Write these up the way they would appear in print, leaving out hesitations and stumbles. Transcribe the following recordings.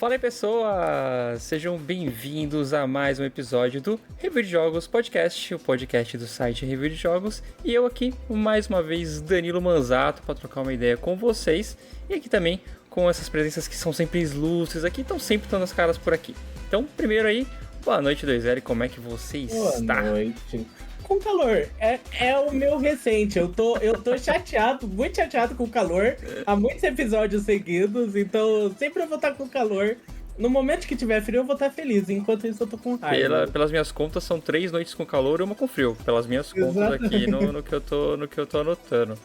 Fala aí, pessoas! Sejam bem-vindos a mais um episódio do Review de Jogos Podcast, o podcast do site Review de Jogos. E eu aqui, mais uma vez, Danilo Manzato, para trocar uma ideia com vocês. E aqui também com essas presenças que são sempre ilustres aqui, estão sempre dando as caras por aqui. Então, primeiro aí, boa noite, 2L, como é que você está? Boa noite. Com calor, é o meu recente, eu tô chateado, muito chateado com o calor, há muitos episódios seguidos, então sempre eu vou estar com calor. No momento que tiver frio eu vou estar feliz, enquanto isso eu tô com raiva. Pelas minhas contas, são 3 noites com calor e uma com frio, pelas minhas contas. Exatamente. Aqui no que eu tô anotando.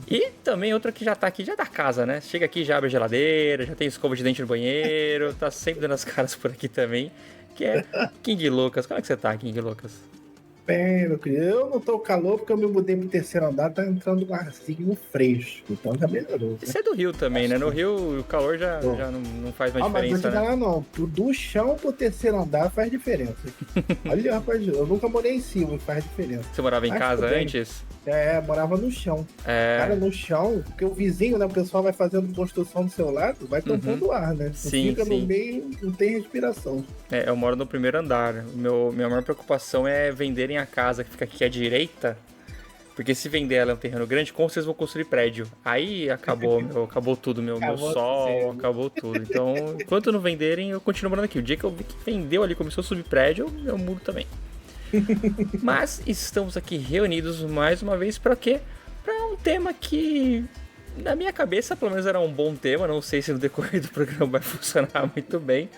E também outra que já tá aqui, já da casa, né? Chega aqui, já abre a geladeira, já tem escova de dente no banheiro, tá sempre dando as caras por aqui também, que é King Lucas. Como é que você tá, King Lucas? Bem, meu querido, eu não tô calor porque eu me mudei pro terceiro andar, tá entrando um arzinho fresco, então já melhorou. Isso é do Rio também, né? No Rio o calor já não faz mais diferença, mas não, né? não, do chão pro terceiro andar faz diferença. Olha, rapaz, eu nunca morei em cima, faz diferença. Você morava em casa antes? Morava no chão. Cara, no chão, porque o vizinho, né, o pessoal vai fazendo construção do seu lado, vai tampando ar, né? Sim, fica no meio, não tem respiração. Eu moro no primeiro andar. Minha maior preocupação é venderem a casa que fica aqui à direita, porque se vender ela é um terreno grande, como vocês vão construir prédio? Aí acabou, acabou tudo, meu sol, acabou tudo. Então, enquanto não venderem, eu continuo morando aqui. O dia que eu vi que vendeu ali, começou a subir prédio, eu mudo também. Mas estamos aqui reunidos mais uma vez para quê? Para um tema que, na minha cabeça, pelo menos era um bom tema. Não sei se no decorrer do programa vai funcionar muito bem.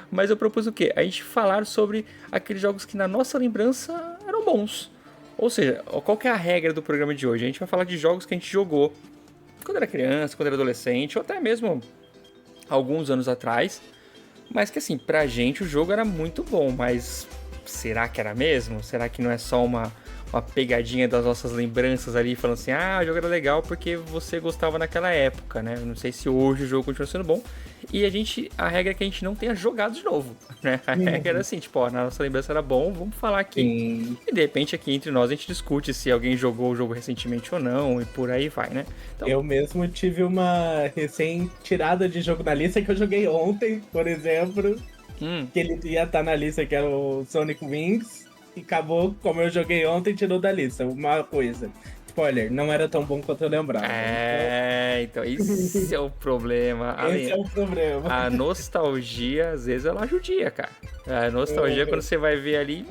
Mas eu propus o quê? A gente falar sobre aqueles jogos que na nossa lembrança eram bons. Ou seja, qual que é a regra do programa de hoje? A gente vai falar de jogos que a gente jogou quando era criança, quando era adolescente, ou até mesmo alguns anos atrás. Mas que assim, pra gente o jogo era muito bom, mas será que era mesmo? Será que não é só uma pegadinha das nossas lembranças ali, falando assim, o jogo era legal porque você gostava naquela época, né? Eu não sei se hoje o jogo continua sendo bom. E a regra é que a gente não tenha jogado de novo, né? A regra era assim, tipo, na nossa lembrança era bom, vamos falar aqui. Sim. E de repente aqui entre nós a gente discute se alguém jogou o jogo recentemente ou não, e por aí vai, né? Então, eu mesmo tive uma recém-tirada de jogo na lista que eu joguei ontem, por exemplo, que ele ia estar na lista, que era o Sonic Wings. E acabou, como eu joguei ontem, tirou da lista. Uma coisa. Spoiler, não era tão bom quanto eu lembrava. Então esse é o problema. Esse é o problema. A nostalgia, às vezes, ela judia, cara. A nostalgia, quando você vai ver ali,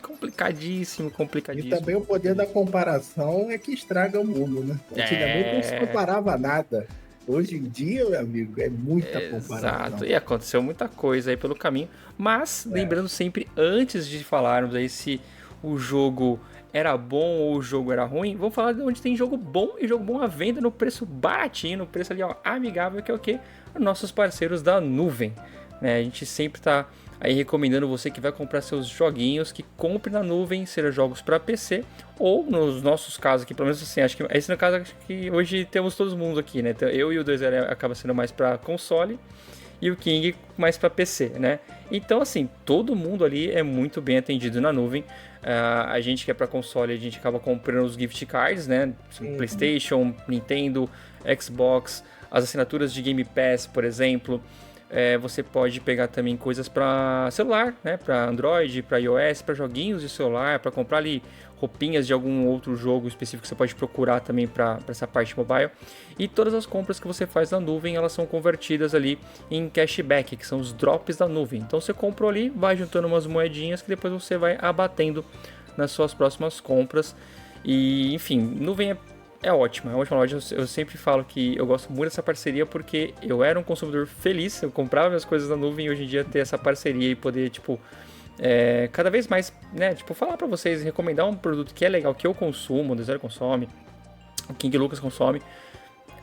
complicadíssimo. E também o poder da comparação é que estraga o mundo, né? Antigamente não se comparava nada. Hoje em dia, meu amigo, é muita comparação. Exato, e aconteceu muita coisa aí pelo caminho. Mas, lembrando sempre, antes de falarmos aí se o jogo era bom ou o jogo era ruim, vamos falar de onde tem jogo bom e jogo bom à venda no preço baratinho, no preço ali, amigável, que é o quê? Nossos parceiros da nuvem. Né? A gente sempre tá aí recomendando você que vai comprar seus joguinhos, que compre na nuvem, seja jogos para PC, ou nos nossos casos aqui, pelo menos assim, acho que esse no caso acho que hoje temos todo mundo aqui, né? Então, eu e o 2L acaba sendo mais para console e o King mais para PC, né? Então assim, todo mundo ali é muito bem atendido na nuvem. A gente que é para console, a gente acaba comprando os gift cards, né? PlayStation, Nintendo, Xbox, as assinaturas de Game Pass, por exemplo. Você pode pegar também coisas para celular, né? Para Android, para iOS, para joguinhos de celular, para comprar ali roupinhas de algum outro jogo específico que você pode procurar também para essa parte mobile. E todas as compras que você faz na nuvem, elas são convertidas ali em cashback, que são os drops da nuvem. Então você comprou ali, vai juntando umas moedinhas que depois você vai abatendo nas suas próximas compras. E enfim, nuvem é ótima loja. Eu sempre falo que eu gosto muito dessa parceria porque eu era um consumidor feliz, eu comprava minhas coisas na nuvem e hoje em dia ter essa parceria e poder, tipo, cada vez mais, né, tipo, falar pra vocês, recomendar um produto que é legal, que eu consumo, o Desert consome, o King Lucas consome,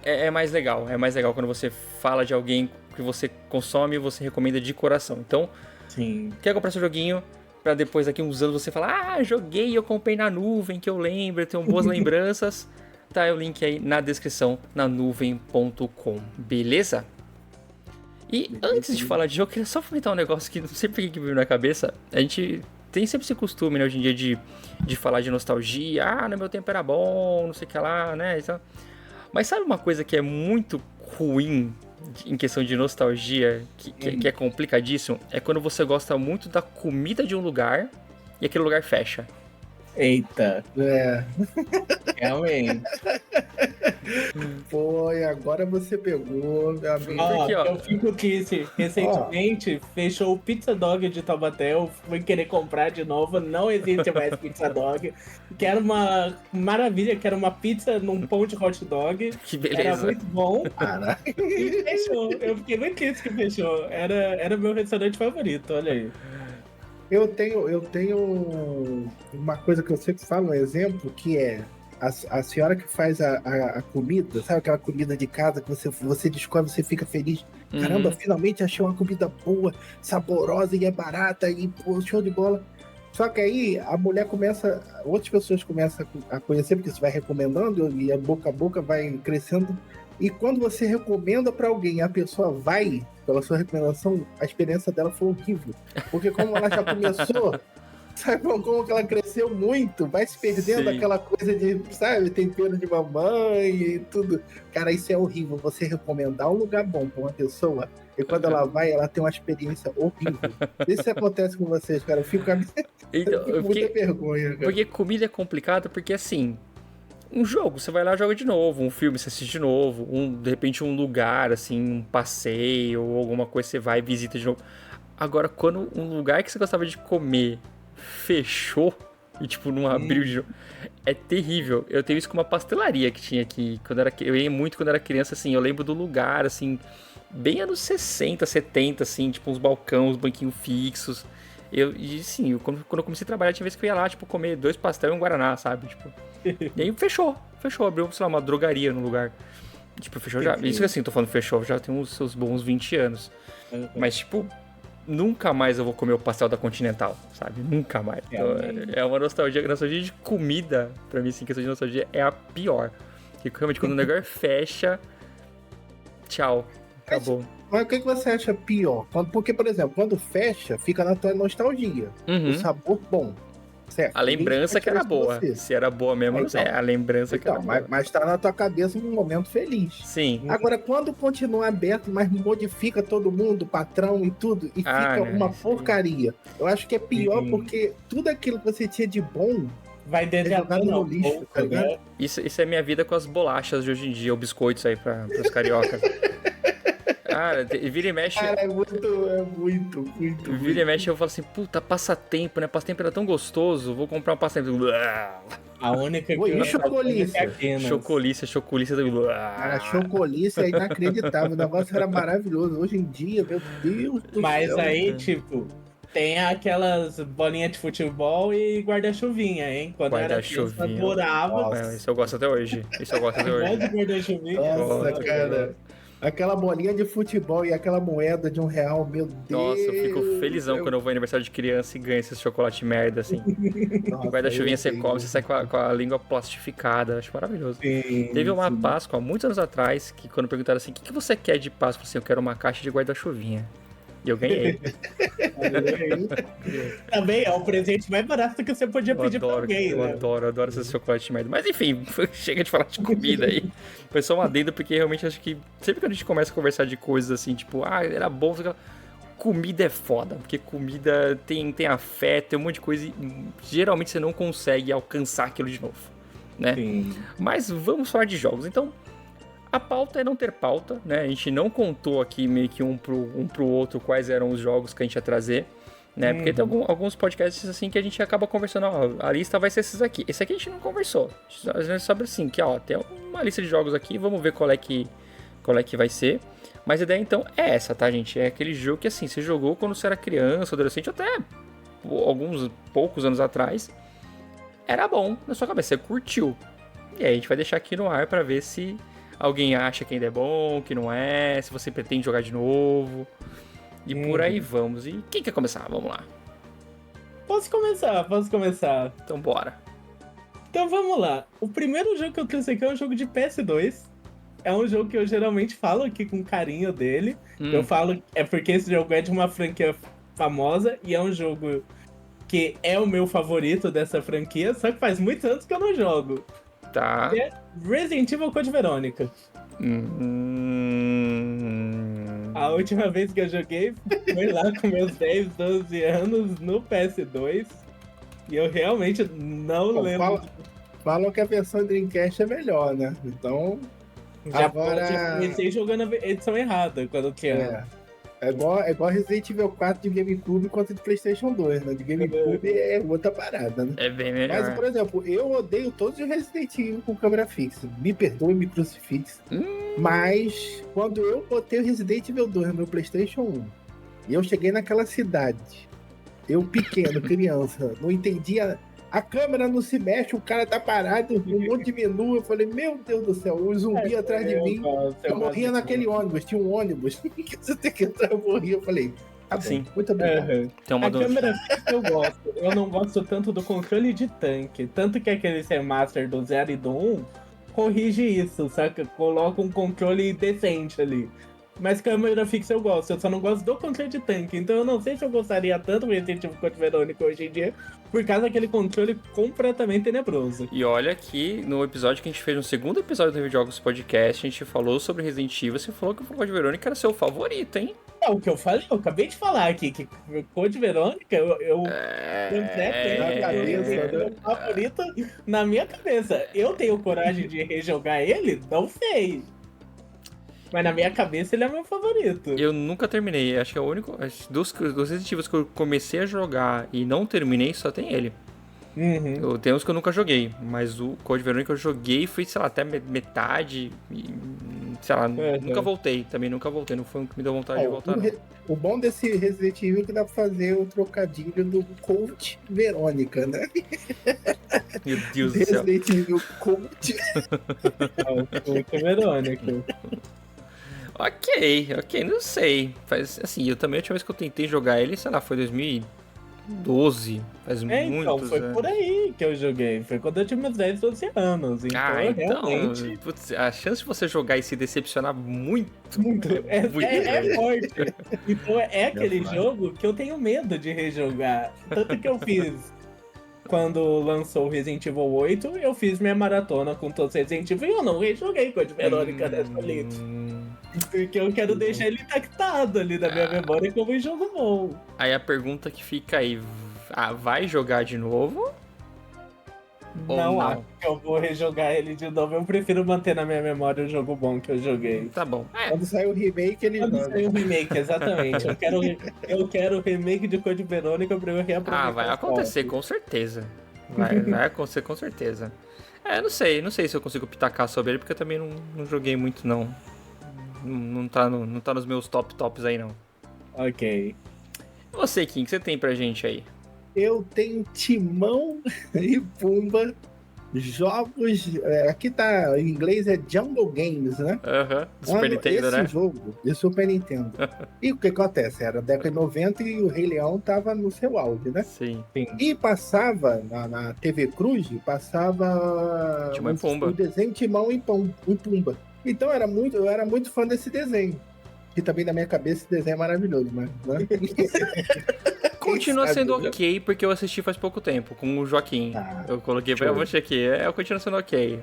é mais legal quando você fala de alguém que você consome e você recomenda de coração. Então, sim, quer comprar seu joguinho, pra depois daqui uns anos você falar, joguei, eu comprei na nuvem, que eu lembro, eu tenho boas lembranças. Tá o link aí na descrição, na nuvem.com, beleza? E antes de falar de jogo, eu queria só comentar um negócio que não sei por que veio na cabeça. A gente tem sempre esse costume, né, hoje em dia de falar de nostalgia. No meu tempo era bom, não sei o que lá, né? Mas sabe uma coisa que é muito ruim em questão de nostalgia, que é complicadíssimo, é quando você gosta muito da comida de um lugar e aquele lugar fecha. Eita. Realmente. Foi, agora você pegou, meu amigo. Eu fico triste. Recentemente, fechou o Pizza Dog de Taubaté. Eu fui querer comprar de novo. Não existe mais Pizza Dog. Que era uma maravilha, que era uma pizza num pão de hot dog. Que beleza. Era muito bom. Caraca. E fechou. Eu fiquei muito triste que fechou. Era meu restaurante favorito, olha aí. Eu tenho uma coisa que eu sempre falo, um exemplo, que é a senhora que faz a comida, sabe aquela comida de casa que você descobre, você fica feliz. Caramba, finalmente achei uma comida boa, saborosa e é barata e pô, show de bola. Só que aí a mulher outras pessoas começam a conhecer, porque você vai recomendando e a boca vai crescendo. E quando você recomenda para alguém, a pessoa vai pela sua recomendação, a experiência dela foi horrível. Porque como ela já começou, sabe como que ela cresceu muito, vai se perdendo aquela coisa de, sabe, tempero de mamãe e tudo. Cara, isso é horrível, você recomendar um lugar bom pra uma pessoa e quando ela vai, ela tem uma experiência horrível. Isso acontece com vocês, cara, eu fico com muita vergonha, cara. Porque comida é complicado, porque assim, um jogo, você vai lá e joga de novo, um filme você assiste de novo, de repente um lugar, assim, um passeio ou alguma coisa você vai e visita de novo. Agora, quando um lugar que você gostava de comer fechou e, tipo, não abriu de novo, é terrível. Eu tenho isso com uma pastelaria que tinha aqui, eu ia muito quando era criança, assim, eu lembro do lugar, assim, bem anos 60, 70, assim, tipo, uns balcões, uns banquinhos fixos. Quando eu comecei a trabalhar, tinha vez que eu ia lá, tipo, comer 2 pastéis e um guaraná, sabe, tipo... E aí fechou, abriu, sei lá, uma drogaria no lugar. Tipo, fechou já. Isso que assim, tô falando fechou, já tem os seus bons 20 anos. Mas, tipo, nunca mais eu vou comer o pastel da Continental, sabe? Nunca mais. Então, é uma nostalgia de comida, pra mim, assim, questão de nostalgia, é a pior. Porque realmente quando o negócio fecha, tchau, acabou. Mas o que você acha pior? Porque, por exemplo, quando fecha, fica na tua nostalgia. O sabor bom. Certo. A lembrança que era boa. Se era boa mesmo, não sei. A lembrança que era boa. Mas tá na tua cabeça num momento feliz. Sim. Agora, quando continua aberto, mas modifica todo mundo, o patrão e tudo, e fica uma porcaria. Eu acho que é pior porque tudo aquilo que você tinha de bom vai jogado no lixo, tá ligado? Isso é minha vida com as bolachas de hoje em dia, ou biscoitos aí pros cariocas. Cara, vira e mexe. Cara, é muito. Vira e mexe, eu falo assim, puta, passatempo, né? Passatempo era tão gostoso, vou comprar um passatempo. A única que e Chocolícia? Chocolícia. Cara, Chocolícia é inacreditável. O negócio era maravilhoso. Hoje em dia, meu Deus do céu. Mas aí, tipo, tem aquelas bolinhas de futebol e guarda-chuvinha, hein? Quando era criança, adorava. Isso eu gosto até hoje. Nossa, cara. Aquela bolinha de futebol e aquela moeda de R$1, meu Deus. Nossa, eu fico felizão quando eu vou aniversário de criança e ganho esse chocolate merda, assim. O guarda-chuvinha você come, você sai com a língua plastificada, acho maravilhoso. Teve uma Páscoa, há muitos anos atrás, que quando perguntaram assim, o que você quer de Páscoa? Eu falei assim, eu quero uma caixa de guarda-chuvinha. E eu ganhei. Também é o presente mais barato que você podia pedir pra alguém, né? Eu adoro esse chocolate merda. Mas enfim, chega de falar de comida aí. Foi só uma adenda, porque realmente acho que sempre que a gente começa a conversar de coisas assim, tipo, era bom, comida é foda. Porque comida tem afeto, tem um monte de coisa e geralmente você não consegue alcançar aquilo de novo, né? Sim. Mas vamos falar de jogos. Então, a pauta é não ter pauta, né? A gente não contou aqui meio que um pro outro quais eram os jogos que a gente ia trazer, né? Porque tem alguns podcasts assim que a gente acaba conversando, a lista vai ser esses aqui. Esse aqui a gente não conversou. A gente sabe assim, que tem uma lista de jogos aqui, vamos ver qual é que vai ser. Mas a ideia então é essa, tá, gente? É aquele jogo que assim, você jogou quando você era criança, adolescente, até alguns poucos anos atrás. Era bom na sua cabeça, você curtiu. E aí a gente vai deixar aqui no ar pra ver se alguém acha que ainda é bom, que não é, se você pretende jogar de novo. E por aí vamos. E quem quer começar? Vamos lá. Posso começar. Então bora. Então vamos lá. O primeiro jogo que eu trouxe aqui é um jogo de PS2. É um jogo que eu geralmente falo aqui com carinho dele. Eu falo, é porque esse jogo é de uma franquia famosa e é um jogo que é o meu favorito dessa franquia, só que faz muitos anos que eu não jogo. Tá. É Resident Evil Code Verônica. A última vez que eu joguei foi lá com meus 10, 12 anos no PS2. E eu realmente não lembro. Falam que a versão Dreamcast é melhor, né? Então. Já agora. comecei jogando a edição errada quando tinha. É igual Resident Evil 4 de GameCube contra de PlayStation 2, né? De GameCube é outra parada, né? É bem melhor. Mas, por exemplo, eu odeio todos os Resident Evil com câmera fixa. Me perdoe, me crucifixe. Mas, quando eu botei o Resident Evil 2 no meu PlayStation 1 e eu cheguei naquela cidade, eu pequeno, criança, não entendia. A câmera não se mexe, o cara tá parado, um monte de menu. Eu falei, meu Deus do céu, um zumbi atrás de mim. Eu morria naquele ônibus, tinha um ônibus. Que você tem que entrar, eu morria. Eu falei, tá bom, Sim. muito obrigado. A câmera fixa eu gosto. Eu não gosto tanto do controle de tanque. Tanto que aquele remaster do 0 e do 1 corrige isso, saca? Coloca um controle decente ali. Mas câmera fixa eu gosto, eu só não gosto do controle de tanque. Então eu não sei se eu gostaria tanto do Resident Evil Code Verônica hoje em dia, por causa daquele controle completamente tenebroso. E olha que no episódio que a gente fez, no segundo episódio do Review de Jogos Podcast, a gente falou sobre Resident Evil, você falou que o Code Verônica era seu favorito, hein? É o que eu falei, eu acabei de falar aqui, que o Code Verônica, eu meu favorito na minha cabeça. Eu tenho coragem de rejogar ele? Não sei. Mas na minha cabeça ele é meu favorito. Eu nunca terminei, acho que é o único. Dos Resident Evil que eu comecei a jogar e não terminei, só tem ele. Eu tenho uns que eu nunca joguei, mas o Code Verônica eu joguei, fui, sei lá, até metade. E, sei lá, nunca voltei. Também nunca voltei, não foi um que me deu vontade de voltar. O bom desse Resident Evil é que dá pra fazer o trocadilho do Code Verônica, né? Meu Deus do céu. Resident Evil Code. Code Verônica. Ok, não sei. Faz, assim, eu também, a última vez que eu tentei jogar ele, sei lá, foi 2012. Faz muitos então, foi anos. por aí que eu joguei. Foi quando eu tinha meus 10, 12 anos. Então, realmente... Putz, a chance de você jogar e se decepcionar muito é forte. Então, é aquele jogo que eu tenho medo de rejogar. Tanto que eu fiz... Quando lançou o Resident Evil 8, eu fiz minha maratona com todos os Resident Evil e eu não rejoguei Code Verônica dessa lista. Porque eu quero deixar ele intactado ali na minha memória como um jogo bom. Aí a pergunta que fica aí, vai jogar de novo? Não acho que eu vou rejogar ele de novo. Eu prefiro manter na minha memória o jogo bom que eu joguei. Tá bom. Quando sair o remake, ele Quando sair o remake, exatamente. Eu quero o remake de Code Verônica pra eu reaproveitar. Vai acontecer, com certeza. Vai acontecer, com certeza. Não sei se eu consigo pitacar sobre ele, porque eu também não joguei muito, não. Não tá nos meus tops aí, não. Ok. E você, Kim, o que você tem pra gente aí? Eu tenho Timão e Pumba, jogos. Aqui tá, em inglês é Jungle Games, né? Super Nintendo, né? Esse jogo de Super Nintendo. E o que acontece? Era a década de 90 e o Rei Leão tava no seu auge, né? Sim. E passava na TV Cruz, passava Timão e Pumba. O desenho Timão e Pumba. Então eu era muito fã desse desenho. Que também na minha cabeça esse desenho é maravilhoso, mas. Né? Continua sendo ok, porque eu assisti faz pouco tempo, com o Joaquim. Eu coloquei pra você aqui. Continua sendo ok.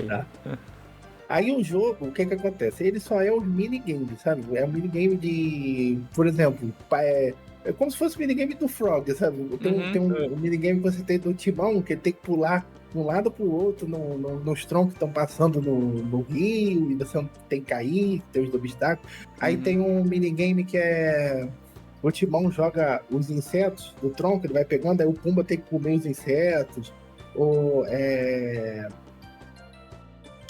Tá. Aí o jogo, o que acontece? Ele só é os minigames, sabe? É um minigame de... Por exemplo, é como se fosse o minigame do Frog, sabe? Tem um minigame que você tem do Timão, que ele tem que pular de um lado pro outro nos troncos que estão passando no rio, e você não tem que cair, tem os obstáculos. Aí tem um minigame que é... O Timão joga os insetos do tronco, ele vai pegando, aí o Pumba tem que comer os insetos.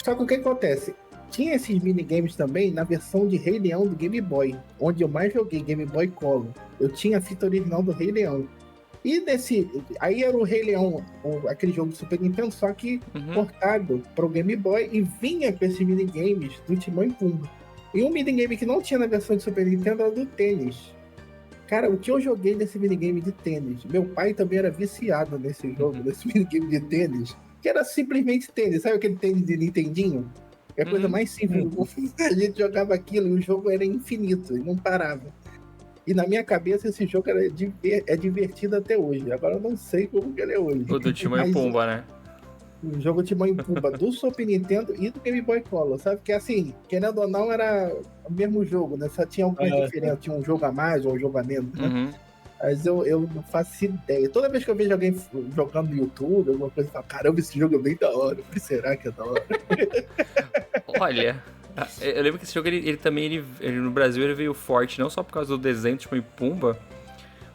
Só que o que acontece? Tinha esses minigames também na versão de Rei Leão do Game Boy, onde eu mais joguei Game Boy Color. Eu tinha a fita original do Rei Leão. E aí era o Rei Leão, aquele jogo do Super Nintendo, só que portado para o Game Boy, e vinha com esses minigames do Timão e Pumba. E um minigame que não tinha na versão de Super Nintendo era do tênis. Cara, o que eu joguei nesse minigame de tênis? Meu pai também era viciado nesse jogo, nesse minigame de tênis, que era simplesmente tênis. Sabe aquele tênis de Nintendinho? É a coisa mais simples do mundo. A gente jogava aquilo e o jogo era infinito, e não parava. E na minha cabeça esse jogo é divertido até hoje. Agora eu não sei como que ele é hoje. O do Timão e Pumba, né? O jogo Timão e Pumba do Super Nintendo e do Game Boy Color, sabe? Que assim, querendo ou não, era o mesmo jogo, né? Só tinha algumas diferenças, tinha um jogo a mais ou um jogo a menos, né? Uhum. Mas eu não faço ideia. Toda vez que eu vejo alguém jogando no YouTube, alguma coisa, eu falo, caramba, esse jogo é bem da hora. Por que será que é da hora? Olha, eu lembro que esse jogo, ele também, ele no Brasil, ele veio forte, não só por causa do desenho Timão e Pumba,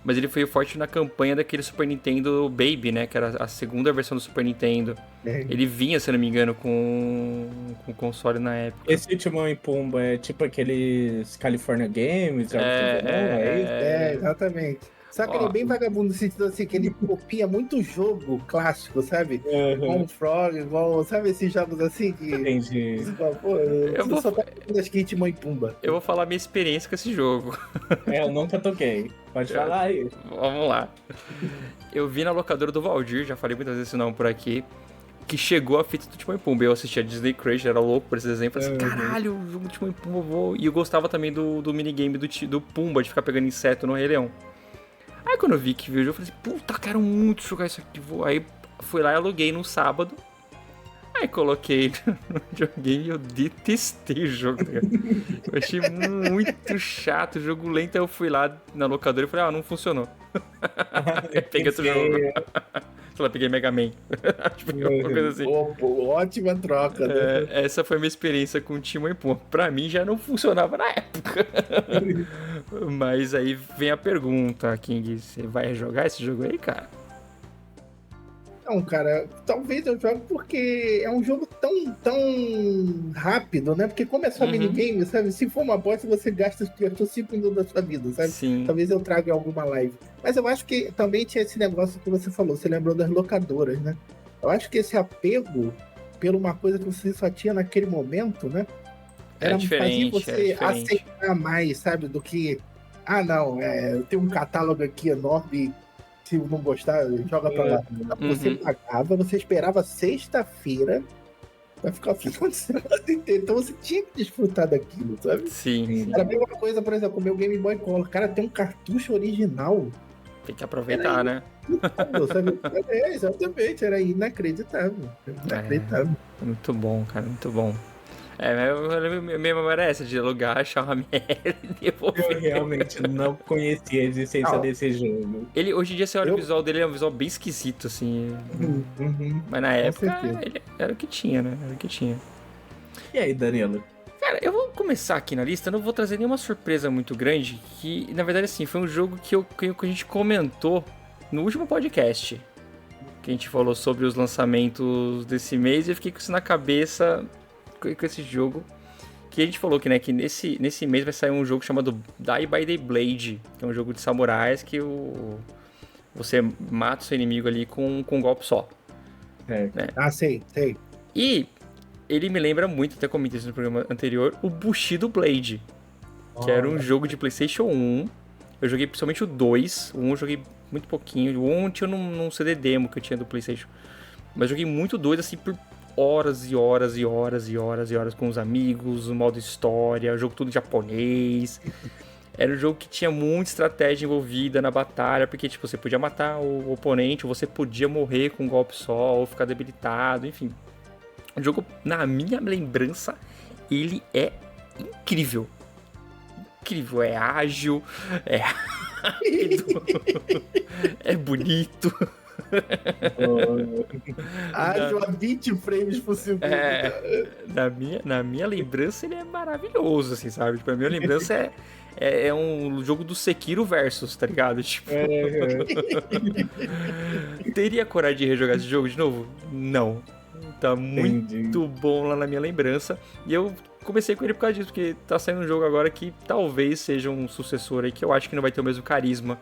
mas ele veio forte na campanha daquele Super Nintendo Baby, né? Que era a segunda versão do Super Nintendo. Ele vinha, se não me engano, com o console na época. Esse Timão e Pumba é tipo aqueles California Games, jogos de verão, é isso? Exatamente. Só que ele é bem vagabundo no sentido assim, que ele copia muito jogo clássico, sabe? Igual um Frog, igual, sabe esses jogos assim que... Entendi. Pô, eu só tô falando das que Timão e Pumba. Eu vou falar minha experiência com esse jogo. Eu nunca toquei. Pode falar aí. Vamos lá. Eu vi na locadora do Valdir, já falei muitas vezes esse nome por aqui, que chegou a fita do Timão e Pumba. Eu assistia Disney Crush, era louco por esse desenho. Falei assim, caralho, o jogo do Timão e Pumba, vou... E eu gostava também do minigame do Pumba, de ficar pegando inseto no Rei Leão. Aí quando eu vi que viu o jogo, eu falei assim, puta, quero muito jogar isso aqui. Aí fui lá e aluguei num sábado. Aí coloquei no videogame e eu detestei o jogo. Eu achei muito chato, jogo lento. Aí eu fui lá na locadora e falei, não funcionou. Peguei outro jogo. Sei lá, peguei Mega Man. Tipo, alguma coisa assim. Ótima troca, né? Essa foi a minha experiência com o Timão e Pumba. Pra mim já não funcionava na época. Mas aí vem a pergunta, King, você vai jogar esse jogo aí, cara? Não, cara, talvez eu jogue porque é um jogo tão rápido, né? Porque como é só minigame, sabe? Se for uma bosta, você gastou 5 minutos da sua vida, sabe? Sim. Talvez eu traga em alguma live. Mas eu acho que também tinha esse negócio que você falou, você lembrou das locadoras, né? Eu acho que esse apego por uma coisa que você só tinha naquele momento, né? Era fazer você aceitar mais, sabe? Do que, não, eu tenho um catálogo aqui enorme, se não gostar, joga pra lá. Você pagava, você esperava sexta-feira pra ficar o final de semana inteiro. Então você tinha que desfrutar daquilo, sabe? Sim. Era a mesma coisa, por exemplo, o meu Game Boy Color. Cara, tem um cartucho original. Tem que aproveitar, né? Sabe? Exatamente, era inacreditável. Muito bom, cara, muito bom. Minha memória é essa, de alugar, achar uma merda e devolver. Eu realmente não conhecia a existência desse jogo. Ele, hoje em dia, você olha o visual dele, é um visual bem esquisito, assim. Mas na época, ele era o que tinha, né? Era o que tinha. E aí, Danilo? Cara, eu vou começar aqui na lista, não vou trazer nenhuma surpresa muito grande, que, na verdade, assim, foi um jogo que a gente comentou no último podcast. Que a gente falou sobre os lançamentos desse mês e eu fiquei com isso na cabeça... com esse jogo, que a gente falou que, né, que nesse mês vai sair um jogo chamado Die by the Blade, que é um jogo de samurais que você mata o seu inimigo ali com um golpe só. Né? Sei. E ele me lembra muito, até comentei isso no programa anterior, o Bushido Blade, que era um jogo de PlayStation 1. Eu joguei principalmente o 2, o 1 eu joguei muito pouquinho, o 1 tinha num CD demo que eu tinha do PlayStation, mas joguei muito o 2 assim por horas e horas e horas e horas e horas com os amigos, o modo história, o jogo tudo em japonês. Era um jogo que tinha muita estratégia envolvida na batalha, porque tipo, você podia matar o oponente, ou você podia morrer com um golpe só, ou ficar debilitado, enfim. O jogo, na minha lembrança, ele é incrível. Incrível, é ágil, é rápido, é bonito. Ágil a 20 frames por segundo. Na minha lembrança ele é maravilhoso, assim, sabe? Tipo, a minha lembrança é um jogo do Sekiro Versus, tá ligado? Tipo... Teria coragem de rejogar esse jogo de novo? Não. Tá muito bom lá na minha lembrança. E eu comecei com ele por causa disso, porque tá saindo um jogo agora que talvez seja um sucessor aí, que eu acho que não vai ter o mesmo carisma.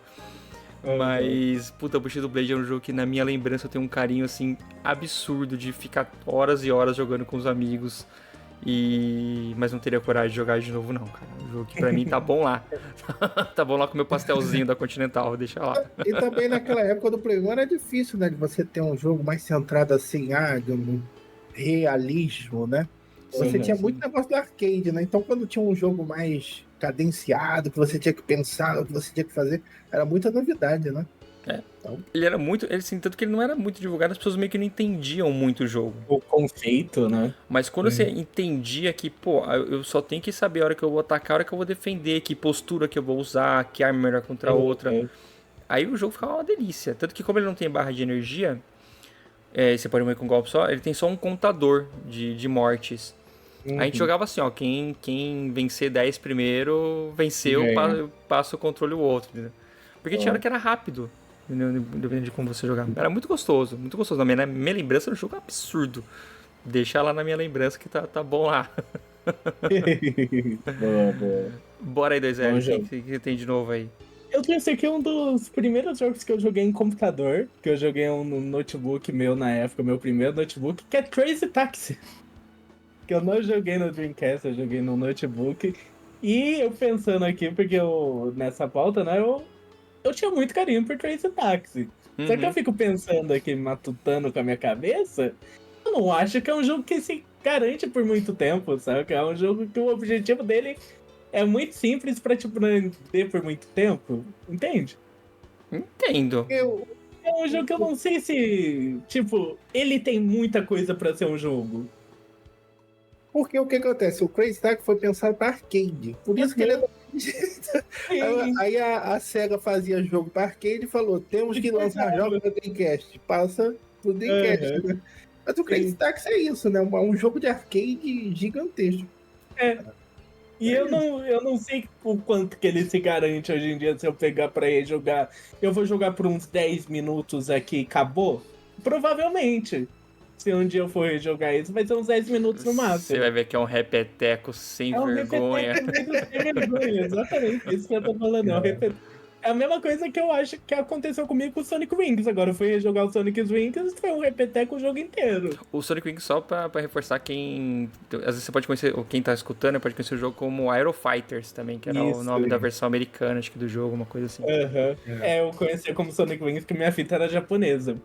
Mas, puta, Bushido Blade é um jogo que na minha lembrança eu tenho um carinho, assim, absurdo de ficar horas e horas jogando com os amigos. Mas não teria coragem de jogar de novo, não, cara. O jogo que pra mim tá bom lá. Tá bom lá com o meu pastelzinho da Continental, deixa lá. E também naquela época do Play 1 era difícil, né? De você ter um jogo mais centrado assim, de um realismo, né? Você tinha muito negócio do arcade, né? Então quando tinha um jogo mais cadenciado, que você tinha que pensar, o que você tinha que fazer, era muita novidade, né? Então, Ele era muito... Assim, tanto que ele não era muito divulgado, as pessoas meio que não entendiam muito o jogo. O conceito, né? Mas quando você entendia que, pô, eu só tenho que saber a hora que eu vou atacar, a hora que eu vou defender, que postura que eu vou usar, que arma melhor contra a outra. Aí o jogo ficava uma delícia. Tanto que como ele não tem barra de energia, você pode morrer com um golpe só, ele tem só um contador de mortes. A gente jogava assim, ó, quem vencer 10 primeiro, venceu, passa o controle o outro, entendeu? Porque tinha hora que era rápido, dependendo de como você jogava. Era muito gostoso, muito gostoso. Na minha lembrança do jogo é um absurdo. Deixa lá na minha lembrança que tá bom lá. Boa. Bora aí, 2-0, o que tem de novo aí? Eu trouxe aqui um dos primeiros jogos que eu joguei em computador, que eu joguei no notebook meu na época, meu primeiro notebook, que é Crazy Taxi. Que eu não joguei no Dreamcast, eu joguei no notebook. E eu pensando aqui, porque nessa pauta, né, eu tinha muito carinho por Crazy Taxi. Só que eu fico pensando aqui, matutando com a minha cabeça, eu não acho que é um jogo que se garante por muito tempo, sabe? Que é um jogo que o objetivo dele é muito simples pra te prender por muito tempo, entende? Entendo. É um jogo que eu não sei se, tipo, ele tem muita coisa pra ser um jogo. porque o que acontece? O Crazy Taxi foi pensado para arcade. Por isso que ele é daquele jeito. Aí a SEGA fazia jogo para arcade e falou: temos que lançar jogos para Dreamcast. Passa pro Dreamcast, né? Mas o Crazy Taxi é isso, né? Um jogo de arcade gigantesco. E eu não sei o quanto que ele se garante hoje em dia se eu pegar pra ir jogar. Eu vou jogar por uns 10 minutos aqui e acabou? Provavelmente. Se um dia eu for jogar isso, vai ser uns 10 minutos no máximo. Você vai ver que é um repeteco sem vergonha. Repeteco sem vergonha, exatamente. Isso que eu tô falando. É a mesma coisa que eu acho que aconteceu comigo com o Sonic Wings. Agora eu fui jogar o Sonic Wings e foi um repeteco o jogo inteiro. O Sonic Wings, só pra reforçar quem... Às vezes você pode conhecer, ou quem tá escutando, pode conhecer o jogo como Aero Fighters também, que era o nome da versão americana, acho que do jogo, uma coisa assim. Eu conhecia como Sonic Wings porque minha fita era japonesa.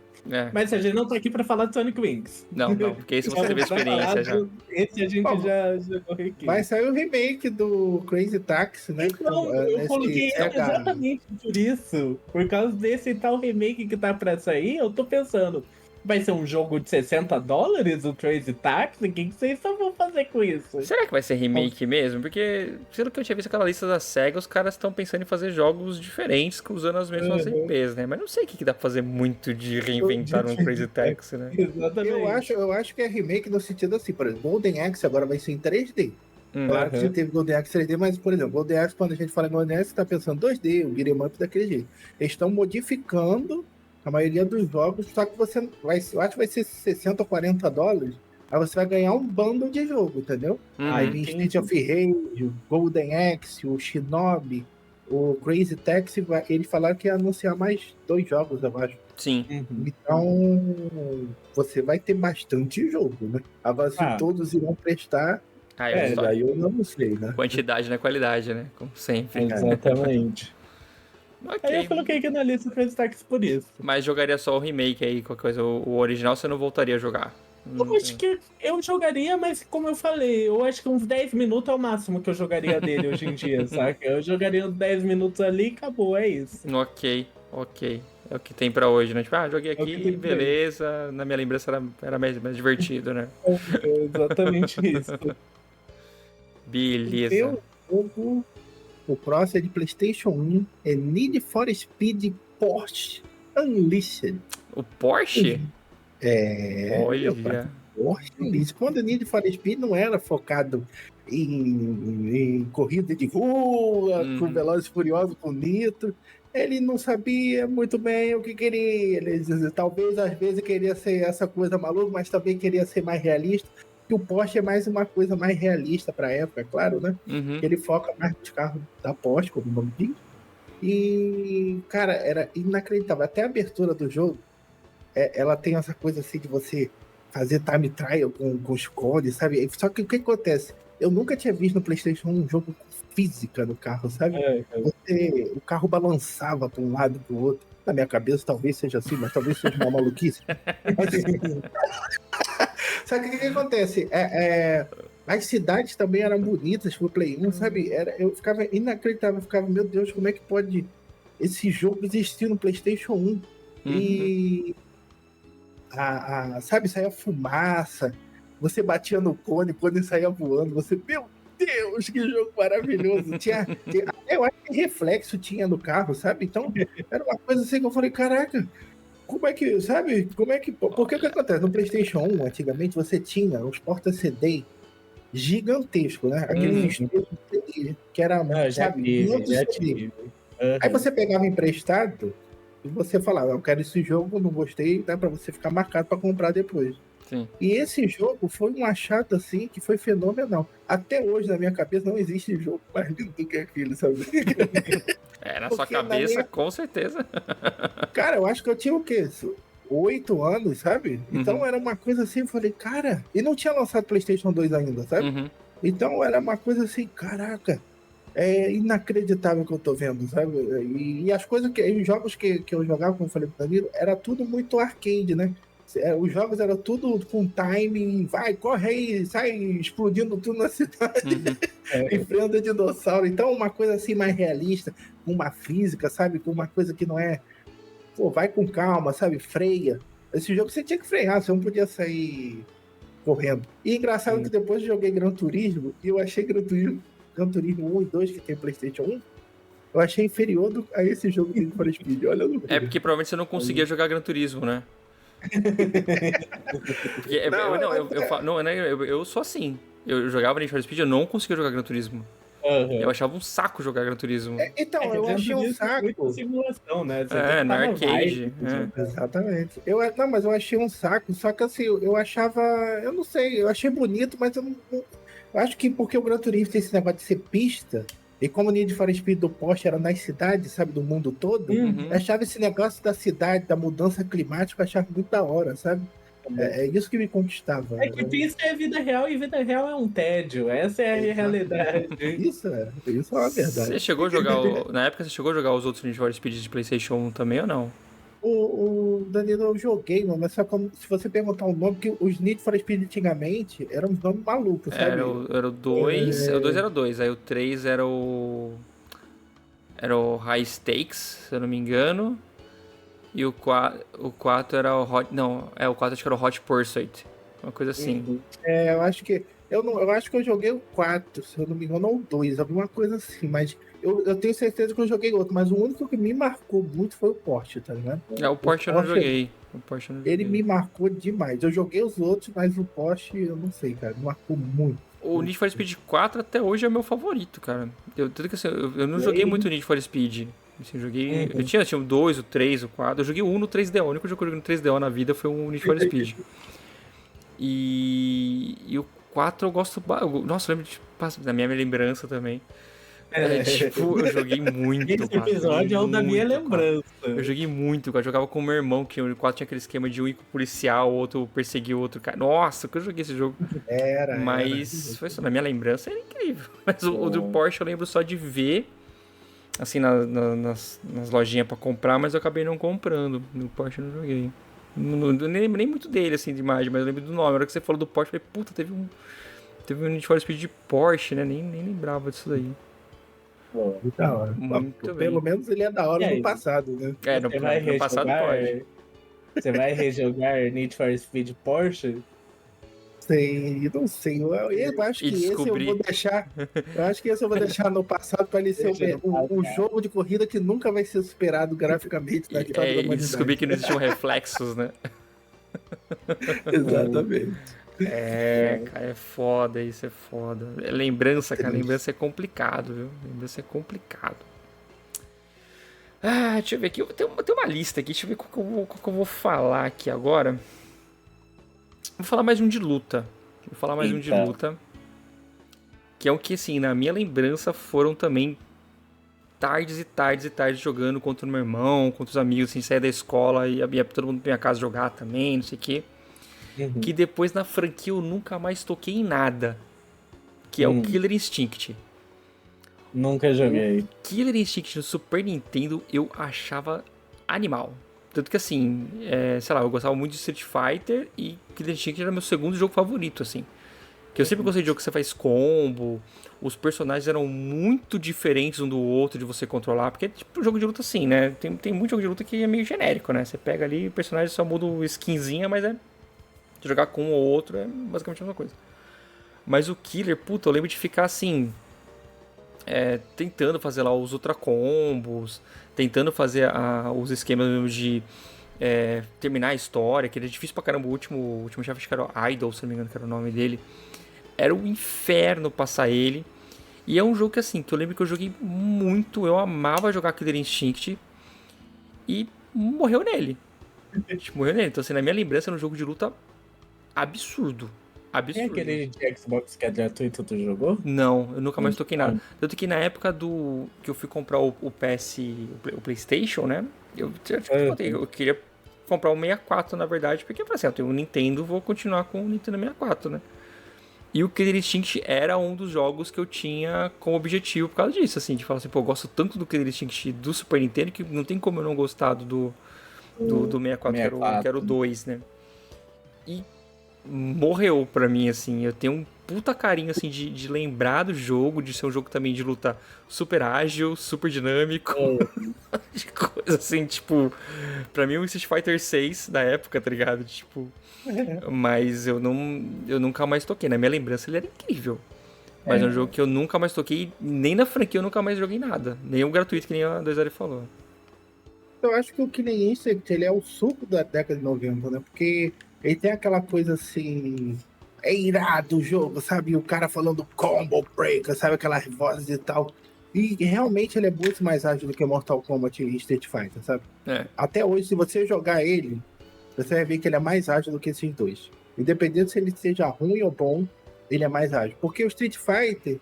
Mas a gente não tá aqui pra falar de Sonic Wings. Não, porque esse você teve experiência já. Esse a gente já jogou aqui. Mas saiu o remake do Crazy Taxi, né? Então, eu coloquei exatamente por isso. Por causa desse tal remake que tá pra sair, eu tô pensando, vai ser um jogo de $60 o Crazy Taxi? O que vocês vão fazer com isso? Será que vai ser remake mesmo? Porque, pelo que eu tinha visto aquela lista da SEGA, os caras estão pensando em fazer jogos diferentes usando as mesmas IPs, né? Mas não sei o que dá pra fazer muito de reinventar um Crazy Taxi, né? Exatamente. Eu acho que é remake no sentido assim, por exemplo, Golden Axe agora vai ser em 3D. Claro que já teve Golden Axe 3D, mas, por exemplo, Golden Axe, quando a gente fala em Golden Axe, você tá pensando 2D, o beat'em up daquele jeito. Eles estão modificando a maioria dos jogos, só que você eu acho que vai ser $60 ou $40. Aí você vai ganhar um bundle de jogo, entendeu? Aí vem Street of Rage, o Golden Axe, o Shinobi, o Crazy Taxi, eles falaram que ia anunciar mais 2 jogos, eu acho. Sim. Então, você vai ter bastante jogo, né? Agora, se todos irão prestar, aí eu não sei, né? Quantidade não é qualidade, né? Como sempre. Exatamente. Okay. Aí eu coloquei aqui na lista Crazy Taxi por isso. Mas jogaria só o remake aí, qualquer coisa. O original você não voltaria a jogar. Eu acho que eu jogaria, mas como eu falei, eu acho que uns 10 minutos é o máximo que eu jogaria dele hoje em dia, saca? Eu jogaria uns 10 minutos ali e acabou, é isso. Ok. É o que tem pra hoje, né? Tipo, joguei aqui, beleza. Na minha lembrança era mais divertido, né? Exatamente isso. Beleza. O próximo é de PlayStation 1, é Need for Speed Porsche Unleashed. O Porsche? Olha. Porsche Unleashed. Quando o Need for Speed não era focado em corrida de rua, com Velozes e Furiosos, com Nitro, ele não sabia muito bem o que queria. Ele talvez, às vezes, queria ser essa coisa maluca, mas também queria ser mais realista. E o Porsche é mais uma coisa mais realista para a época, claro, né? Ele foca mais nos carros da Porsche, como o nome diz. E, cara, era inacreditável. Até a abertura do jogo, ela tem essa coisa assim de você fazer time trial com os codes, sabe? Só que o que acontece? Eu nunca tinha visto no PlayStation um jogo com física no carro, sabe? O carro balançava para um lado e para o outro. Na minha cabeça talvez seja assim, mas talvez seja uma maluquice. Sabe o que acontece? As cidades também eram bonitas pro Play 1, sabe? Eu ficava inacreditável, eu ficava, meu Deus, como é que pode esse jogo existia no PlayStation 1. E sabe, saía fumaça, você batia no cone, o cone saía voando, você, meu Deus, que jogo maravilhoso. Eu acho que reflexo tinha no carro, sabe? Então, era uma coisa assim que eu falei, caraca, como é que, sabe? Porque o que acontece? No PlayStation 1, antigamente, você tinha os porta-CD gigantescos, né? Aqueles estudos de CD, que era, sabe, muitos CD. Aí você pegava emprestado e você falava, eu quero esse jogo, não gostei, dá pra você ficar marcado pra comprar depois. Sim. E esse jogo foi um achado assim que foi fenomenal. Até hoje, na minha cabeça, não existe jogo mais lindo do que aquele, sabe? Na sua cabeça, com certeza. Cara, eu acho que eu tinha o quê? 8 anos, sabe? Então era uma coisa assim, eu falei, cara, e não tinha lançado PlayStation 2 ainda, sabe? Então era uma coisa assim, caraca, é inacreditável o que eu tô vendo, sabe? E as coisas os jogos que eu jogava, como eu falei pro Danilo, era tudo muito arcade, né? Os jogos eram tudo com timing, vai, corre aí, sai explodindo tudo na cidade, enfrenta dinossauro. Então, uma coisa assim mais realista, com uma física, sabe? Com uma coisa que não é. Pô, vai com calma, sabe? Freia. Esse jogo você tinha que frear, você não podia sair correndo. E engraçado que depois eu joguei Gran Turismo e eu achei Gran Turismo 1 e 2, que tem PlayStation 1, eu achei inferior a esse jogo de Need for Speed. Olha, porque provavelmente você não conseguia jogar Gran Turismo, né? Porque, eu sou assim. Eu jogava Need for Speed, eu não conseguia jogar Gran Turismo. Eu achava um saco jogar Gran Turismo. Então, eu achei um saco. Muito simulação, né? Na arcade. Exatamente. Mas eu achei um saco. Só que assim, eu achava. Eu não sei, eu achei bonito, mas eu não. Eu acho que porque o Gran Turismo tem esse negócio de ser pista. E como o Need for Speed do Porsche era nas cidades, sabe, do mundo todo, eu achava esse negócio da cidade, da mudança climática, eu achava muito da hora, sabe? É isso que me conquistava. É que pista é vida real e vida real é um tédio. Essa é a realidade. Isso é uma verdade. Você chegou a jogar, na época, você chegou a jogar os outros Need for Speed de PlayStation 1 também ou não? O Danilo, eu joguei, mano, mas só como se você perguntar o nome, que os Need for Speed antigamente eram uns nomes malucos, sabe? Era o 2, o 2 era o 2, aí o 3 era o High Stakes, se eu não me engano, e o 4 era o Hot, não, o 4 acho que era o Hot Pursuit, uma coisa assim. Eu acho que eu acho que eu joguei o 4, se eu não me engano, ou o 2, alguma coisa assim, mas eu tenho certeza que eu joguei outro, mas o único que me marcou muito foi o Porsche, tá ligado? O Porsche eu não joguei. Ele me marcou demais. Eu joguei os outros, mas o Porsche, eu não sei, cara, me marcou muito. O Need for Speed 4 até hoje é meu favorito, cara. Tanto que assim, eu não joguei muito Need for Speed. Assim, eu joguei. Eu tinha o 2, o 3, o 4. Eu joguei o 1 no 3DO. O único jogo que eu joguei no 3DO na vida foi o Need for Speed. E o 4 eu gosto. Nossa, eu lembro da minha lembrança também. Eu joguei muito. Esse episódio é o da minha lembrança. Eu joguei muito, eu jogava com o meu irmão, que o 4 tinha aquele esquema de um ir com o policial, o outro perseguir o outro cara. Nossa, que eu joguei esse jogo. Mas foi isso, na minha lembrança era incrível. Mas o do Porsche eu lembro só de ver, assim, nas lojinhas pra comprar, mas eu acabei não comprando. No Porsche eu não joguei. Nem lembro nem muito dele, assim, de imagem, mas eu lembro do nome. Na hora que você falou do Porsche, eu falei, puta, teve um Need for Speed de Porsche, né? Nem lembrava disso daí. Muito da hora. Pelo menos ele é da hora no passado, né? No passado pode. Você vai rejogar Need for Speed Porsche? Não sei. Eu acho que esse eu vou deixar. Eu acho que esse eu vou deixar no passado para ele ser um jogo de corrida que nunca vai ser superado graficamente na história da humanidade. Descobri que não existiam reflexos, né? Exatamente. Cara, é foda, isso é foda. Lembrança, cara, lembrança é complicado, viu? Lembrança é complicado. Deixa eu ver aqui, tem uma lista aqui, deixa eu ver qual que eu vou falar aqui agora. Vou falar mais um de luta. Que é um que, assim, na minha lembrança foram também tardes e tardes e tardes jogando contra o meu irmão, contra os amigos, assim, sair da escola e ia todo mundo pra minha casa jogar também, não sei o quê. Que depois na franquia eu nunca mais toquei em nada. Que é o Killer Instinct. Nunca joguei. O Killer Instinct no Super Nintendo eu achava animal. Tanto que assim, sei lá, eu gostava muito de Street Fighter e Killer Instinct era meu segundo jogo favorito, assim. Que eu sempre gostei de jogo que você faz combo, os personagens eram muito diferentes um do outro de você controlar, porque é tipo um jogo de luta assim, né? Tem muito jogo de luta que é meio genérico, né? Você pega ali, o personagem só muda o skinzinha, mas é... jogar com um ou outro é basicamente a mesma coisa. Mas o Killer, puta, eu lembro de ficar assim... tentando fazer lá os ultra combos, tentando fazer os esquemas mesmo de terminar a história, que era difícil pra caramba. O último chefe, acho que era o Idol, se não me engano, que era o nome dele. Era um inferno passar ele. E é um jogo que assim, que eu lembro que eu joguei muito, eu amava jogar Killer Instinct e morreu nele. Morreu nele. Então assim, na minha lembrança era um jogo de luta absurdo. Tem aquele de Xbox que é gratuito, tu jogou? Não, eu nunca mais toquei nada. Tanto que na época que eu fui comprar o PS, o PlayStation, né? Eu queria comprar o 64, na verdade, porque eu falei assim, eu tenho um Nintendo, vou continuar com o Nintendo 64, né? E o Killer Instinct era um dos jogos que eu tinha como objetivo por causa disso, assim, de falar assim, pô, eu gosto tanto do Killer Instinct do Super Nintendo que não tem como eu não gostar do 64, que era o 2, né? E morreu pra mim, assim. Eu tenho um puta carinho, assim, de lembrar do jogo, de ser um jogo também de luta super ágil, super dinâmico. De coisa assim, tipo... Pra mim, o Street Fighter 6 da época, tá ligado? Tipo... Mas eu nunca mais toquei. Na minha lembrança, ele era incrível. Mas é um jogo que eu nunca mais toquei. Nem na franquia eu nunca mais joguei nada. Nem o gratuito, que nem a 2 falou. Eu acho que o Killing Instinct, ele é o suco da década de 90, né? Porque ele tem aquela coisa assim... É irado o jogo, sabe? O cara falando combo breaker, sabe? Aquelas vozes e tal. E realmente ele é muito mais ágil do que Mortal Kombat e Street Fighter, sabe? Até hoje, se você jogar ele, você vai ver que ele é mais ágil do que esses dois. Independente se ele seja ruim ou bom, ele é mais ágil. Porque o Street Fighter...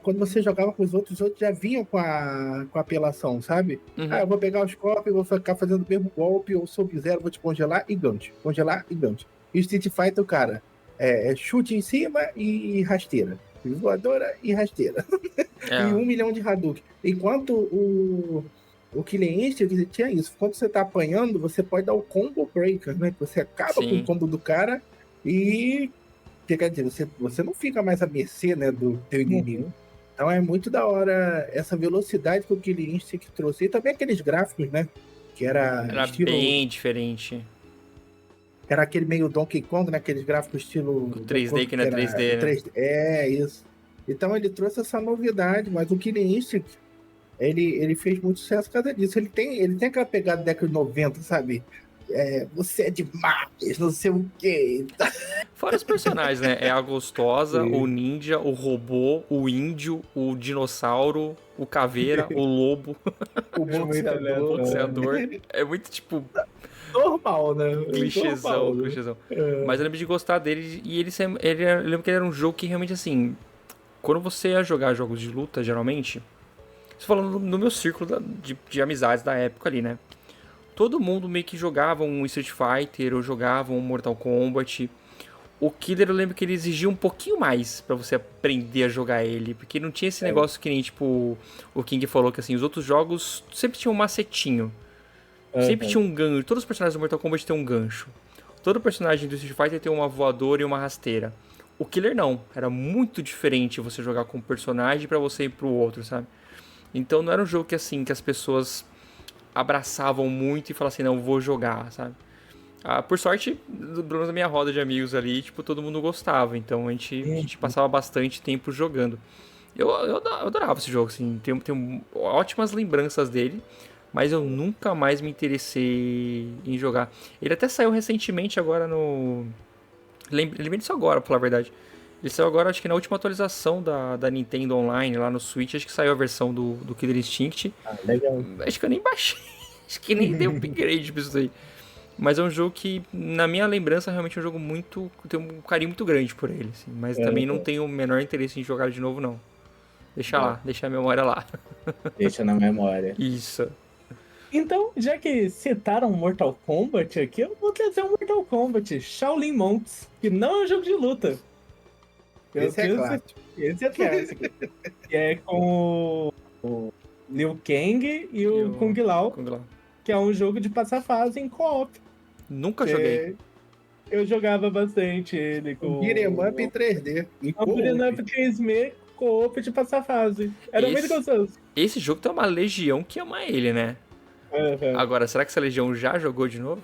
quando você jogava com os outros já vinham com a apelação, sabe? Uhum. Eu vou pegar os copos, vou ficar fazendo o mesmo golpe, ou Sub-Zero, vou te congelar e gancho. Congelar e gancho. E o Street Fighter, cara, chute em cima e rasteira. Voadora e rasteira. E 1 milhão de Hadouken. Enquanto o Killing Instinct tinha isso. Quando você tá apanhando, você pode dar o combo breaker, né? Você acaba com o combo do cara e... Quer dizer, você não fica mais à mercê, né, do teu inimigo. Então é muito da hora essa velocidade que o Killing Instinct trouxe. E também aqueles gráficos, né? Que era estilo... bem diferente. Era aquele meio Donkey Kong, né? Aqueles gráficos estilo... O 3D que não é 3D, né? 3D. É, isso. Então ele trouxe essa novidade, mas o Killing Instinct, ele fez muito sucesso por causa disso. Ele tem aquela pegada da década de 90, sabe? Você é demais, não sei o quê. Fora os personagens, né? É a gostosa, o ninja, o robô, o índio, o dinossauro, o caveira, o lobo, o boxeador. É muito tipo... normal, né? Clichêzão. Mas eu lembro de gostar dele. E eu lembro que ele era um jogo que realmente, assim... Quando você ia jogar jogos de luta, geralmente... Você falando no meu círculo de amizades da época ali, né? Todo mundo meio que jogava um Street Fighter ou jogava um Mortal Kombat. O Killer eu lembro que ele exigia um pouquinho mais pra você aprender a jogar ele. Porque não tinha esse negócio que nem, tipo, o King falou, que assim, os outros jogos sempre tinham um macetinho. Sempre tinha um gancho. Todos os personagens do Mortal Kombat têm um gancho. Todo personagem do Street Fighter tem uma voadora e uma rasteira. O Killer não. Era muito diferente você jogar com um personagem pra você ir pro outro, sabe? Então não era um jogo que assim, que as pessoas abraçavam muito e falavam assim, não, vou jogar, sabe? Por sorte, pelo menos na minha roda de amigos ali, tipo, todo mundo gostava. Então a gente passava bastante tempo jogando. Eu adorava esse jogo, assim. Tenho ótimas lembranças dele, mas eu nunca mais me interessei em jogar. Ele até saiu recentemente agora no... Lembrei disso agora, pra falar a verdade. Ele saiu agora, acho que na última atualização da Nintendo Online, lá no Switch, acho que saiu a versão do Killer Instinct. Legal. Acho que eu nem baixei. Acho que nem dei upgrade pra isso aí. Mas é um jogo que, na minha lembrança, realmente é um jogo muito... Tem um carinho muito grande por ele, assim. Mas também não tenho o menor interesse em jogar de novo, não. Deixa lá, deixa a memória lá. Deixa na memória. Isso. Então, já que citaram Mortal Kombat aqui, eu vou trazer um Mortal Kombat, Shaolin Monks, que não é um jogo de luta. Esse é clássico. Esse é clássico. Que é com o Liu Kang e o Kung Lao, que é um jogo de passar fase em co-op. Nunca joguei. Eu jogava bastante ele com... Beat'em up em 3D. O Beat'em up 3D co-op de passar fase. Era muito gostoso. Esse jogo tem uma legião que ama ele, né? Uhum. Agora, será que essa legião já jogou de novo?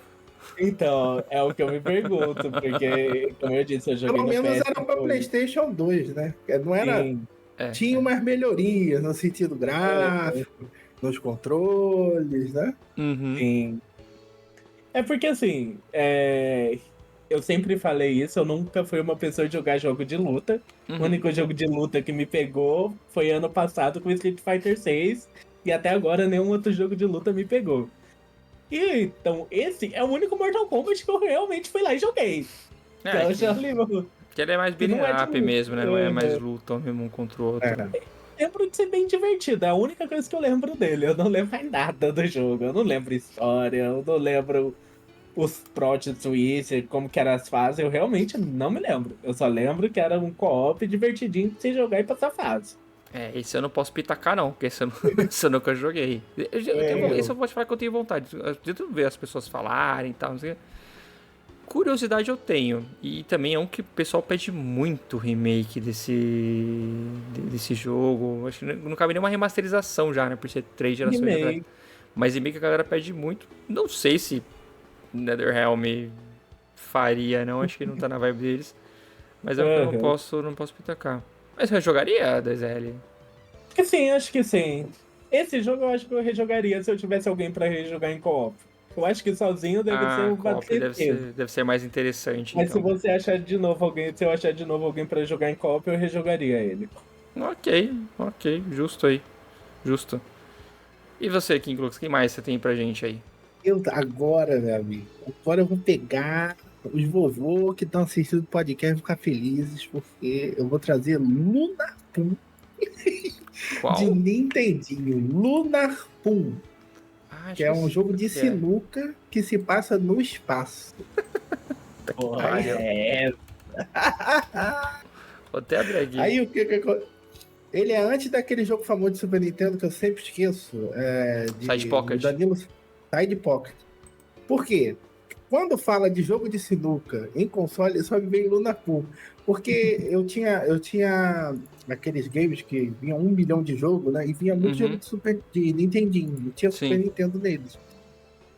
Então, é o que eu me pergunto, porque, como eu disse, eu joguei Pelo no menos PS2. era pra PlayStation 2, né? Não era... Sim. Tinha umas melhorias no sentido gráfico, nos controles, né? Uhum. Sim. É porque, assim, eu sempre falei isso, eu nunca fui uma pessoa de jogar jogo de luta. Uhum. O único jogo de luta que me pegou foi ano passado com Street Fighter 6, e até agora nenhum outro jogo de luta me pegou. E então, esse é o único Mortal Kombat que eu realmente fui lá e joguei. Então, eu já lembro. Que ele é mais beat'em up mesmo, né? Não é mais luta um contra o outro. Lembro de ser bem divertido, é a única coisa que eu lembro dele. Eu não lembro mais nada do jogo, eu não lembro história, eu não lembro os plot twists, como que eram as fases, eu realmente não me lembro. Eu só lembro que era um co-op divertidinho de você jogar e passar fase. Esse eu não posso pitacar não, porque esse eu nunca joguei. Esse eu vou te falar que eu tenho vontade de ver as pessoas falarem e tal, não sei. Curiosidade eu tenho, e também é um que o pessoal pede muito remake desse jogo. Acho que não cabe nenhuma remasterização já, né, por ser 3 gerações atrás. Mas remake a galera pede muito. Não sei se NetherRealm faria, não, acho que não tá na vibe deles. Mas eu não posso pitacar. Mas você jogaria 2L? Acho que sim. Esse jogo eu acho que eu rejogaria se eu tivesse alguém pra rejogar em co-op. Eu acho que sozinho deve ser um deve ser mais interessante. Mas então. se você achar de novo alguém, se eu achar de novo alguém pra jogar em co-op, eu rejogaria ele. Ok, justo aí. Justo. E você, Kinklux, quem mais você tem pra gente aí? Agora, meu amigo, agora eu vou pegar os vovô que estão assistindo o podcast ficar felizes, porque eu vou trazer Lunar Pum. Qual? De Nintendinho. Lunar Pum. Que é um jogo de sinuca que se passa no espaço. Vou até abrir aqui. Aí o que ele é antes daquele jogo famoso de Super Nintendo que eu sempre esqueço. Side Pocket. Danilo Side Pocket. Por quê? Quando fala de jogo de sinuca em console, só me vem Lunar Pool. Porque eu tinha aqueles games que vinham 1 milhão de jogos, né? E vinha muito jogo de Nintendinho. Não tinha Super Nintendo neles.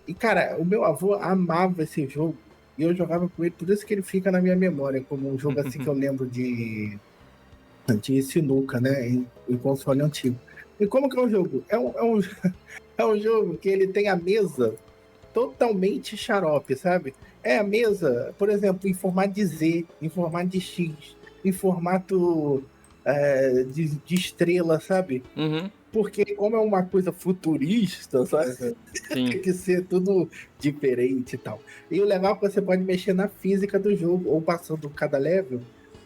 E, cara, o meu avô amava esse jogo. E eu jogava com ele, por isso que ele fica na minha memória, como um jogo assim que eu lembro de sinuca, né? Em console antigo. E como que é o jogo? É um jogo que ele tem a mesa totalmente xarope, sabe? É a mesa, por exemplo, em formato de Z, em formato de X, em formato de estrela, sabe? Porque como é uma coisa futurista, sabe? Tem que ser tudo diferente e tal. E o legal é que você pode mexer na física do jogo, ou passando cada level,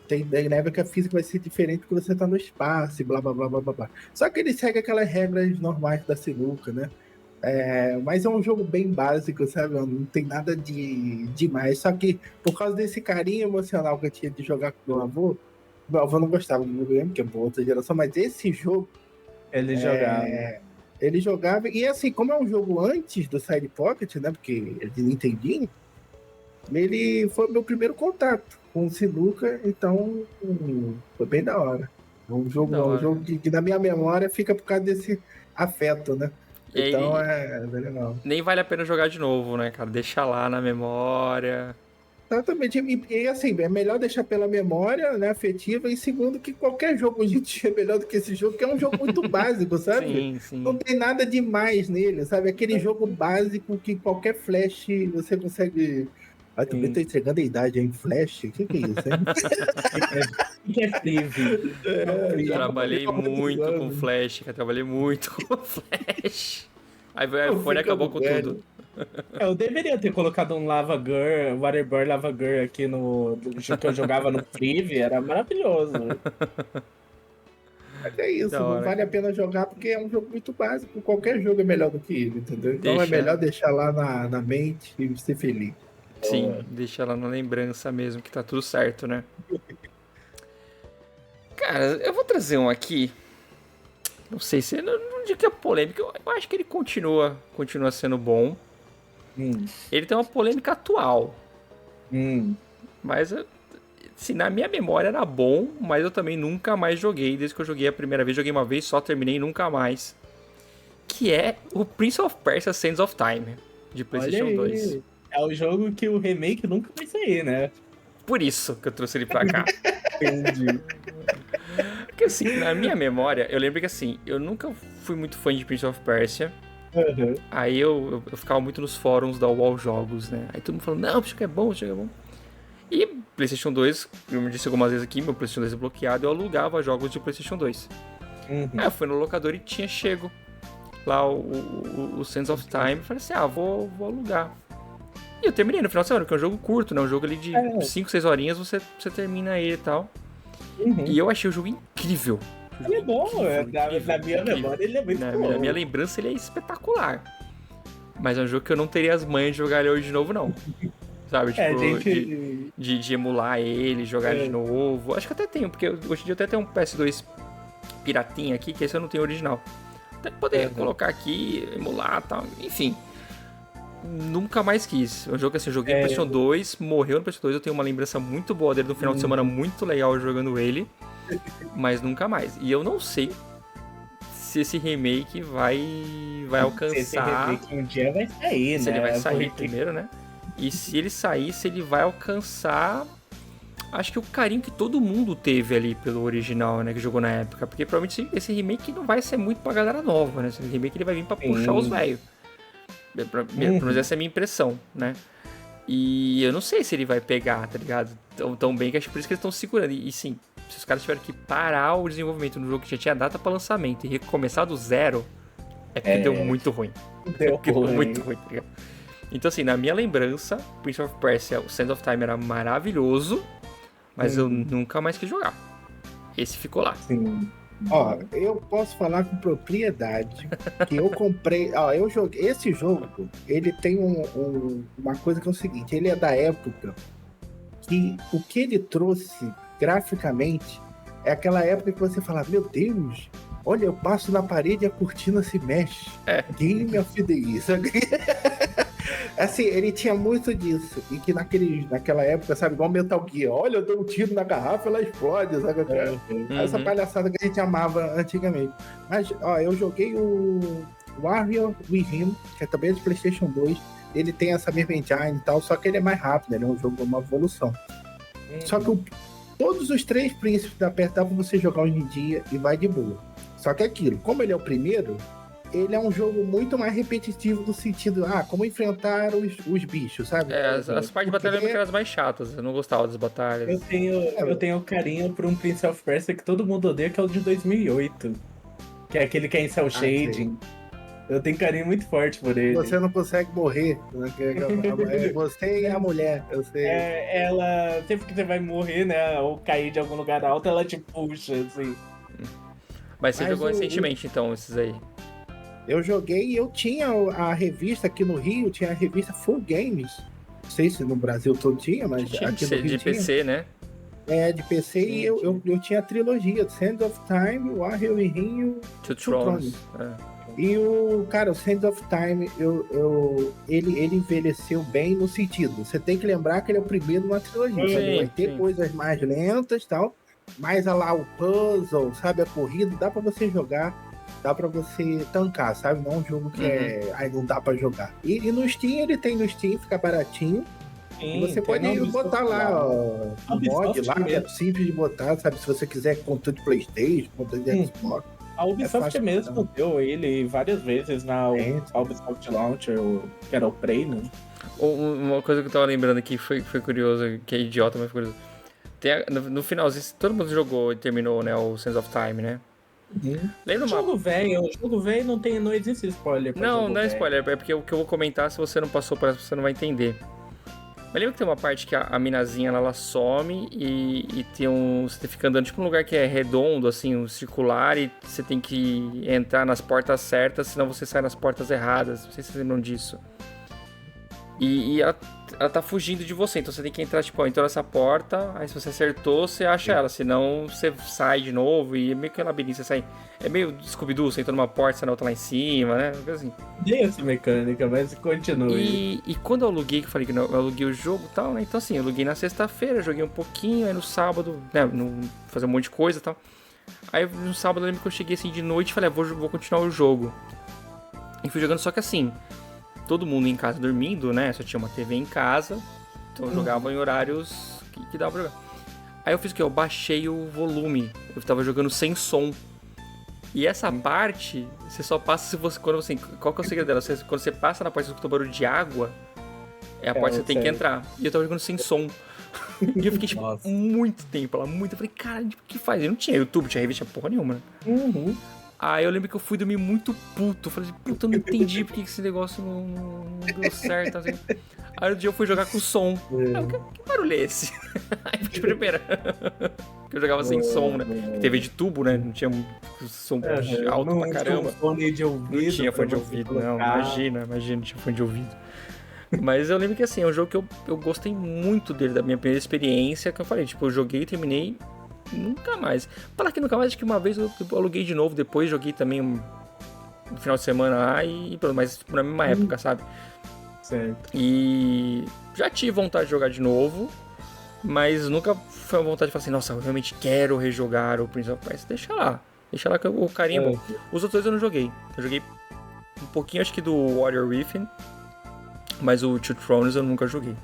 tem level que a física vai ser diferente porque você tá no espaço e blá blá blá blá blá. Só que ele segue aquelas regras normais da sinuca, né? Mas é um jogo bem básico, sabe? Não tem nada de demais. Só que por causa desse carinho emocional que eu tinha de jogar com meu avô não gostava do videogame, porque é boa outra geração, mas esse jogo ele jogava, e assim, como é um jogo antes do Side Pocket, né? Porque é de Nintendinho, ele foi meu primeiro contato com o sinuca, então foi bem da hora. Um jogo que na minha memória fica por causa desse afeto, né? Então é legal. Nem vale a pena jogar de novo, né, cara? Deixa lá na memória. Exatamente. E assim, é melhor deixar pela memória, né, afetiva. E segundo, que qualquer jogo hoje em dia é melhor do que esse jogo, que é um jogo muito básico, sabe? Sim. Não tem nada demais nele, sabe? Aquele jogo básico que qualquer flash você consegue. Também tô entregando a idade, hein? Flash? O que é isso, hein? Que é Flip? Trabalhei muito com Flash, cara. Trabalhei muito com Flash. Aí o iPhone acabou com tudo. Eu deveria ter colocado um Lava Girl, Waterboard Lava Girl aqui no jogo que eu jogava no Priv, era maravilhoso. Mas é isso, não vale a pena jogar porque é um jogo muito básico. Qualquer jogo é melhor do que ele, entendeu? Então é melhor deixar lá na mente e ser feliz. Sim, deixa lá na lembrança mesmo, que tá tudo certo, né? Cara, eu vou trazer um aqui. Não sei se... Não digo que é polêmica, eu acho que ele continua sendo bom. Ele tem uma polêmica atual. Mas, assim, na minha memória era bom, mas eu também nunca mais joguei. Desde que eu joguei a primeira vez, joguei uma vez só, terminei nunca mais. Que é o Prince of Persia Sands of Time, de PlayStation 2. É o jogo que o remake nunca vai sair, né? Por isso que eu trouxe ele pra cá. Entendi. Porque, assim, na minha memória, eu lembro que, assim, eu nunca fui muito fã de Prince of Persia. Aí eu ficava muito nos fóruns da UOL Jogos, né? Aí todo mundo falando, não, isso aqui é bom, isso aqui é bom. E PlayStation 2, eu me disse algumas vezes aqui, meu PlayStation 2 é bloqueado, eu alugava jogos de PlayStation 2. Aí eu fui no locador e tinha chego lá o Sands of Time. Falei assim, vou alugar. E eu terminei no final de semana, porque é um jogo curto, né? Um jogo ali de 5, 6 horinhas, você termina ele e tal. E eu achei o jogo incrível. Ele é bom, na minha memória ele é muito bom. Na minha lembrança ele é espetacular. Mas é um jogo que eu não teria as manhas de jogar ele hoje de novo, não. Sabe, tipo, de emular ele, jogar ele de novo. Acho que até tenho, porque hoje em dia até tem um PS2 piratinha aqui, que esse eu não tenho original. Até poderia colocar aqui, emular e tal, enfim. Nunca mais quis. É um jogo que assim, eu joguei no PlayStation 2, morreu no PlayStation 2, eu tenho uma lembrança muito boa dele no final de semana, muito legal jogando ele, mas nunca mais. E eu não sei se esse remake vai alcançar... Esse remake um dia vai sair, né? Se ele vai sair primeiro, né? E se ele sair, se ele vai alcançar... Acho que o carinho que todo mundo teve ali pelo original, né? Que jogou na época. Porque provavelmente esse remake não vai ser muito pra galera nova, né? Esse remake ele vai vir pra puxar os velhos. Pelo menos essa é a minha impressão, né? E eu não sei se ele vai pegar, tá ligado? Tão bem, que acho que por isso que eles estão segurando. E sim, se os caras tiveram que parar o desenvolvimento no jogo que já tinha data pra lançamento e recomeçar do zero, é porque deu muito ruim. Deu muito ruim, tá ligado? Então assim, na minha lembrança, Prince of Persia, o Sands of Time era maravilhoso, mas eu nunca mais quis jogar. Esse ficou lá. Sim. Ó, eu posso falar com propriedade que eu comprei. Ó, eu joguei. Esse jogo, ele tem uma coisa que é o seguinte: ele é da época que o que ele trouxe graficamente é aquela época que você fala: meu Deus, olha, eu passo na parede e a cortina se mexe. Game of the Year. Assim, ele tinha muito disso. E que naquela época, sabe, igual Metal Gear. Olha, eu dou um tiro na garrafa, ela explode, sabe? Essa palhaçada que a gente amava antigamente. Mas, ó, eu joguei o Warrior Within, que é também de PlayStation 2. Ele tem essa mesma engine e tal, só que ele é mais rápido, ele é um jogo, uma evolução. Só que todos os 3 príncipes da perto dá pra você jogar hoje em dia e vai de boa. Só que aquilo, como ele é o primeiro, ele é um jogo muito mais repetitivo no sentido, como enfrentar os bichos, sabe? As partes de batalha eram as mais chatas, eu não gostava das batalhas. Eu tenho carinho por um Prince of Persia que todo mundo odeia, que é o de 2008. Que é aquele que é em cell shading. Eu tenho carinho muito forte por ele. Você não consegue morrer. Você e a mulher, eu sei. Ela, sempre que você vai morrer, né, ou cair de algum lugar alto, ela te puxa, assim. Mas você jogou recentemente, então, esses aí? Eu joguei e eu tinha a revista aqui no Rio, tinha a revista Full Games. Não sei se no Brasil todo tinha, mas aqui no Rio de tinha. PC, né? De PC, e eu tinha a trilogia, Sands of Time, Warrior Within e Two Thrones. E o Sands of Time, ele envelheceu bem no sentido. Você tem que lembrar que ele é o primeiro numa trilogia. Vai ter coisas mais lentas e tal, mas lá o puzzle, sabe, a corrida, dá pra você jogar. Dá pra você tancar, sabe? Não é um jogo que não dá pra jogar. E no Steam, ele tem no Steam, fica baratinho. E você pode botar lá, o mod lá, que é simples de botar, sabe? Se você quiser controle de PlayStation, controle de Xbox. A Ubisoft mesmo deu ele várias vezes na Ubisoft Launcher, que era o Prey, né? Uma coisa que eu tava lembrando aqui foi curioso, que é idiota, mas foi curioso. No finalzinho, todo mundo jogou e terminou, né, o Sands of Time, né? Lembra jogo velho não existe spoiler. Não é spoiler, é porque o que eu vou comentar, se você não passou por essa, você não vai entender. Mas lembra que tem uma parte que a minazinha ela some e tem você fica andando tipo um lugar que é redondo, assim, um circular, e você tem que entrar nas portas certas, senão você sai nas portas erradas. Não sei se vocês lembram disso. E ela tá fugindo de você. Então você tem que entrar, tipo, ó, entrou nessa porta, aí se você acertou, você acha ela. Senão você sai de novo e é meio que um labirinto, você sai. É meio Scooby-Doo, você entra numa porta, você na outra lá em cima, né? Uma coisa assim. Tem essa mecânica, mas continue. E quando eu aluguei, que eu falei que eu aluguei o jogo e tal, né? Então assim, eu aluguei na sexta-feira, joguei um pouquinho, aí no sábado, né? Fazer um monte de coisa e tal. Aí no sábado eu lembro que eu cheguei assim de noite e falei, vou continuar o jogo. E fui jogando, só que assim, todo mundo em casa dormindo, né? Só tinha uma TV em casa, então eu jogava em horários que dava pra jogar. Aí eu fiz o quê? Eu baixei o volume, eu tava jogando sem som. E essa parte, você só passa se você. Quando você. Qual que é o segredo dela? Quando você passa na parte que escuta barulho de água, é a parte que você tem que entrar. E eu tava jogando sem som. E eu fiquei, tipo, muito tempo lá, muito. Eu falei, cara, o que faz? Eu não tinha YouTube, tinha revista porra nenhuma, né? Uhum. Aí eu lembro que eu fui dormir muito puto. Eu falei, puta, eu não entendi porque que esse negócio não deu certo, assim. Aí no dia eu fui jogar com som. Aí, que barulho é esse? Aí fiquei primeira. Porque eu jogava sem som, né? TV de tubo, né? Não tinha som alto pra caramba. Fone de ouvido, não tinha fone de ouvido, não. Imagina, não tinha fone de ouvido. Mas eu lembro que assim, é um jogo que eu gostei muito dele, da minha primeira experiência, que eu falei, tipo, eu joguei e terminei, nunca mais. Falar que nunca mais, acho que uma vez eu aluguei de novo, depois joguei também no final de semana lá, mas na mesma época, sabe? Certo. E já tive vontade de jogar de novo, mas nunca foi uma vontade de falar assim, nossa, eu realmente quero rejogar o Prince of Persia. Deixa lá que o carinho é bom. Os outros dois eu não joguei. Eu joguei um pouquinho, acho que do Warrior Within, mas o Two Thrones eu nunca joguei.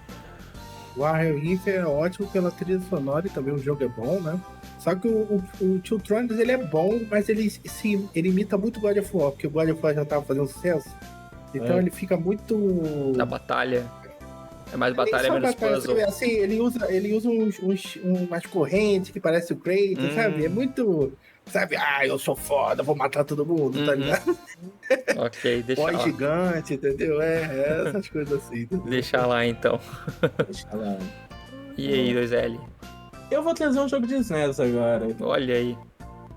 O Warrior Within é ótimo pela trilha sonora e também o jogo é bom, né? Só que o Two Thrones ele é bom, mas ele imita muito o God of War, porque o God of War já tava fazendo sucesso. Então ele fica muito... Na batalha. É mais batalha, menos puzzle. Assim, ele usa umas correntes que parece o Kratos, sabe? É muito... Sabe? Eu sou foda, vou matar todo mundo, tá ligado? Ok, deixa lá. Gigante, entendeu? Essas coisas assim. Entendeu? Deixa lá, então. Deixa lá. E aí, 2L? Eu vou trazer um jogo de SNES agora. Olha aí.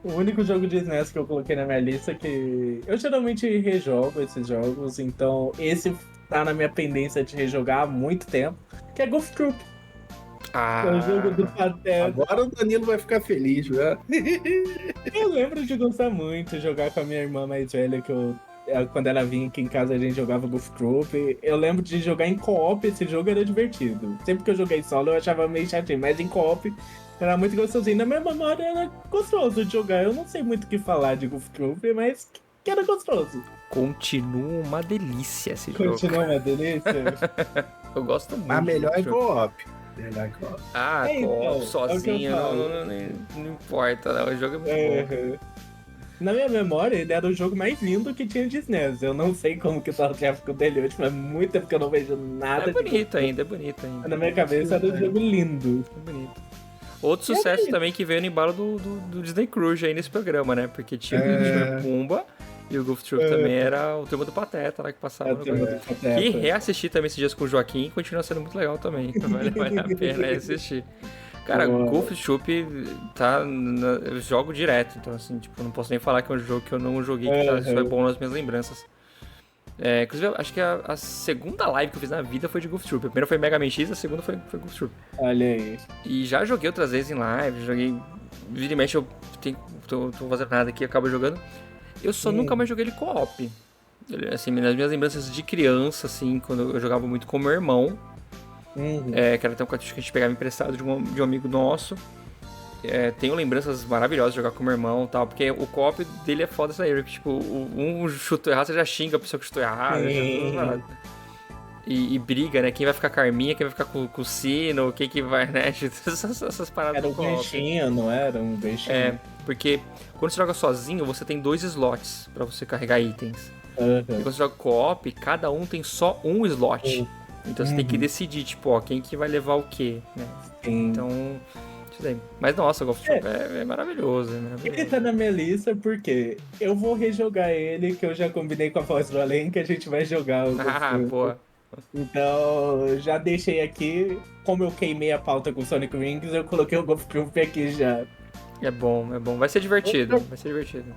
O único jogo de SNES que eu coloquei na minha lista que... Eu geralmente rejogo esses jogos, então esse tá na minha pendência de rejogar há muito tempo, que é Golf Troop. É o jogo do Pateta. Agora o Danilo vai ficar feliz, né? Eu lembro de gostar muito de jogar com a minha irmã mais velha, quando ela vinha aqui em casa a gente jogava Golf Troop. Eu lembro de jogar em co-op, esse jogo era divertido. Sempre que eu joguei solo eu achava meio chatinho, mas em co-op era muito gostosinho. Na minha memória era gostoso de jogar. Eu não sei muito o que falar de Golf Troop, mas que era gostoso. Continua uma delícia esse jogo. Continua uma delícia? Eu gosto muito. A melhor é co-op. Co-op sozinho não importa, não. O jogo é muito bom. Na minha memória, ele era o jogo mais lindo que tinha de SNES. Eu não sei como que tá o tráfego dele hoje, mas muito tempo que eu não vejo nada. É bonito ainda. Na minha cabeça era um jogo lindo. É bonito. Outro sucesso também que veio no embalo do Disney Cruise aí nesse programa, né? Porque tinha o Pumba e o Golf Troop também era o tema do Pateta lá que passava. E reassistir também esses dias com o Joaquim e continua sendo muito legal também. Vale a pena assistir. Cara, Golf Troop eu jogo direto, então assim, tipo, não posso nem falar que é um jogo que eu não joguei, que foi bom nas minhas lembranças. Inclusive, acho que a segunda live que eu fiz na vida foi de Golf Troop. A primeira foi Mega Man X, a segunda foi Golf Troop. Olha aí. E já joguei outras vezes em live, vira e mexe, eu tô fazendo nada aqui, acabo jogando. Eu só nunca mais joguei ele co-op. Assim, nas minhas lembranças de criança, assim, quando eu jogava muito com meu irmão, que era até um cartucho que a gente pegava emprestado de um amigo nosso. Tenho lembranças maravilhosas de jogar com meu irmão e tal, porque o co-op dele é foda isso aí, porque, tipo, um chutou errado, você já xinga a pessoa que chutou errado. E briga, né? Quem vai ficar com a arminha, quem vai ficar com o sino, quem que vai, né? Essas paradas era do co-op. Era um beijinho, não era? Um beijinho. Porque quando você joga sozinho, você tem 2 slots pra você carregar itens. E quando você joga co-op, cada um tem só um slot. Então você tem que decidir, tipo, quem que vai levar o quê, né? Então... Mas nossa, o Golf Troop é maravilhoso, Ele tá na minha lista porque eu vou rejogar ele, que eu já combinei com a Voz do Além que a gente vai jogar o Golf Troop. Boa. Então, já deixei aqui, como eu queimei a pauta com Sonic Wings, eu coloquei o Golf Troop aqui já. É bom. Vai ser divertido.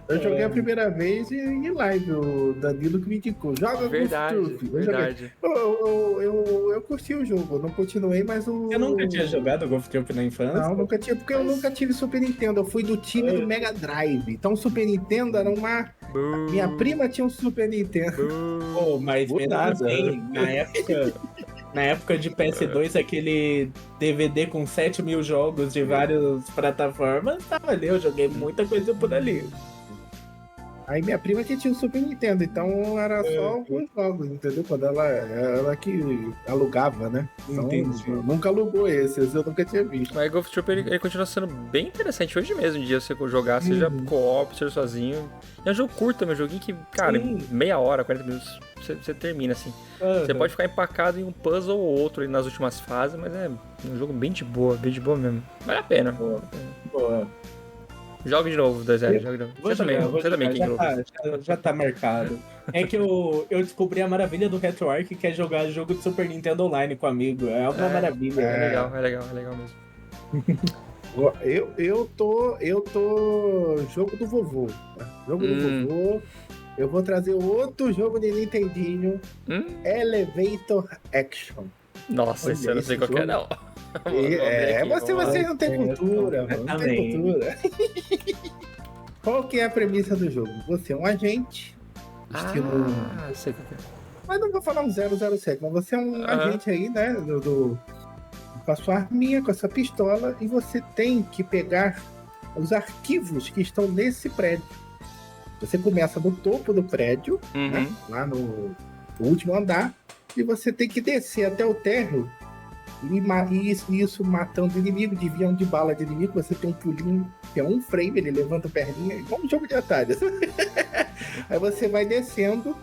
Eu joguei a primeira vez em live, o Danilo que me indicou. Joga verdade, Ghost Troop. Verdade. Eu curti o jogo, não continuei, mas o... Eu nunca tinha jogado Ghost Troop na infância? Não, nunca tinha, porque eu nunca tive Super Nintendo. Eu fui do time do Mega Drive. Então o Super Nintendo era uma... Minha prima tinha um Super Nintendo. Pô, mas mesmo assim, na época de PS2, aquele DVD com 7.000 jogos de várias plataformas, tava ali, eu joguei muita coisa por ali. Aí minha prima que tinha o Super Nintendo, então era só alguns jogos, entendeu? Quando ela que alugava, né? Então, nunca alugou esses, eu nunca tinha visto. Mas Ghost Troop ele continua sendo bem interessante hoje mesmo, um dia você jogar, seja co-op, seja sozinho. E é um jogo curto também, um joguinho que, cara, meia hora, 40 minutos, você termina assim. Você pode ficar empacado em um puzzle ou outro ali nas últimas fases, mas é um jogo bem de boa mesmo. Vale a pena. Boa. Joga de novo, 2-0. Joga de novo. Você também, King Lucas. Já tá marcado. É que eu descobri a maravilha do RetroArch, que é jogar jogo de Super Nintendo online com amigo. É uma maravilha. É legal mesmo. Eu tô jogo do vovô. Jogo do vovô. Eu vou trazer outro jogo de Nintendinho. Elevator Action. Nossa, esse eu não sei qual que é, não. Vocês não têm cultura, mano. Não tem cultura. Qual que é a premissa do jogo? Você é um agente, estilo... sei qual que é. Mas não vou falar um 007, mas você é um agente aí, né? Com a sua arminha, com a sua pistola, e você tem que pegar os arquivos que estão nesse prédio. Você começa no topo do prédio, né? Lá no último andar, e você tem que descer até o térreo. E isso matando inimigo, desviando de bala de inimigo. Você tem um pulinho, que é um frame, ele levanta a perninha, igual um jogo de atalhos. Aí você vai descendo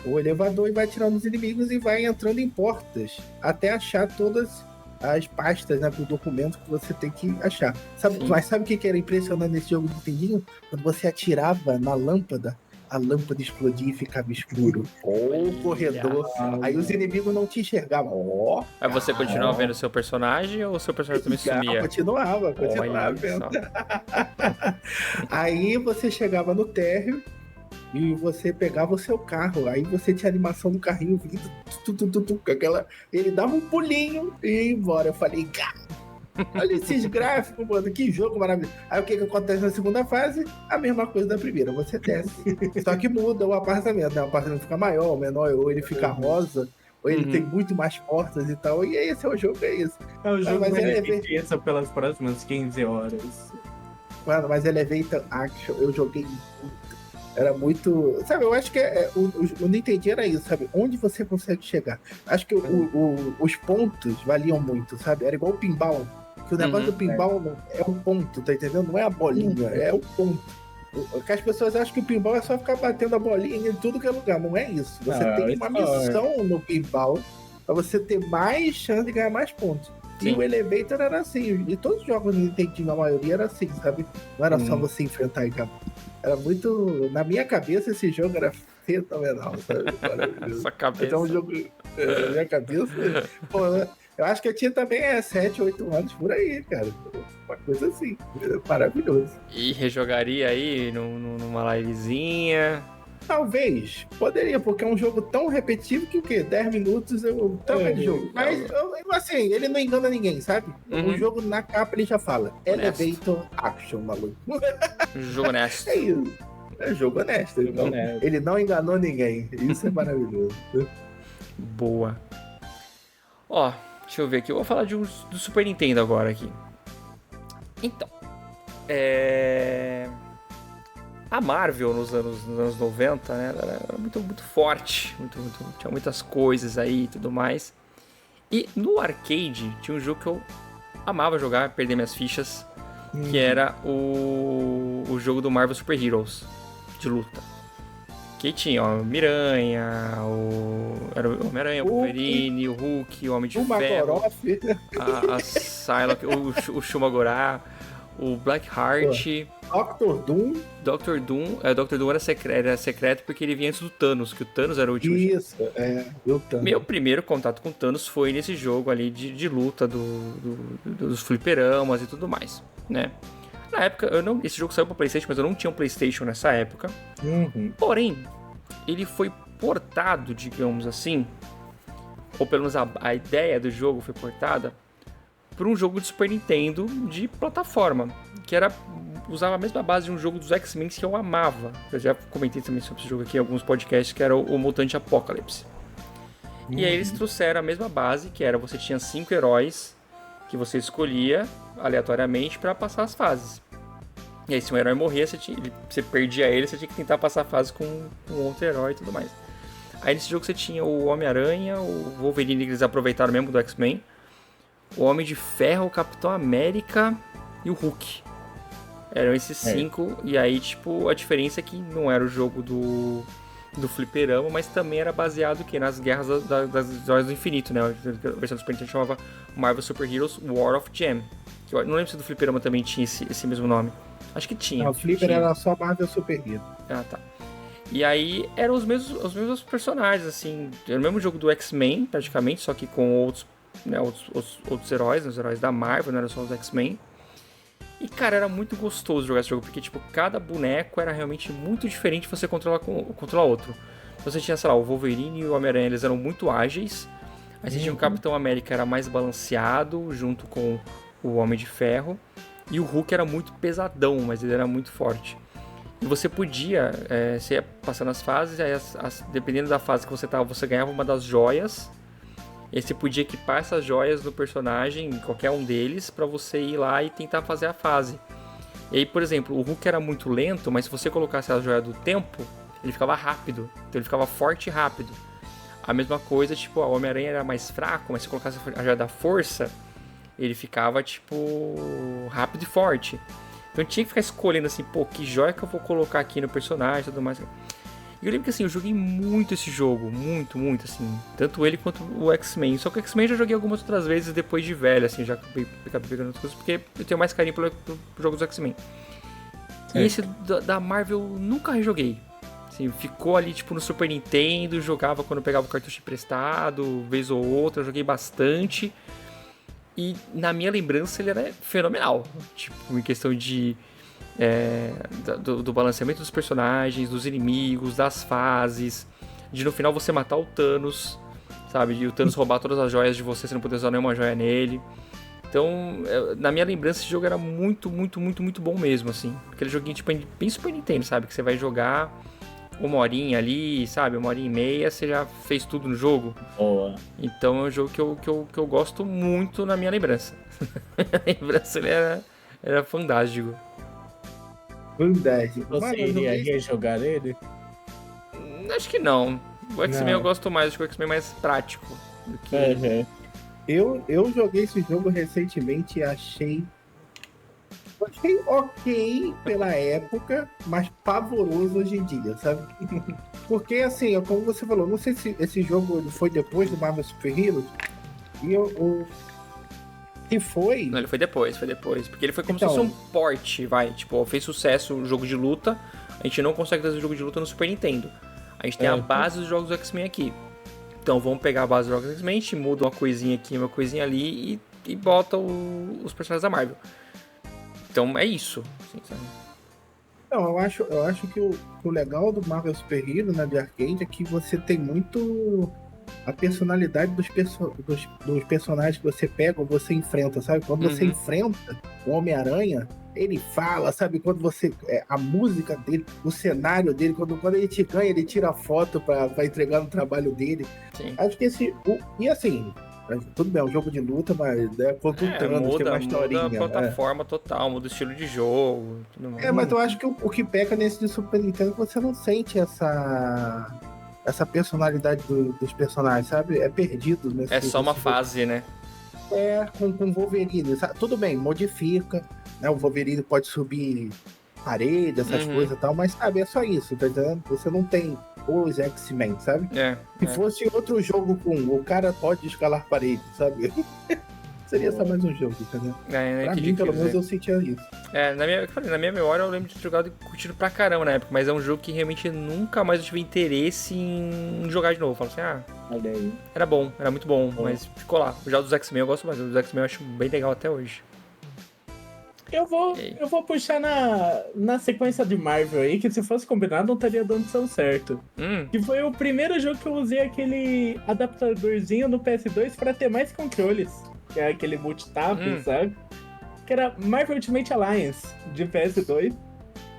o elevador e vai tirando os inimigos e vai entrando em portas até achar todas as pastas, né, do documento que você tem que achar. Mas sabe o que era impressionante nesse jogo do Nintendinho? Quando você atirava na lâmpada, a lâmpada explodia e ficava escuro. O corredor. Aí os inimigos não te enxergavam. Aí você continuava vendo o seu personagem ou o seu personagem também sumia? Continuava vendo. Aí você chegava no térreo e você pegava o seu carro. Aí você tinha a animação do carrinho vindo. Ele dava um pulinho e ia embora. Eu falei, cara, olha esses gráficos, mano, que jogo maravilhoso. Aí o que acontece na segunda fase? A mesma coisa da primeira, você desce. Só que muda o apartamento, né? O apartamento fica maior, menor, ou ele fica rosa, ou ele tem muito mais portas e tal. E esse é o jogo, é isso. É o jogo mas ele pelas próximas 15 horas. Mano, mas Elevator Action, eu joguei muito. Era muito... Sabe, eu acho que o Nintendo era isso, sabe? Onde você consegue chegar. Acho que os pontos valiam muito, sabe? Era igual o pinball. Que o negócio do pinball é o ponto, tá entendendo? Não é a bolinha, é o ponto. Que as pessoas acham que o pinball é só ficar batendo a bolinha em tudo que é lugar. Não é isso. Você tem uma missão no pinball pra você ter mais chance de ganhar mais pontos. Sim. E o Elevator era assim. E todos os jogos do Nintendo, a maioria era assim, sabe? Não era só você enfrentar e acabar. Era muito... Na minha cabeça, esse jogo era fenomenal, sabe? Essa cabeça. Então, um jogo... Na minha cabeça... Pô, eu acho que eu tinha também 7, 8 anos por aí, cara. Uma coisa assim. Maravilhoso. E rejogaria aí numa livezinha? Talvez. Poderia, porque é um jogo tão repetitivo que o quê? 10 minutos eu tava de jogo. Mas, assim, ele não engana ninguém, sabe? O jogo, na capa, ele já fala. Elevator Action, maluco. Jogo honesto. É isso. É jogo honesto. Ele não enganou ninguém. Isso é maravilhoso. Boa. Ó, deixa eu ver aqui. Eu vou falar do Super Nintendo agora aqui. Então. A Marvel nos anos 90, né, ela era muito forte, tinha muitas coisas aí e tudo mais. E no arcade tinha um jogo que eu amava jogar, perder minhas fichas, que era o jogo do Marvel Super Heroes, de luta. Que tinha o Miranha, era o Homem-Aranha, o Wolverine, o Hulk, o Homem de Ferro, a Psylocke, o Shumagorá, o Blackheart... Doctor Doom? Dr. Doom era secreto porque ele vinha antes do Thanos, que o Thanos era o último. Isso, o Thanos. Meu primeiro contato com o Thanos foi nesse jogo ali de luta dos fliperamas e tudo mais, né? Na época, esse jogo saiu pra PlayStation, mas eu não tinha um PlayStation nessa época. Porém, ele foi portado, digamos assim, ou pelo menos a ideia do jogo foi portada por um jogo de Super Nintendo de plataforma, que usava a mesma base de um jogo dos X-Men que eu amava. Eu já comentei também sobre esse jogo aqui em alguns podcasts, que era o Mutant Apocalypse. E aí eles trouxeram a mesma base, que era você tinha 5 heróis que você escolhia aleatoriamente para passar as fases. E aí se um herói morria, você perdia ele, você tinha que tentar passar a fase com outro herói e tudo mais. Aí nesse jogo você tinha o Homem-Aranha, o Wolverine, que eles aproveitaram mesmo do X-Men, o Homem de Ferro, o Capitão América e o Hulk. Eram esses 5, e aí, tipo, a diferença é que não era o jogo do fliperama, mas também era baseado aqui nas guerras das joias do infinito, né? A versão do Super Nintendo chamava Marvel Super Heroes War of Gem. Que eu não lembro se do fliperama também tinha esse mesmo nome. Acho que tinha. Não, o flipper era só Marvel Super Heroes. Ah, tá. E aí eram os mesmos personagens, assim. Era o mesmo jogo do X-Men, praticamente, só que com outros heróis, os heróis da Marvel, não era só os X-Men. E, cara, era muito gostoso jogar esse jogo, porque, tipo, cada boneco era realmente muito diferente de você controlar outro. Você tinha, sei lá, o Wolverine e o Homem-Aranha, eles eram muito ágeis. Aí você tinha o Capitão América, era mais balanceado, junto com o Homem de Ferro. E o Hulk era muito pesadão, mas ele era muito forte. E você podia, você ia passando as fases, aí dependendo da fase que você tava, você ganhava uma das joias. E aí você podia equipar essas joias no personagem, qualquer um deles, pra você ir lá e tentar fazer a fase. E aí, por exemplo, o Hulk era muito lento, mas se você colocasse a joia do tempo, ele ficava rápido. Então ele ficava forte e rápido. A mesma coisa, tipo, o Homem-Aranha era mais fraco, mas se colocasse a joia da força, ele ficava, tipo, rápido e forte. Então eu tinha que ficar escolhendo assim, pô, que joia que eu vou colocar aqui no personagem e tudo mais. E eu lembro que assim, eu joguei muito esse jogo, muito, assim. Tanto ele quanto o X-Men. Só que o X-Men eu já joguei algumas outras vezes depois de velho, assim, já acabei pegando outras coisas, porque eu tenho mais carinho pelo jogo dos X-Men. E esse da Marvel eu nunca rejoguei. Assim, ficou ali, tipo, no Super Nintendo, jogava quando eu pegava o cartucho emprestado, vez ou outra, eu joguei bastante. E na minha lembrança ele era fenomenal. Tipo, em questão de... do balanceamento dos personagens, dos inimigos, das fases, de no final você matar o Thanos, sabe? E o Thanos roubar todas as joias de você não poder usar nenhuma joia nele. Então, na minha lembrança, esse jogo era muito bom mesmo, assim. Aquele joguinho tipo bem Super Nintendo, sabe? Que você vai jogar uma horinha ali, sabe? 1h30, você já fez tudo no jogo. Boa. Então é um jogo que eu gosto muito na minha lembrança. Minha lembrança ele era fantástico. Verdade. Você iria rejogar ele? Acho que não. O X-Men eu gosto mais, acho que o X-Men é mais prático do que... Eu joguei esse jogo recentemente e achei ok pela época, mas pavoroso hoje em dia, sabe? Porque assim, como você falou, não sei se esse jogo foi depois do Marvel Super Heroes, e se foi... Não, ele foi depois, porque ele foi como se fosse um port, tipo, fez sucesso o jogo de luta, a gente não consegue fazer jogo de luta no Super Nintendo. A gente tem a base dos jogos do X-Men aqui. Então vamos pegar a base dos jogos do X-Men, a gente muda uma coisinha aqui, uma coisinha ali e bota os personagens da Marvel. Então é isso. Assim, sabe? Não, eu acho que o legal do Marvel Super Heroes, né, de arcade, é que você tem muito a personalidade dos personagens que você pega ou você enfrenta, sabe? Quando você enfrenta o Homem-Aranha, ele fala, sabe? Quando você... a música dele, o cenário dele, quando ele te ganha, ele tira a foto pra entregar no trabalho dele. Sim. Acho que e assim... Tudo bem, é um jogo de luta, mas contra o Thanos, tem uma historinha. Muda a plataforma total, muda o estilo de jogo, tudo mais. Mas eu acho que o que peca nesse de Super Nintendo é que você não sente essa personalidade dos personagens, sabe? É perdido nesse É só uma fase, né? Com Wolverine, sabe? Tudo bem, modifica, né? O Wolverine pode subir parede, essas coisas e tal, mas sabe, é só isso, tá entendendo? Você não tem os X-Men, sabe? Se fosse outro jogo com o cara pode escalar parede, sabe? seria só mais um jogo, entendeu? Pra mim, pelo menos, eu sentia isso. Na minha memória eu lembro de ter jogado e curtido pra caramba na época, mas é um jogo que realmente nunca mais eu tive interesse em jogar de novo. Eu falo assim, olha aí. Era bom, era muito bom, mas ficou lá. Já dos X-Men eu gosto mais, os X-Men eu acho bem legal até hoje. Eu vou puxar na sequência de Marvel aí, que se fosse combinado não estaria dando tão certo. Que foi o primeiro jogo que eu usei aquele adaptadorzinho no PS2 pra ter mais controles. Que é aquele multitap, sabe? Que era Marvel Ultimate Alliance de PS2.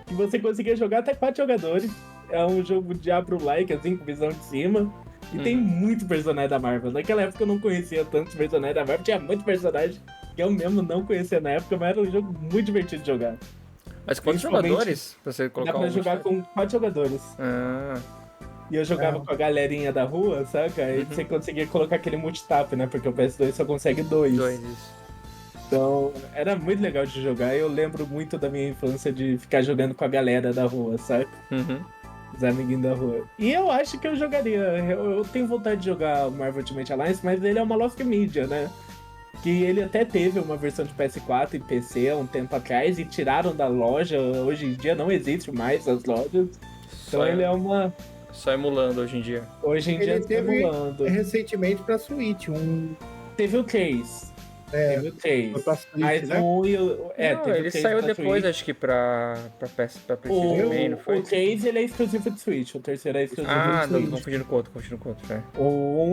Que você conseguia jogar até 4 jogadores. É um jogo Diablo-like, assim, com visão de cima. E tem muito personagem da Marvel. Naquela época eu não conhecia tantos personagens da Marvel, tinha muito personagem que eu mesmo não conhecia na época, mas era um jogo muito divertido de jogar. Mas quantos jogadores? Pra você colocar dá pra jogar com 4 jogadores. E eu jogava com a galerinha da rua, saca? Aí você conseguia colocar aquele multitap, né? Porque o PS2 só consegue 2. Isso. Então, era muito legal de jogar. Eu lembro muito da minha infância de ficar jogando com a galera da rua, saca? Os amiguinhos da rua. E eu acho que eu jogaria. Eu tenho vontade de jogar o Marvel Ultimate Alliance, mas ele é uma Lost Media, né? Que ele até teve uma versão de PS4 e PC há um tempo atrás e tiraram da loja. Hoje em dia não existe mais as lojas. Então ele é uma... Só emulando hoje em dia. Hoje em dia teve emulando. Recentemente pra Switch, Teve o 3. Teve o 3. Foi pra Switch, mas né? ele saiu depois, Switch. Acho que pra PlayStation também, não foi? O 3 ele é exclusivo de Switch, o terceiro é exclusivo de Switch. Tô confundindo com outro, O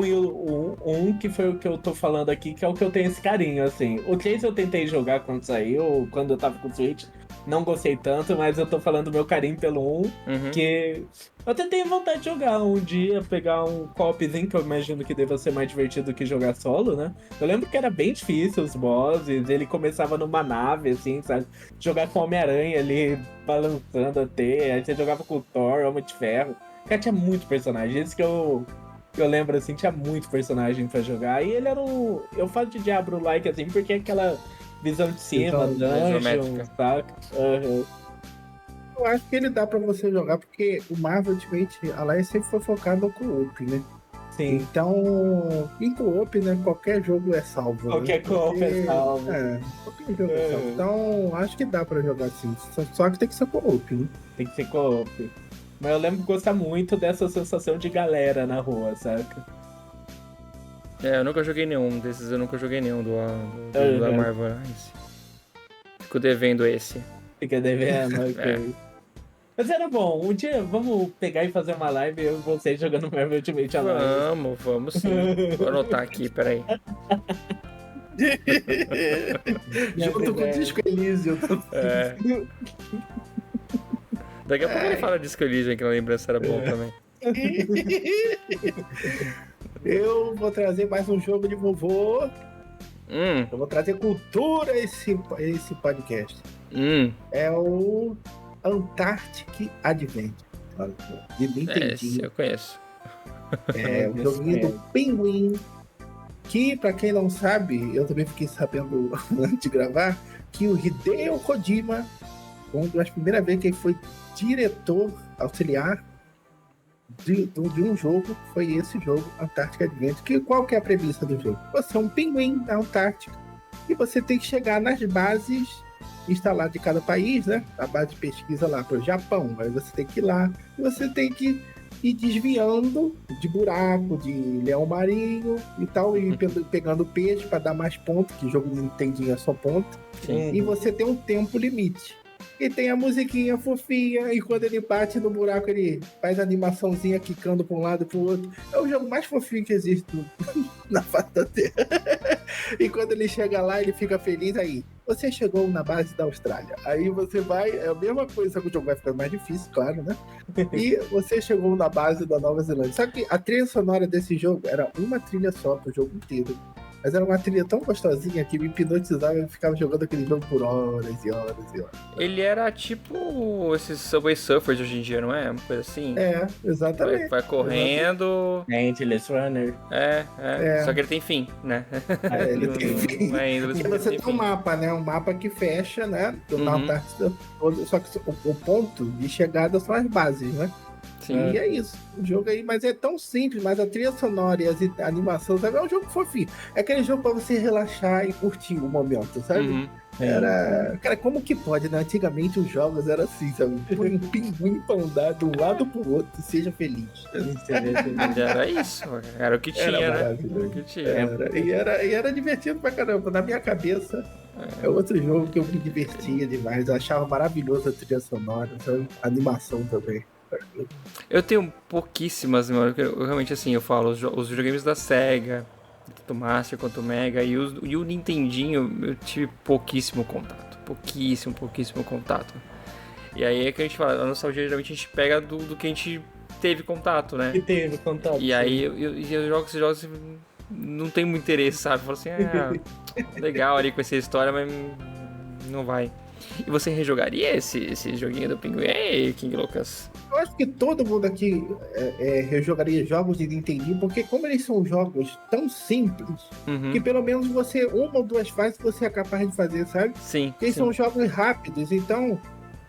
1 que foi o que eu tô falando aqui, que é o que eu tenho esse carinho, assim. O 3 eu tentei jogar quando saiu, quando eu tava com o Switch. Não gostei tanto, mas eu tô falando do meu carinho pelo 1, que eu até tenho vontade de jogar um dia, pegar um co-opzinho, que eu imagino que deva ser mais divertido que jogar solo, né? Eu lembro que era bem difícil os bosses, ele começava numa nave, assim, sabe? Jogar com o Homem-Aranha ali, balançando até, aí você jogava com o Thor, Homem de Ferro. Cara, tinha muito personagem, isso que eu lembro, assim, tinha muito personagem pra jogar, e ele era um... Eu falo de Diablo-like, assim, porque é aquela... visão de cima, dungeon, saca? Eu acho que ele dá pra você jogar, porque o Marvel Ultimate Alliance sempre foi focado no co-op, né? Sim. Então, em co-op, né? Qualquer jogo é salvo. Qualquer co-op é salvo. Qualquer jogo é salvo. Então, acho que dá pra jogar assim. Só que tem que ser co-op, né? Tem que ser co-op. Mas eu lembro de gostar muito dessa sensação de galera na rua, saca? Eu nunca joguei nenhum desses, do da Marvel Alliance. Fico devendo esse. Fica devendo, ok. Mas era bom, um dia vamos pegar e fazer uma live eu e vocês jogando Marvel Ultimate Alliance. Vamos sim. Vou anotar aqui, peraí. Junto com o Disco Elysium. Daqui a pouco ele fala Disco Elysium, que a lembrança era bom também. Eu vou trazer mais um jogo de vovô. Eu vou trazer cultura esse podcast. É o Antarctic Adventure. De Nintendinho. Esse eu conheço. É o joguinho do Pinguim. Que, pra quem não sabe, eu também fiquei sabendo antes de gravar, que o Hideo Kojima, uma das primeiras vezes que ele foi diretor auxiliar de um jogo, foi esse jogo, Antarctic Adventure. Qual que é a premissa do jogo? Você é um pinguim da Antártica e você tem que chegar nas bases instaladas de cada país, né? A base de pesquisa lá para o Japão. Aí você tem que ir lá e você tem que ir desviando de buraco, de leão marinho e tal, e pegando peixe para dar mais pontos, que o jogo não tem dinheiro, só ponto. E você tem um tempo limite. E tem a musiquinha fofinha, e quando ele bate no buraco, ele faz a animaçãozinha quicando pra um lado e pro outro. É o jogo mais fofinho que existe na face da Terra. E quando ele chega lá, ele fica feliz aí. Você chegou na base da Austrália. Aí você vai, é a mesma coisa, só que o jogo vai ficando mais difícil, claro, né? E você chegou na base da Nova Zelândia. Só que a trilha sonora desse jogo era uma trilha só pro jogo inteiro. Mas era uma trilha tão gostosinha que me hipnotizava e ficava jogando aquele jogo por horas e horas e horas. Ele era tipo esses Subway Surfers hoje em dia, não é? Uma coisa assim? É, exatamente. Vai correndo... É Endless Runner. Só que ele tem fim, né? Ele tem fim. E você tem um mapa, né? Um mapa que fecha, né? Na Antártida. Só que o ponto de chegada são as bases, né? Sim. E é isso. O jogo aí, mas é tão simples, mas a trilha sonora e a animação, sabe? É um jogo fofinho. É aquele jogo pra você relaxar e curtir o momento, sabe? Cara, como que pode, né? Antigamente os jogos eram assim, sabe? Põe um pinguim pra andar de um lado pro outro e seja feliz. Era isso, era o que tinha, era o que tinha. E era divertido pra caramba. Na minha cabeça, é outro jogo que eu me divertia demais. Eu achava maravilhoso a trilha sonora, sabe? A animação também. Eu tenho pouquíssimas memórias, eu realmente assim, eu falo, os videogames da Sega, tanto o Master quanto o Mega, e o Nintendinho, eu tive pouquíssimo contato. Pouquíssimo contato. E aí é que a gente fala, a nostalgia geralmente a gente pega do que a gente teve contato, né? Que teve contato. E aí eu jogo esses jogos não tem muito interesse, sabe? Falo assim, legal ali com essa história, mas não vai. E você rejogaria esse joguinho do Pinguim? Ei, King Lucas. Eu acho que todo mundo aqui rejogaria jogos de Nintendinho, porque como eles são jogos tão simples, que pelo menos você, uma ou duas fases você é capaz de fazer, sabe? Sim. Porque eles são jogos rápidos, então,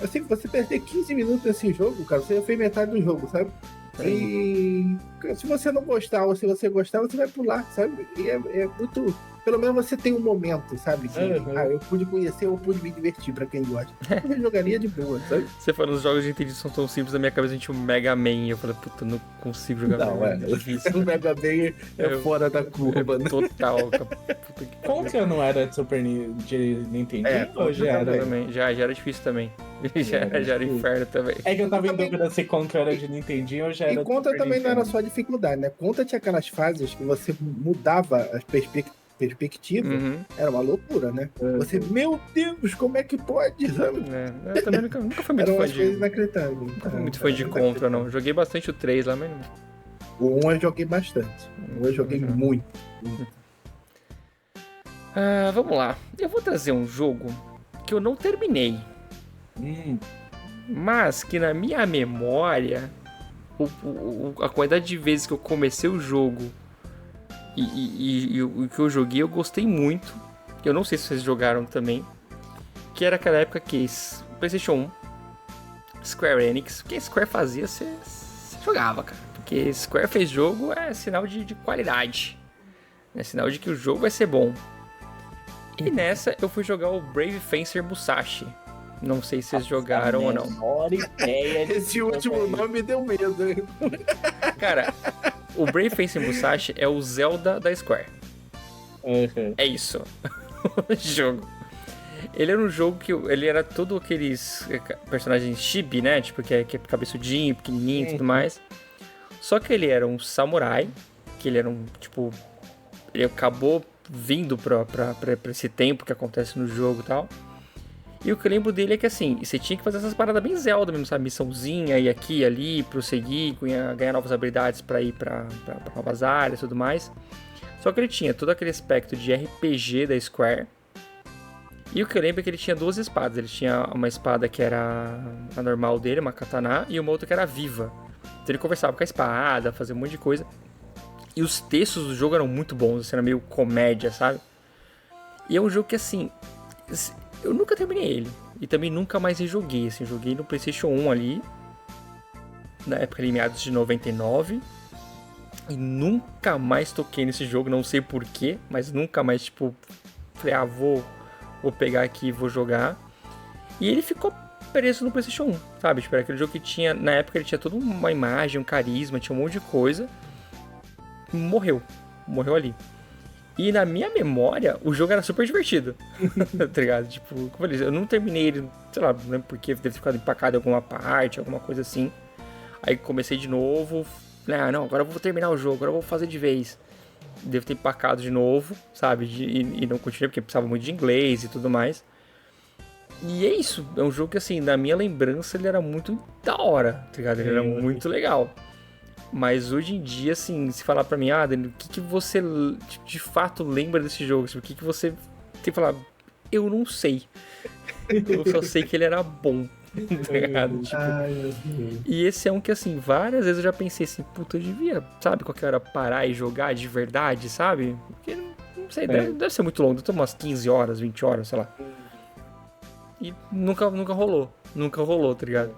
assim, você perder 15 minutos nesse jogo, cara, você já fez metade do jogo, sabe? Sim. E se você não gostar, ou se você gostar, você vai pular, sabe? E é muito... Pelo menos você tem um momento, sabe? Que, eu pude conhecer ou pude me divertir, pra quem gosta. Eu jogaria de boa, sabe? Você falando, os jogos de Nintendo são tão simples, na minha cabeça a gente tinha um Mega Man. Eu falei, puta, não consigo jogar Mega Man. O Mega Man é fora da curva, né? Total. Contra não era de Super de Nintendo? Ou já era também? Já era difícil também. Já era inferno também. É que eu tava em dúvida se Contra era de Nintendinho ou já era. E Contra também não era só dificuldade, né? Contra tinha aquelas fases que você mudava as perspectiva, era uma loucura, né? Você, meu Deus, como é que pode? Sabe? Eu também nunca fui muito fã de... inacreditáveis. Nunca fui muito fã de Contra, não. Joguei bastante o 3 lá, mas não... O 1 eu joguei bastante. O 1 eu joguei muito. Vamos lá. Eu vou trazer um jogo que eu não terminei. Mas que na minha memória, a quantidade de vezes que eu comecei o jogo e o que eu joguei, eu gostei muito. Eu não sei se vocês jogaram também. Que era aquela época que PlayStation 1, Square Enix, o que a Square fazia, você jogava, cara. Porque Square fez jogo é sinal de qualidade. É sinal de que o jogo vai ser bom. E nessa eu fui jogar o Brave Fencer Musashi. Não sei se vocês jogaram ou não. Esse último nome deu medo, hein? Cara, o Brave Fencer Musashi é o Zelda da Square. É isso. O jogo. Ele era um jogo que ele era todo aqueles personagens chibi, né? Tipo, que é cabeçudinho, pequenininho e tudo mais. Só que ele era um samurai, que ele era um, tipo... Ele acabou vindo pra esse tempo que acontece no jogo e tal. E o que eu lembro dele é que, assim, você tinha que fazer essas paradas bem Zelda mesmo, sabe? Missãozinha, ir aqui, ali, prosseguir, ganhar novas habilidades pra ir pra novas áreas e tudo mais. Só que ele tinha todo aquele aspecto de RPG da Square. E o que eu lembro é que ele tinha duas espadas. Ele tinha uma espada que era a normal dele, uma katana, e uma outra que era viva. Então ele conversava com a espada, fazia um monte de coisa. E os textos do jogo eram muito bons, assim, era meio comédia, sabe? E é um jogo que, assim... Eu nunca terminei ele. E também nunca mais rejoguei, assim. Joguei no PlayStation 1 ali. Na época ali, meados de 99. E nunca mais toquei nesse jogo. Não sei porquê. Mas nunca mais, tipo... Falei, vou pegar aqui e vou jogar. E ele ficou preso no PlayStation 1, sabe? Tipo, era aquele jogo que tinha... Na época ele tinha toda uma imagem, um carisma. Tinha um monte de coisa. Morreu ali. E na minha memória, o jogo era super divertido. Tá ligado? Tipo, como eu falei, eu não terminei ele, sei lá, não lembro porque, deve ter ficado empacado em alguma parte, alguma coisa assim. Aí comecei de novo. Não, agora eu vou terminar o jogo, agora eu vou fazer de vez. Devo ter empacado de novo, sabe? E não continuei porque precisava muito de inglês e tudo mais. E é isso, é um jogo que, assim, na minha lembrança, ele era muito da hora, tá ligado? Ele era muito legal. Mas hoje em dia, assim, se falar pra mim, Dani, o que você de fato lembra desse jogo? O que você tem que falar? Eu não sei. Eu só sei que ele era bom. Tá ligado? Tipo, e esse é um que, assim, várias vezes eu já pensei assim, puta, eu devia, sabe, qualquer hora parar e jogar de verdade, sabe? Porque, não sei, deve ser muito longo, deve ter umas 15 horas, 20 horas, sei lá. E nunca rolou, tá ligado?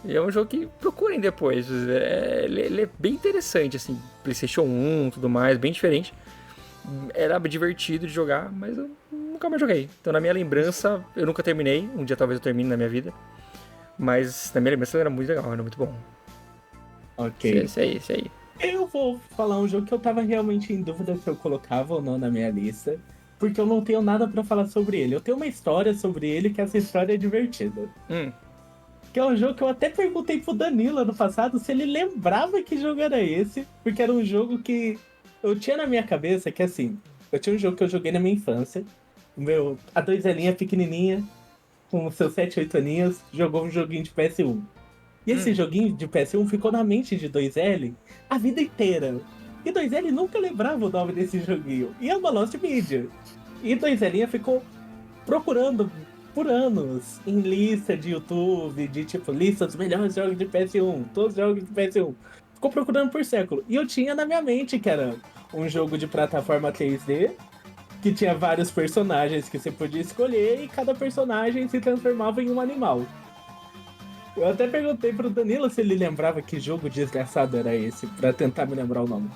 E é um jogo que procurem depois. Ele é bem interessante, assim. PlayStation 1 e tudo mais, bem diferente. Era divertido de jogar, mas eu nunca mais joguei. Então, na minha lembrança, eu nunca terminei. Um dia talvez eu termine na minha vida. Mas na minha lembrança ele era muito legal, era muito bom. Ok. Esse aí. Eu vou falar um jogo que eu tava realmente em dúvida se eu colocava ou não na minha lista. Porque eu não tenho nada pra falar sobre ele. Eu tenho uma história sobre ele, que essa história é divertida. Que é um jogo que eu até perguntei pro Danilo ano passado se ele lembrava que jogo era esse. Porque era um jogo que eu tinha na minha cabeça que, assim, eu tinha um jogo que eu joguei na minha infância. A 2Linha pequenininha, com seus 7, 8 aninhos, jogou um joguinho de PS1. E esse joguinho de PS1 ficou na mente de 2L a vida inteira. E 2L nunca lembrava o nome desse joguinho. E é uma Lost Media. E 2Linha ficou procurando por anos em lista de YouTube, de tipo, lista dos melhores jogos de PS1, todos os jogos de PS1. Ficou procurando por século. E eu tinha na minha mente que era um jogo de plataforma 3D, que tinha vários personagens que você podia escolher e cada personagem se transformava em um animal. Eu até perguntei pro Danilo se ele lembrava que jogo desgraçado era esse, pra tentar me lembrar o nome.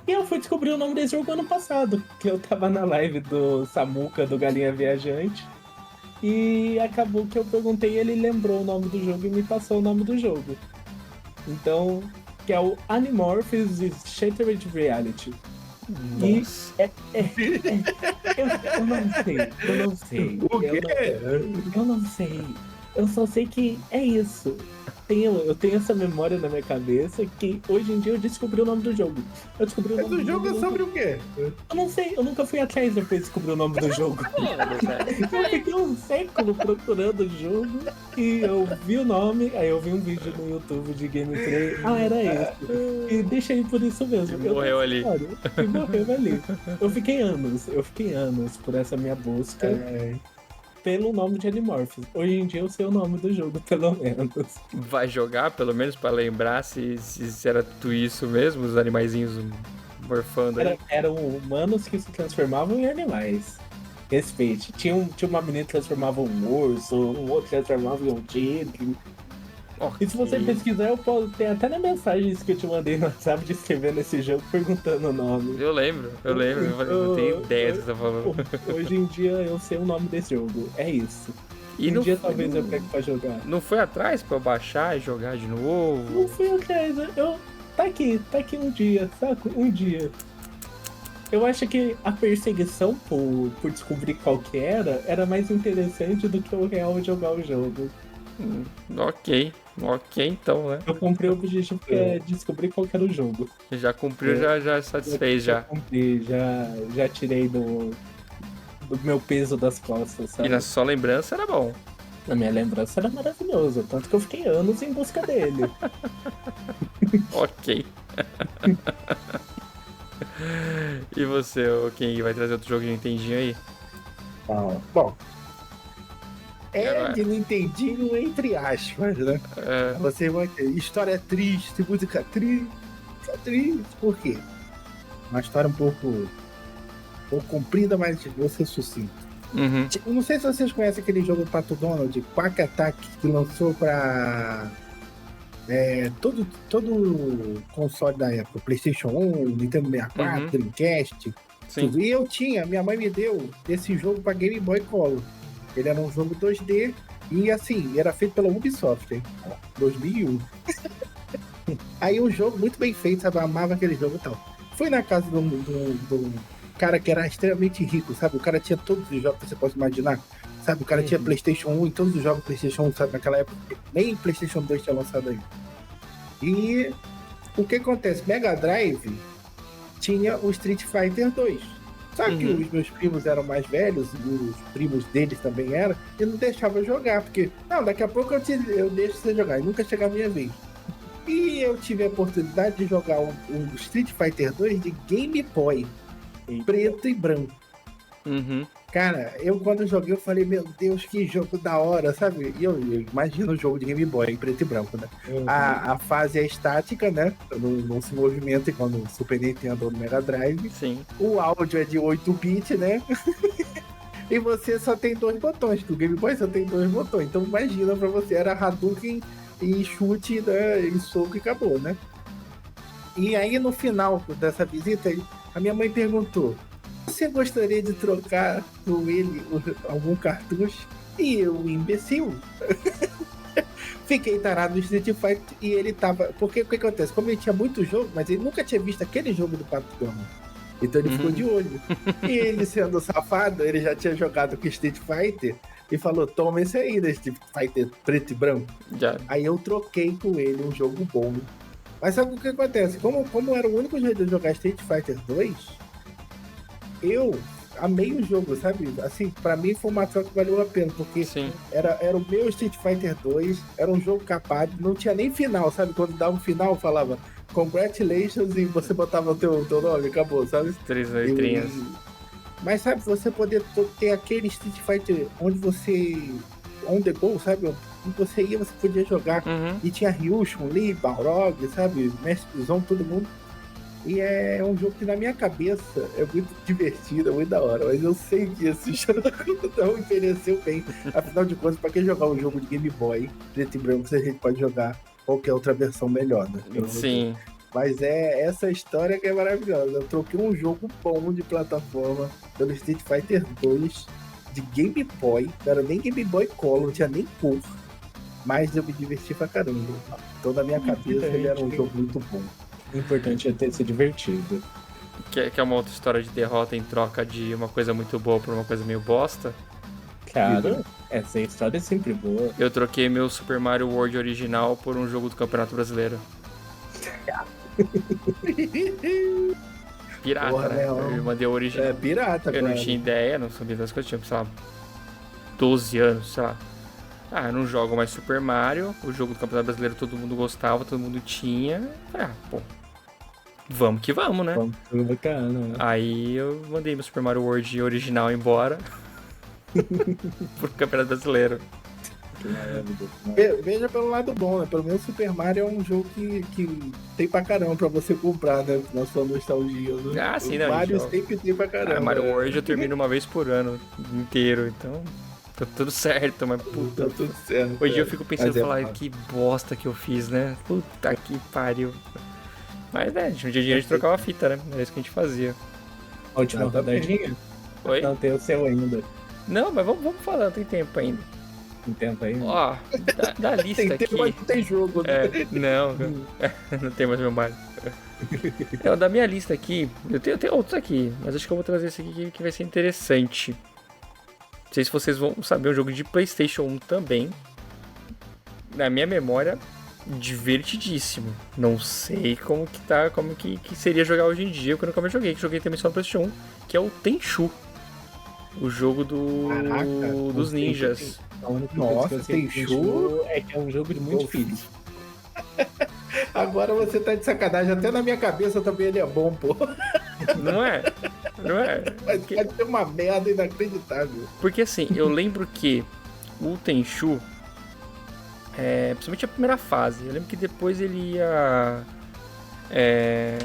E eu fui descobrir o nome desse jogo ano passado, que eu tava na live do Samuca, do Galinha Viajante, e acabou que eu perguntei e ele lembrou o nome do jogo e me passou o nome do jogo. Então, que é o Animorphs Shattered Reality. Nossa. Eu não sei. O quê? Eu não sei. Eu só sei que é isso. Eu tenho essa memória na minha cabeça que hoje em dia eu descobri o nome do jogo. Eu descobri o nome Mas o jogo é sobre o quê? Eu não sei, eu nunca fui atrás depois de descobrir o nome do jogo. Eu fiquei um século procurando o jogo e eu vi o nome, aí eu vi um vídeo no YouTube de gameplay. Era esse. E deixei por isso mesmo. Morreu ali. E morreu ali. Eu fiquei anos por essa minha busca. Pelo nome de Animorphs. Hoje em dia eu sei o nome do jogo, pelo menos. Vai jogar, pelo menos, pra lembrar se era tudo isso mesmo, os animaizinhos morfando aí? Eram humanos que se transformavam em animais. Respeite. Tinha uma menina que transformava um urso, um outro transformava em um tigre. Okay. E se você pesquisar, eu posso ter até na mensagens que eu te mandei no WhatsApp descrevendo esse jogo, perguntando o nome. Eu lembro. Eu tenho ideia do que você tá falando. Hoje em dia eu sei o nome desse jogo. É isso. E um dia talvez eu pegue pra jogar. Não foi atrás pra eu baixar e jogar de novo? Não fui atrás. Tá aqui um dia, saco? Um dia. Eu acho que a perseguição por descobrir qual que era mais interessante do que o real jogar o jogo. Ok, então, né? Eu comprei o objetivo que é descobrir qual que era o jogo. Já cumpriu, já satisfez, já. Cumpri, já tirei do meu peso das costas, sabe? E na sua lembrança era bom. Na minha lembrança era maravilhoso, tanto que eu fiquei anos em busca dele. Ok. E você, quem vai trazer outro jogo de Nintendinho aí? Bom, de Nintendinho entre aspas, né? Você vai ter história triste, música triste, por quê? Uma história um pouco comprida, mas vou ser sucinto. Não sei se vocês conhecem aquele jogo Pato Donald, Quack Attack, que lançou pra todo console da época, PlayStation 1, Nintendo 64, Dreamcast, tudo. E minha mãe me deu esse jogo pra Game Boy Color. Ele era um jogo 2D e, assim, era feito pela Ubisoft, hein? 2001. Aí um jogo muito bem feito, sabe? Eu amava aquele jogo e tal. Fui na casa do cara que era extremamente rico, sabe? O cara tinha todos os jogos que você pode imaginar. Sabe? O cara tinha PlayStation 1 e todos os jogos PlayStation 1, sabe? Naquela época, nem PlayStation 2 tinha lançado ainda. E o que acontece? Mega Drive tinha o Street Fighter 2. Só que os meus primos eram mais velhos, e os primos deles também eram, e não deixavam eu jogar, porque, daqui a pouco eu deixo você jogar, e nunca chegava a minha vez. E eu tive a oportunidade de jogar um Street Fighter 2 de Game Boy, preto e branco. Cara, eu quando joguei, eu falei, meu Deus, que jogo da hora, sabe? E eu imagino o jogo de Game Boy em preto e branco, né? A fase é estática, né? Não se movimenta igual no Super Nintendo ou no Mega Drive. Sim. O áudio é de 8-bit, né? E você só tem 2 botões, que o Game Boy só tem 2 botões. Então imagina pra você, era Hadouken e chute, né, e soco e acabou, né? E aí no final dessa visita, a minha mãe perguntou: você gostaria de trocar com ele algum cartucho? E eu, imbecil, fiquei tarado no Street Fighter e ele tava. Porque o que acontece? Como ele tinha muito jogo, mas ele nunca tinha visto aquele jogo do Pato Donald. Então ele ficou de olho. E ele, sendo safado, ele já tinha jogado com Street Fighter e falou: toma esse aí, né? Street Fighter preto e branco. Já. Aí eu troquei com ele um jogo bom. Mas sabe o que acontece? Como era o único jeito de jogar Street Fighter 2, eu amei o jogo, sabe? Assim, pra mim foi uma troca que valeu a pena, porque era o meu Street Fighter 2, era um jogo capado, não tinha nem final, sabe? Quando dava um final, falava congratulations e você botava o teu nome, acabou, sabe? 3 letrinhas. Mas sabe, você poder ter aquele Street Fighter onde você on the go, sabe? Onde você ia, você podia jogar. E tinha Ryu, Chun-Li, Balrog, sabe? Mestre Bison, todo mundo. E é um jogo que na minha cabeça é muito divertido, é muito da hora. Mas eu sei que esse jogo não envelheceu bem. Afinal de contas, pra quem jogar um jogo de Game Boy, preto e branco, a gente pode jogar qualquer outra versão melhor, né? Sim. Mas é essa história que é maravilhosa. Eu troquei um jogo bom de plataforma pelo Street Fighter 2 de Game Boy. Não era nem Game Boy Color, não tinha nem cor. Mas eu me diverti pra caramba. Então na minha cabeça ele era um jogo muito bom. O importante é ter se divertido. Que é uma outra história de derrota em troca de uma coisa muito boa por uma coisa meio bosta. Cara, essa história é sempre boa. Eu troquei meu Super Mario World original por um jogo do Campeonato Brasileiro. Pirata, porra, né? Não. Eu mandei o original. É pirata, Eu não tinha ideia, não sabia das coisas. Tinha, sei lá, 12 anos, sei lá. Eu não jogo mais Super Mario. O jogo do Campeonato Brasileiro todo mundo gostava, todo mundo tinha. Pô, vamos que vamos, né? Vamos, bacana, né? Aí eu mandei meu Super Mario World original embora pro Campeonato Brasileiro. Veja pelo lado bom, né? Pelo menos Super Mario é um jogo que tem pra caramba pra você comprar, né? Na sua nostalgia. Né? Sim, não. Mario sempre tem pra caramba. Mario World eu termino uma vez por ano inteiro, então tá tudo certo, mas puta. Tá tudo certo. Hoje eu fico pensando, que bosta que eu fiz, né? Puta que pariu. Mas um dia a gente trocava a fita, né? Era isso que a gente fazia. A última rodadinha? Oi? Não, tem o seu ainda. Não, mas vamos falar, tem tempo ainda. Tem tempo ainda? Ó, da lista tem aqui... Tempo, mas não tem jogo, né? Não tem mais meu Mario. Da minha lista aqui, eu tenho outros aqui, mas acho que eu vou trazer esse aqui que vai ser interessante. Não sei se vocês vão saber um jogo de PlayStation 1 também. Na minha memória, divertidíssimo. Não sei como que seria jogar hoje em dia, porque eu nunca mais joguei. Que joguei também só no PlayStation 1, que é o Tenchu. O jogo dos ninjas. Nossa, Tenchu é que é um jogo de muito difícil. Agora você tá de sacanagem. Até na minha cabeça também ele é bom, pô. Não é? Mas pode ser uma merda inacreditável. Porque assim, eu lembro que o Tenchu, principalmente a primeira fase, eu lembro que depois ele ia... Eu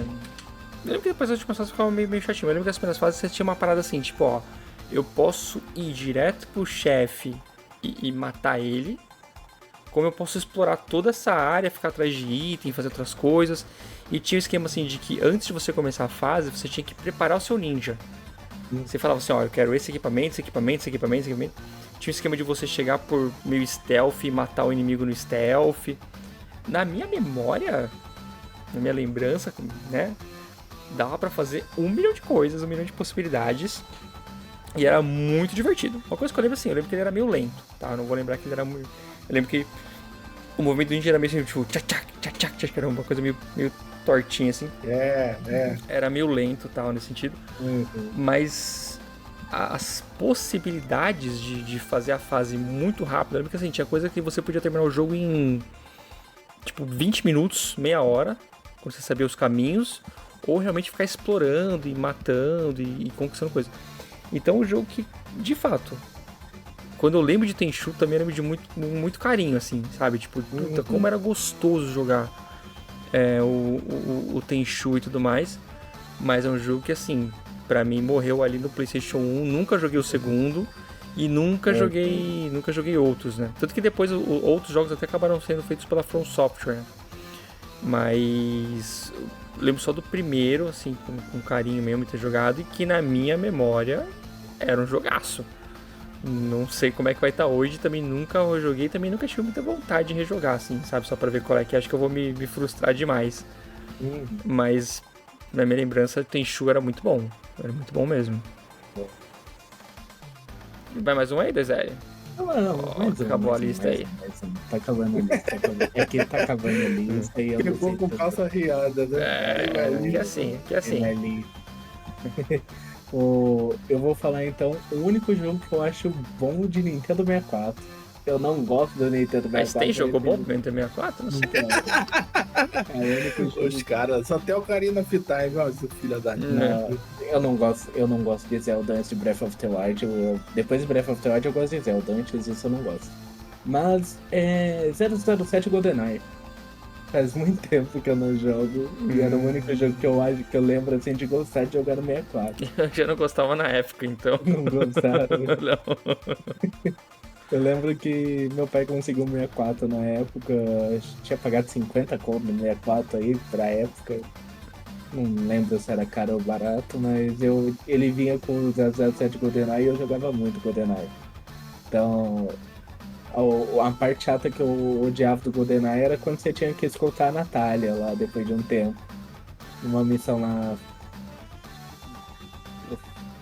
lembro que depois as últimas fases ficavam meio chatinho. Eu lembro que nas primeiras fases você tinha uma parada assim, tipo, ó, eu posso ir direto pro chefe e matar ele, como eu posso explorar toda essa área, ficar atrás de item, fazer outras coisas. E tinha um esquema assim de que antes de você começar a fase, você tinha que preparar o seu ninja. Você falava assim, ó, eu quero esse equipamento. Tinha um esquema de você chegar por meio stealth e matar o inimigo no stealth. Na minha memória, na minha lembrança, né, dava pra fazer 1 milhão de coisas, 1 milhão de possibilidades. E era muito divertido. Uma coisa que eu lembro assim, eu lembro que ele era meio lento, tá? Eu não vou lembrar que ele era muito... Eu lembro que o movimento do ninja era meio assim, tipo, tchac, que era uma coisa meio tortinha, assim. Era meio lento, tal, nesse sentido. Mas as possibilidades de fazer a fase muito rápido, eu lembro que assim, tinha coisa que você podia terminar o jogo em, tipo, 20 minutos, meia hora, quando você sabia os caminhos, ou realmente ficar explorando e matando e conquistando coisa. Então, o jogo que, de fato, quando eu lembro de Tenchu, também lembro de muito carinho, assim, sabe? Tipo, puta, como era gostoso jogar o Tenchu e tudo mais. Mas é um jogo que, assim, pra mim morreu ali no PlayStation 1. Nunca joguei o segundo. E nunca joguei outros, né? Tanto que depois outros jogos até acabaram sendo feitos pela From Software, né? Mas lembro só do primeiro, assim, com carinho mesmo de ter jogado, e que na minha memória era um jogaço. Não sei como é que vai estar hoje, também nunca joguei, também nunca tive muita vontade de rejogar, assim, sabe? Só pra ver qual é que acho que eu vou me frustrar demais. Mas na minha lembrança, Tenchu era muito bom mesmo. Vai mais um aí, Dezé? Não, acabou a lista aí. Tá acabando a lista. É que tá acabando a lista e eu não Pegou sei com tudo. calça riada, né? Que assim. Eu vou falar então o único jogo que eu acho bom de Nintendo 64. Eu não gosto do Nintendo 64. Mas tem jogo bom pro Nintendo 64? Não sei. É o único jogo. Os caras, só tem o Ocarina of Time, ó, seu filho da... Não, eu não gosto de Zelda antes de Breath of the Wild. Depois de Breath of the Wild eu gosto de Zelda, antes disso eu não gosto. Mas 007 GoldenEye. Faz muito tempo que eu não jogo. E era o único jogo que eu acho que eu lembro assim de gostar de jogar no 64. Eu já não gostava na época, então. Não gostava. Não. Eu lembro que meu pai conseguiu um 64 na época. Tinha pagado 50 conto no 64 aí pra época. Não lembro se era caro ou barato, mas ele vinha com o 007 GoldenEye e eu jogava muito GoldenEye. Então, a parte chata que eu odiava do GoldenEye era quando você tinha que escoltar a Natália lá depois de um tempo. Uma missão lá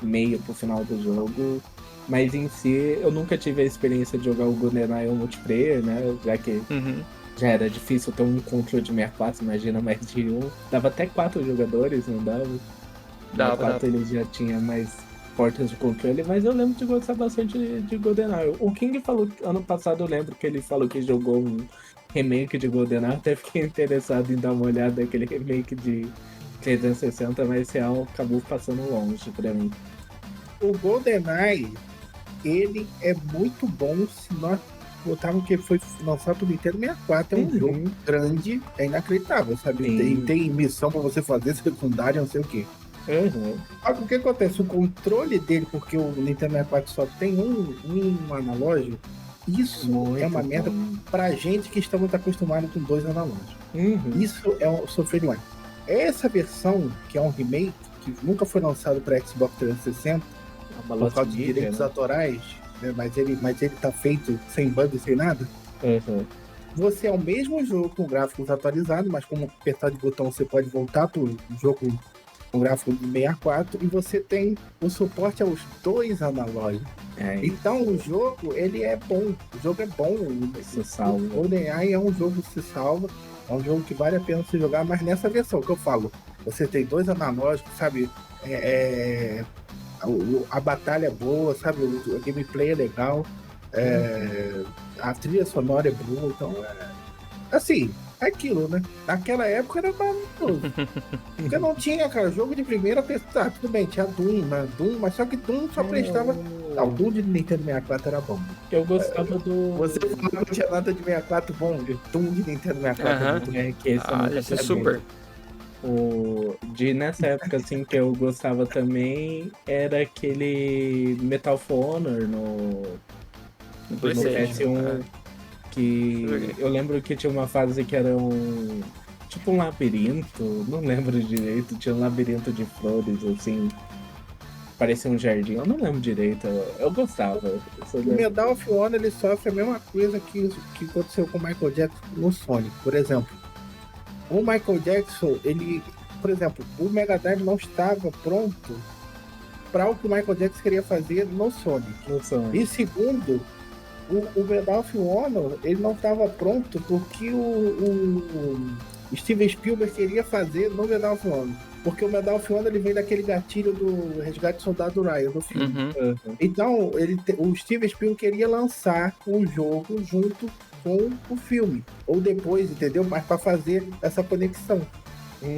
meio pro final do jogo. Mas em si, eu nunca tive a experiência de jogar o GoldenEye multiplayer, né? Já que já era difícil ter um controle de 64, imagina mais de um. Dava até 4 jogadores, não dava? Dava. 4 ele já tinha mais portas de controle, mas eu lembro de gostar bastante de GoldenEye. O King falou, ano passado eu lembro que ele falou que jogou um remake de GoldenEye, até fiquei interessado em dar uma olhada naquele remake de 360, mas real acabou passando longe pra mim. O GoldenEye, ele é muito bom se nós botarmos que foi lançado pro Nintendo 64. É um jogo grande, é inacreditável, sabe? Tem missão pra você fazer, secundária, não sei o quê. Só que o que acontece? O controle dele, porque o Nintendo 64 só tem um analógico, isso muito é uma merda pra gente que estamos acostumados com 2 analógicos. Isso é um sofrer demais. Essa versão, que é um remake, que nunca foi lançado para Xbox 360, por causa de direitos autorais, né? mas ele tá feito sem bug, sem nada. Você é o mesmo jogo com gráficos atualizados, mas com um apertar de botão você pode voltar pro jogo com gráfico de 64 e você tem o suporte aos 2 analógicos. Então o jogo, ele é bom. O jogo é bom. Se salva. O GoldenEye é um jogo que se salva. É um jogo que vale a pena se jogar, mas nessa versão que eu falo, você tem 2 analógicos, sabe? A batalha é boa, sabe? O gameplay é legal, a trilha sonora é boa, então assim, é aquilo, né? Naquela época era maravilhoso. Porque não tinha, cara, jogo de primeira pessoa. Tudo bem, tinha Doom, mas só que Doom só prestava. Não, o Doom de Nintendo 64 era bom. Eu gostava do. Você falou que não tinha nada de 64 bom, Doom de Nintendo 64 é muito bom. Que esse é super. Nessa época assim que eu gostava também era aquele Metal of Honor no PS1 que eu lembro que tinha uma fase que era tipo um labirinto, não lembro direito, tinha um labirinto de flores assim, parecia um jardim, eu não lembro direito, eu gostava. O Medal of Honor ele sofre a mesma coisa que aconteceu com o Michael Jackson no Sonic, por exemplo. O Michael Jackson, por exemplo, o Mega Drive não estava pronto para o que o Michael Jackson queria fazer no Sonic. E segundo, o Medal of Honor, ele não estava pronto porque o Steven Spielberg queria fazer no Medal of Honor. Porque o Medal of Honor ele vem daquele gatilho do Resgate do Soldado Ryan, do filme. Então, o Steven Spielberg queria lançar o jogo junto com o filme, ou depois, entendeu? Mas para fazer essa conexão.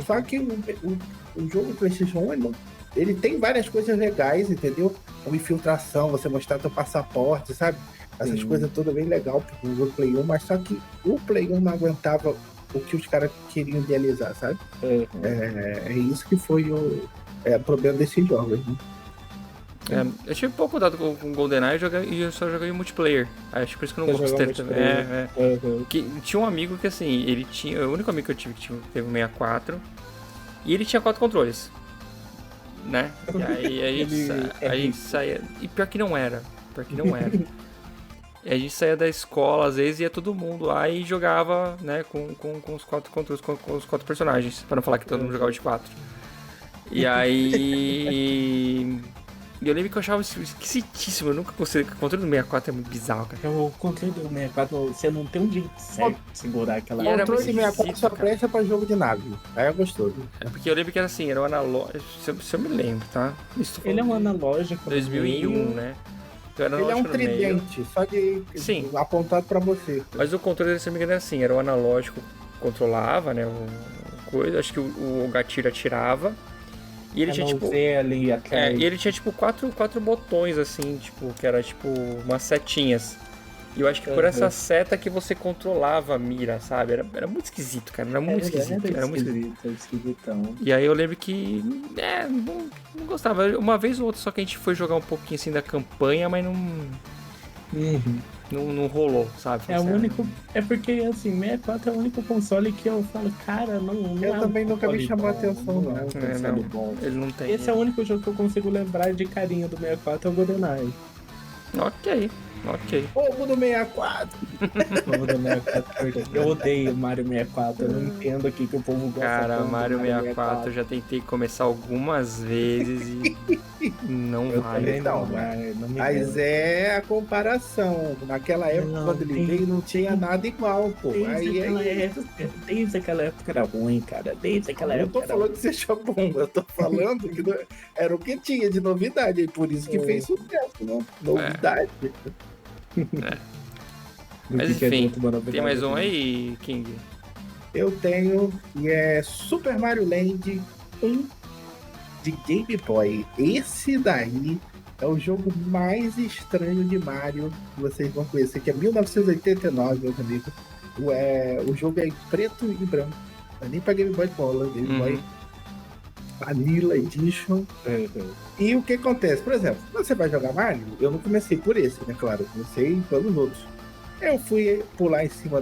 Só que o jogo PlayStation 1, ele tem várias coisas legais, entendeu? Uma infiltração, você mostrar teu passaporte, sabe? Essas coisas todas bem legal pro jogo Play 1, mas só que o Play 1 não aguentava o que os caras queriam idealizar, sabe? É isso que foi o problema desses jogos, né? Eu tive pouco contato com o GoldenEye e eu só joguei multiplayer. Acho por isso que eu não gostei também. Que, tinha um amigo que assim, ele tinha. O único amigo que eu tive que teve um 64. E ele tinha 4 controles. Né? E aí a gente saía. E pior que não era. E a gente saía da escola, às vezes ia todo mundo lá e jogava, né, com os 4 controles, com os 4 personagens. Pra não falar que todo mundo jogava de 4. E aí. E eu lembro que eu achava esquisitíssimo. Eu nunca gostei. O controle do 64 é muito bizarro, cara. O controle do 64, você não tem um jeito certo de segurar aquela. O controle do 64 só presta pra jogo de nave. Aí é gostoso. É porque eu lembro que era assim, era um analógico. Se eu me lembro, tá? Ele é um analógico. 2001, né? Ele é um tridente, só que sim, apontado pra você. Mas o controle, se eu não me engano, era assim, era o analógico que controlava, né? Coisa. Acho que o gatilho atirava. E ele tinha tipo. Ali atrás. E ele tinha tipo quatro botões, assim, tipo, que era tipo umas setinhas. E eu acho que por essa seta que você controlava a mira, sabe? Era muito esquisito, cara. Era muito esquisito. Era muito esquisitão. E aí eu lembro que. Não gostava. Uma vez ou outra, só que a gente foi jogar um pouquinho assim da campanha, mas não. Não rolou, sabe? É o único. É porque, assim, 64 é o único console que eu falo, cara, não. Eu também nunca me chamou a atenção, não. Ele não tem. Esse é o único jogo que eu consigo lembrar de carinho do 64, é o GoldenEye. Ok. Povo do 64! Povo do 64. Eu odeio Mario 64. Eu não entendo aqui que o povo gosta. Cara, Mario 64 eu já tentei começar algumas vezes e não vai. Não, mas é a comparação. Naquela época, quando ele veio, não tinha nada igual, pô. Desde aquela época era ruim, cara. Desde aquela época. Eu tô falando que seja bom. Eu tô falando que era o que tinha de novidade. E por isso que fez sucesso, não? Novidade. Mas enfim, tem mais um aí, King? Eu tenho, e é Super Mario Land 1 de Game Boy. Esse daí é o jogo mais estranho de Mario que vocês vão conhecer, que é 1989, meus amigos. O jogo é em preto e branco. Não é nem pra Game Boy Color, Game Boy Vanilla Edition. E o que acontece? Por exemplo, quando você vai jogar Mario, eu não comecei por esse, né? Claro, eu comecei pelos outros. Eu fui pular em cima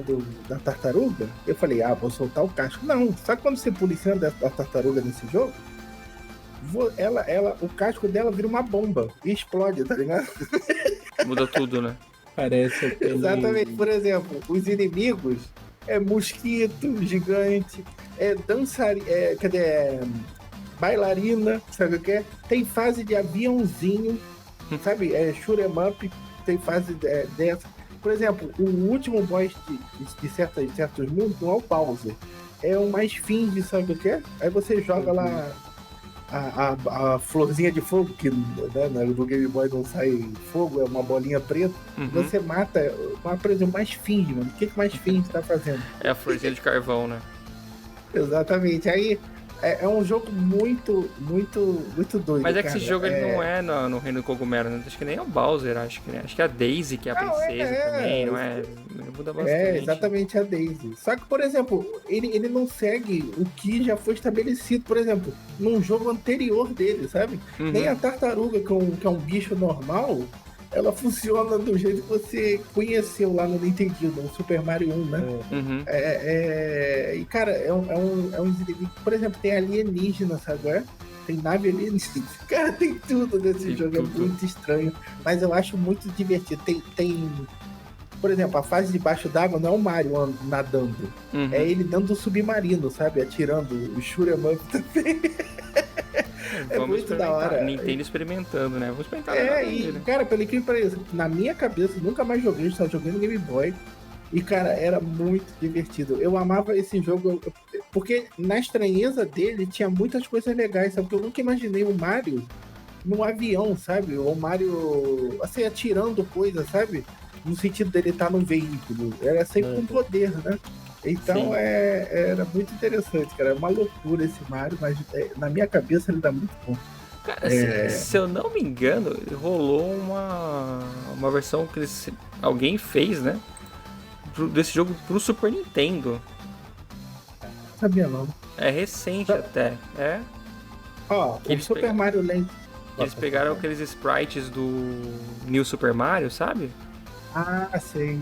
da tartaruga, eu falei, vou soltar o casco. Não, sabe quando você pula em cima da tartaruga nesse jogo? O casco dela vira uma bomba e explode, tá ligado? Muda tudo, né? Parece aquele... Exatamente. Por exemplo, os inimigos é mosquito gigante, bailarina, sabe o que é? Tem fase de aviãozinho, sabe? Shoot 'em up, tem fase dessa. Por exemplo, o último boss de certos mundos não é o Bowser. É uma esfinge, sabe o que é? Aí você joga lá a florzinha de fogo, que né, do Game Boy não sai fogo, é uma bolinha preta. Você mata, por exemplo, uma esfinge, mano. O que uma esfinge tá fazendo? É a florzinha de carvão, né? Exatamente. Aí é um jogo muito doido. Mas é que esse jogo ele não é no Reino do Cogumelo, né? Acho que nem é o Bowser, acho que é a Daisy, que é a princesa também, não é? Muda bastante. É, exatamente a Daisy. Só que, por exemplo, ele não segue o que já foi estabelecido, por exemplo, num jogo anterior dele, sabe? Nem a tartaruga, que é um bicho normal, ela funciona do jeito que você conheceu lá no Nintendo, no Super Mario 1, né? E, cara, é um inimigo. Por exemplo, tem alienígena, sabe? Tem nave alienígena. Cara, tem tudo nesse jogo. É muito estranho. Mas eu acho muito divertido. Tem... Por exemplo, a fase de baixo d'água não é o Mario nadando. É ele dentro do submarino, sabe? Atirando o shoot 'em up também. É muito da hora. Nintendo experimentando, né? Vou experimentar. Cara, pelo que parece, na minha cabeça, nunca mais joguei, só joguei no Game Boy. E, cara, era muito divertido. Eu amava esse jogo, porque na estranheza dele tinha muitas coisas legais, sabe? Porque eu nunca imaginei o Mario num avião, sabe? O Mario, assim, atirando coisas, sabe? No sentido dele estar num veículo. Era sempre com poder, né? Então era muito interessante, cara. É uma loucura esse Mario, mas na minha cabeça ele dá muito bom. Cara, se eu não me engano, rolou uma versão que alguém fez, né? Desse jogo pro Super Nintendo. Sabia não. É recente até. Ó, o Super Mario Land. Eles pegaram aqueles sprites do New Super Mario, sabe? Ah, sei.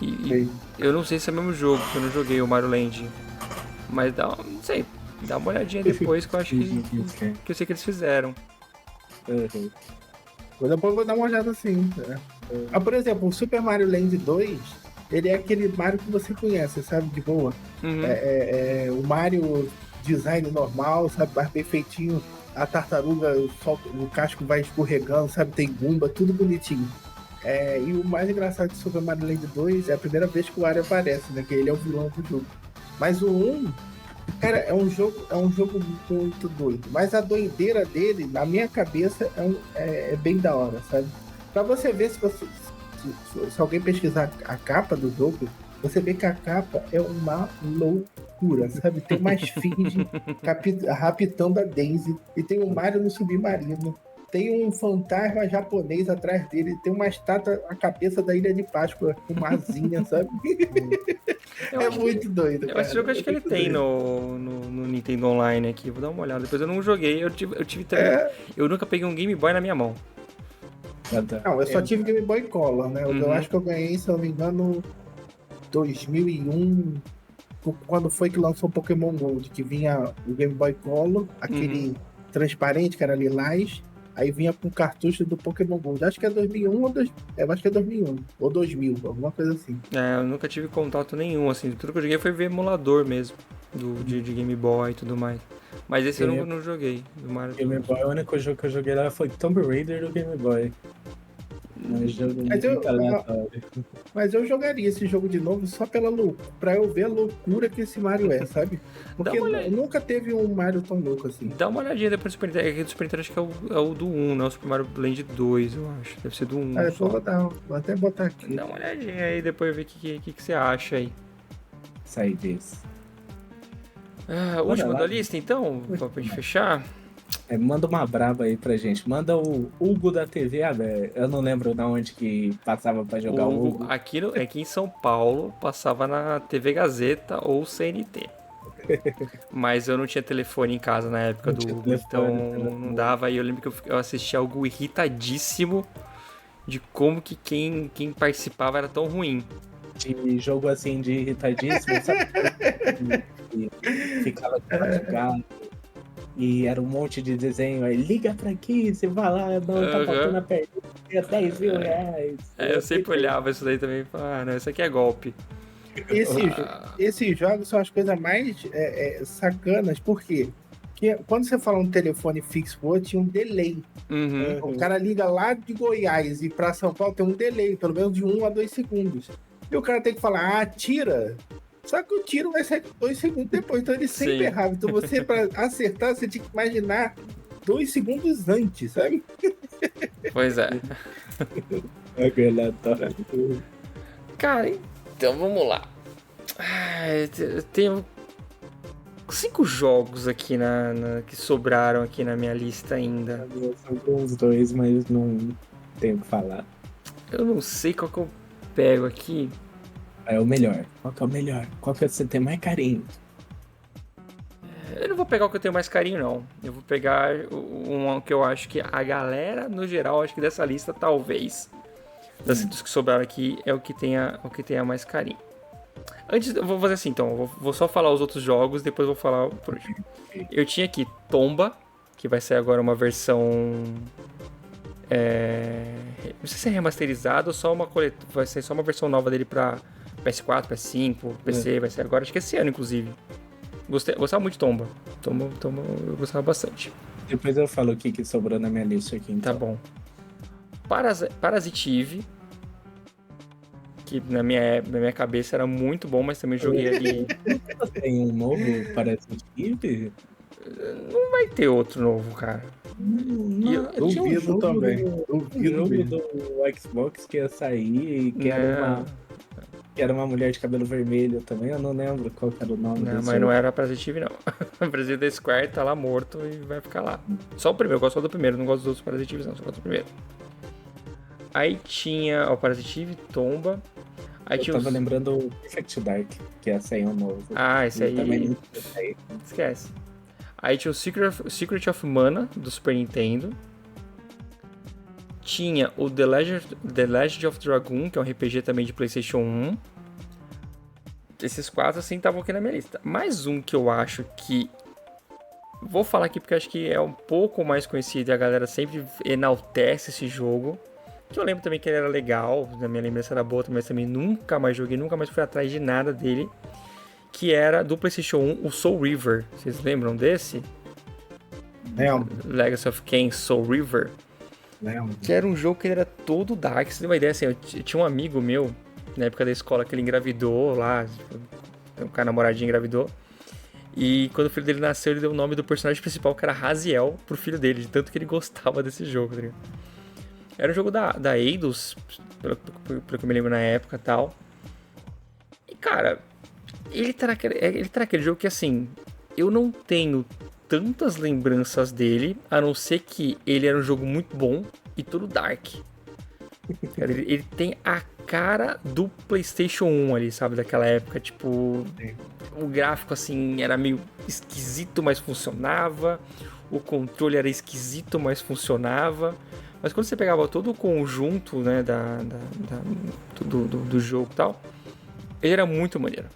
E eu não sei se é o mesmo jogo, porque eu não joguei o Mario Land. Mas não sei, dá uma olhadinha depois que eu acho que eu sei que eles fizeram. Uhum. Depois eu vou dar uma olhada assim. Né? Por exemplo, o Super Mario Land 2, ele é aquele Mario que você conhece, sabe? De boa. Uhum. O Mario design normal, sabe? Mais bem feitinho. A tartaruga, o casco vai escorregando, sabe? Tem Goomba, tudo bonitinho. E o mais engraçado de Super Mario Land 2 é a primeira vez que o Wario aparece, né? Que ele é o vilão do jogo. Mas o 1, cara, é um jogo muito doido. Mas a doideira dele, na minha cabeça, é bem da hora, sabe? Pra você ver, se alguém pesquisar a capa do jogo, você vê que a capa é uma loucura, sabe? Tem uma esfinge raptando a Daisy, e tem o Mario no submarino. Tem um fantasma japonês atrás dele, tem uma estátua, a cabeça da Ilha de Páscoa, com uma asinha, sabe? É muito doido, cara. Esse jogo acho que ele tem no Nintendo Online aqui, vou dar uma olhada. Depois eu não joguei, eu tive também. Eu nunca peguei um Game Boy na minha mão. Não, eu só tive Game Boy Color, né? Eu acho que eu ganhei, se eu não me engano, 2001, quando foi que lançou o Pokémon Gold, que vinha o Game Boy Color, aquele transparente, que era lilás, aí vinha com cartucho do Pokémon Gold. Acho que é 2001 ou acho que é 2001 ou 2000, alguma coisa assim. Eu nunca tive contato nenhum, assim. Tudo que eu joguei foi ver emulador mesmo, de Game Boy e tudo mais. Mas esse eu não joguei. Do Mario Game Boy, o único jogo que eu joguei lá foi Tomb Raider do Game Boy. Mas eu jogaria esse jogo de novo só pra eu ver a loucura que esse Mario é, sabe? Porque nunca teve um Mario tão louco assim. Dá uma olhadinha depois do Super Nintendo. Aqui do Super Nintendo acho que é o do 1, não é o Super Mario Land 2, eu acho. Deve ser do 1. Vou até botar aqui. Dá uma olhadinha aí, depois ver o que você acha aí. Sai disso. Último da lista, então, pra gente fechar. Manda uma braba aí pra gente. Manda o Hugo da TV aberta. Eu não lembro de onde que passava pra jogar o Hugo. Aqui em São Paulo, passava na TV Gazeta ou CNT. Mas eu não tinha telefone em casa na época do Hugo, então não dava. E eu lembro que eu assistia algo irritadíssimo de como que quem participava era tão ruim. De jogo assim, de irritadíssimo, sabe? Ficava jogando. E era um monte de desenho aí, liga pra aqui, você vai lá, não, tá faltando a perninha, 10 mil reais. Eu sempre olhava isso daí também e falava, não, isso aqui é golpe. Esses jogos são as coisas mais sacanas, por quê? Porque quando você fala um telefone fixo, tinha um delay. O cara liga lá de Goiás e pra São Paulo tem um delay, pelo menos de 1 a 2 segundos. E o cara tem que falar, tira. Só que o tiro vai sair 2 segundos depois, então ele sempre errava. Então você, pra acertar, você tinha que imaginar 2 segundos antes, sabe? Pois é. Cara, então vamos lá. Eu tenho 5 jogos aqui que sobraram aqui na minha lista ainda. São uns 2, mas não tenho o que falar. Eu não sei qual que eu pego aqui. É o melhor. Qual que é o melhor? Qual que você tem mais carinho? Eu não vou pegar o que eu tenho mais carinho, não. Eu vou pegar um que eu acho que a galera, no geral, acho que dessa lista, talvez, dos que sobraram aqui, é o que tenha mais carinho. Antes, eu vou fazer assim, então. Eu vou só falar os outros jogos, depois eu vou falar por último. Eu tinha aqui Tomba, que vai sair agora uma versão... não sei se é remasterizado ou só vai ser só uma versão nova dele pra PS4, PS5, PC, vai ser agora, acho que esse ano, inclusive. Gostava muito de Tomba. Tomba eu gostava bastante. Depois eu falo o que sobrou na minha lista aqui, então. Tá bom. Parasitive, que na minha cabeça era muito bom, mas também joguei ali... Tem um novo Parasitive? Não vai ter outro novo, cara. Duvido também. O jogo do Xbox que ia sair, que era uma mulher de cabelo vermelho também, eu não lembro qual era o nome. Não, mas não era Parasitive, não. O Presidente Square tá lá morto e vai ficar lá. Só o primeiro, eu gosto só do primeiro, não gosto dos outros Parasitives, não, só gosto do primeiro. Aí tinha o Parasitive, Tomba. Aí eu tava lembrando o Perfect Dark, que ia sair um novo. Esse aí. Também esquece. Aí tinha o Secret of Mana, do Super Nintendo. Tinha o The Legend of Dragoon, que é um RPG também de PlayStation 1. Esses 4, assim, estavam aqui na minha lista. Mais um que eu acho que... Vou falar aqui porque eu acho que é um pouco mais conhecido e a galera sempre enaltece esse jogo. Que eu lembro também que ele era legal, na minha lembrança era boa, mas também nunca mais joguei, nunca mais fui atrás de nada dele. Que era do PlayStation 1, o Soul River. Vocês lembram desse? Legacy of Kain Soul River. Que era um jogo que ele era todo dark. Você tem uma ideia assim, eu tinha um amigo meu, na época da escola, que ele engravidou lá, um cara namoradinho engravidou. E quando o filho dele nasceu, ele deu o nome do personagem principal, que era Raziel, pro filho dele, de tanto que ele gostava desse jogo, tá ligado? Era um jogo da Eidos, pelo que eu me lembro na época e tal. E, cara, ele tá naquele jogo que, assim, eu não tenho tantas lembranças dele, a não ser que ele era um jogo muito bom e todo dark. Ele tem a cara do PlayStation 1 ali, sabe? Daquela época, tipo... O gráfico, assim, era meio esquisito, mas funcionava. O controle era esquisito, mas funcionava. Mas quando você pegava todo o conjunto, né, do jogo e tal, ele era muito maneiro.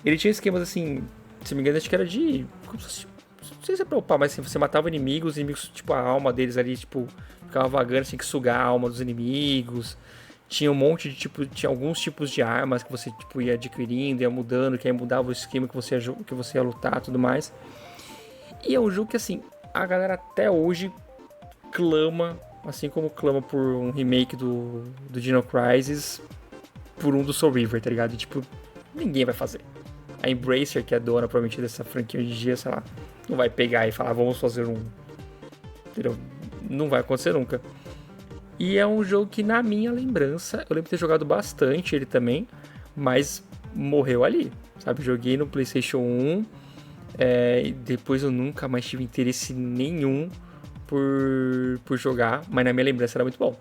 Ele tinha esquemas, assim, se não me engano, acho que era de... Não sei se é pra upar, mas assim, você matava inimigos, os inimigos, tipo, a alma deles ali, tipo, ficava vagando, tinha que sugar a alma dos inimigos. Tinha um monte de, tipo, tinha alguns tipos de armas que você, tipo, ia adquirindo, ia mudando, que aí mudava o esquema que você ia lutar e tudo mais. E é um jogo que, assim, a galera até hoje clama, assim como clama por um remake do Dino Crisis, por um do Soul River, tá ligado? E, tipo, ninguém vai fazer. A Embracer, que é dona, provavelmente, dessa franquia hoje em dia, sei lá, não vai pegar e falar, vamos fazer um... Entendeu? Não vai acontecer nunca. E é um jogo que, na minha lembrança, eu lembro de ter jogado bastante ele também, mas morreu ali, sabe? Joguei no PlayStation 1, e depois eu nunca mais tive interesse nenhum por jogar, mas na minha lembrança era muito bom.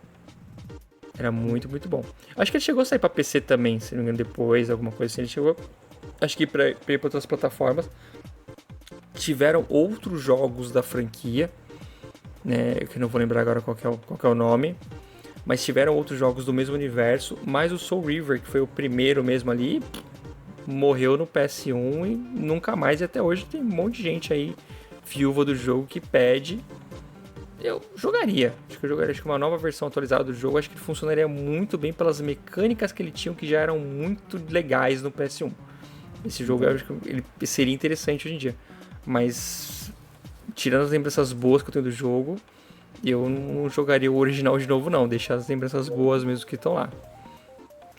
Era muito, muito bom. Acho que ele chegou a sair pra PC também, se não me engano, depois, alguma coisa assim. Ele chegou, acho que pra ir pra outras plataformas. Tiveram outros jogos da franquia, né, que eu não vou lembrar agora qual que é o nome, mas tiveram outros jogos do mesmo universo, mas o Soul River, que foi o primeiro mesmo ali, morreu no PS1 e nunca mais, e até hoje tem um monte de gente aí, viúva do jogo, que pede. Eu jogaria, acho que uma nova versão atualizada do jogo, acho que funcionaria muito bem pelas mecânicas que ele tinha, que já eram muito legais no PS1. Esse jogo, eu acho que ele seria interessante hoje em dia, mas... Tirando as lembranças boas que eu tenho do jogo, eu não jogaria o original de novo, não. Deixar as lembranças boas mesmo que estão lá.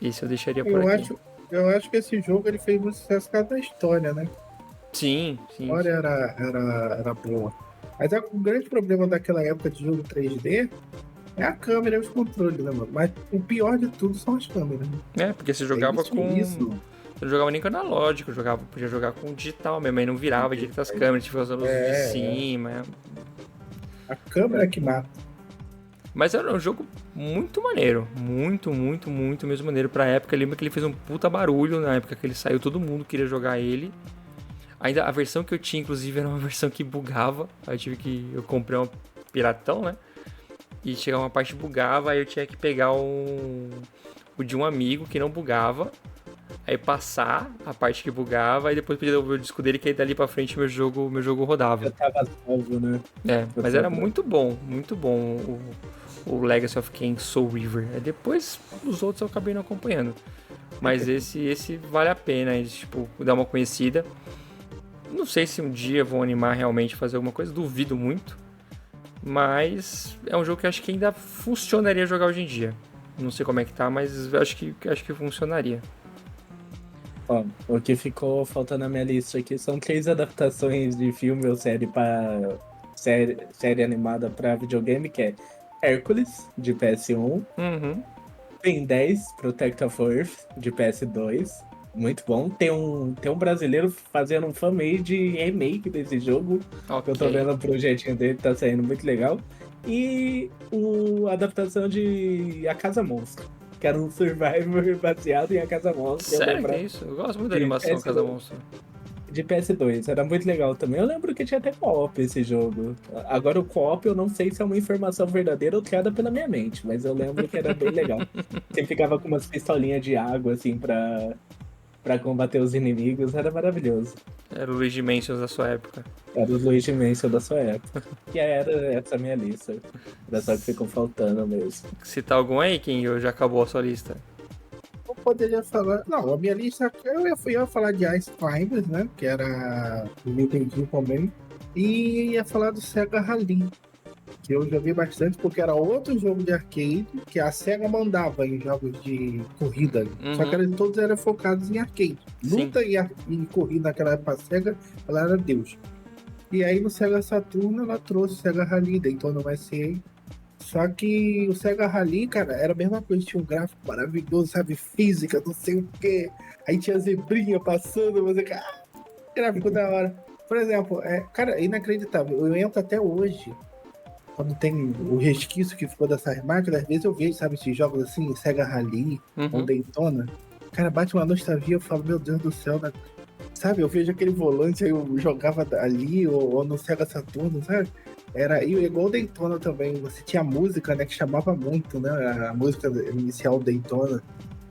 Esse eu deixaria por aqui. Eu acho que esse jogo ele fez muito sucesso por causa da história, né? Sim. A história era boa. Mas o grande problema daquela época de jogo 3D é a câmera e os controles, né, mano? Mas o pior de tudo são as câmeras, né? Porque você jogava eu não jogava nem com analógico, podia jogar com digital mesmo, aí não virava direito as câmeras, tipo, as luzes de cima. A câmera que mata. Mas era um jogo muito maneiro, muito mesmo maneiro pra época. Eu lembro que ele fez um puta barulho na época que ele saiu, todo mundo queria jogar ele. Ainda a versão que eu tinha, inclusive, era uma versão que bugava, aí eu comprei um piratão, né? E chegava uma parte que bugava, aí eu tinha que pegar o de um amigo que não bugava. Aí passar a parte que bugava, e depois podia devolver o disco dele, que aí dali pra frente meu jogo rodava. Já tava salvo, né? Mas era muito bom o Legacy of Kain Soul River. Depois os outros eu acabei não acompanhando. Mas esse vale a pena, tipo, dar uma conhecida. Não sei se um dia vão animar realmente a fazer alguma coisa, duvido muito. Mas é um jogo que eu acho que ainda funcionaria jogar hoje em dia. Não sei como é que tá, mas eu acho que funcionaria. Ó, o que ficou faltando na minha lista aqui são 3 adaptações de filme ou série para série animada para videogame, que é Hércules, de PS1, Ben 10, Protect of Earth, de PS2, muito bom. Tem um brasileiro fazendo um fan-made remake desse jogo, que eu tô vendo o projetinho dele, tá saindo muito legal. E a adaptação de A Casa Monstro, que era um Survivor baseado em A Casa Monstro. Sério que é isso? Eu gosto muito da animação A Casa Monstro. De PS2, era muito legal também. Eu lembro que tinha até co-op esse jogo. Agora o co-op eu não sei se é uma informação verdadeira ou criada pela minha mente, mas eu lembro que era bem legal. Você ficava com umas pistolinhas de água, assim, pra combater os inimigos, era maravilhoso. Era o Luigi Mansion da sua época. Era o Luigi Mansion da sua época. E era essa minha lista. Era só que ficou faltando mesmo. Citar algum aí, King, ou já acabou a sua lista? Eu poderia falar. Não, a minha lista. Eu ia falar de Ice Climbers, né? Que era o Nintendo também. E ia falar do Sega Rally. Que eu joguei bastante porque era outro jogo de arcade que a Sega mandava em jogos de corrida. Só que todos eram focados em arcade. Luta e corrida naquela época, a Sega, ela era Deus. E aí no Sega Saturno ela trouxe o Sega Rally, Daytona USA. Só que o Sega Rally, cara, era a mesma coisa. Tinha um gráfico maravilhoso, sabe? Física, não sei o quê. Aí tinha zebrinha passando, você... gráfico da hora. Por exemplo, cara, é inacreditável. Eu entro até hoje, quando tem o resquício que ficou dessas máquinas, às vezes eu vejo, sabe, esses jogos assim, Sega Rally, ou Daytona. Cara, bate uma nostalgia, eu falo, meu Deus do céu, né? Sabe, eu vejo aquele volante, aí eu jogava ali, ou no Sega Saturno, sabe? Era igual Daytona também, você tinha música, né, que chamava muito, né, a música inicial Daytona,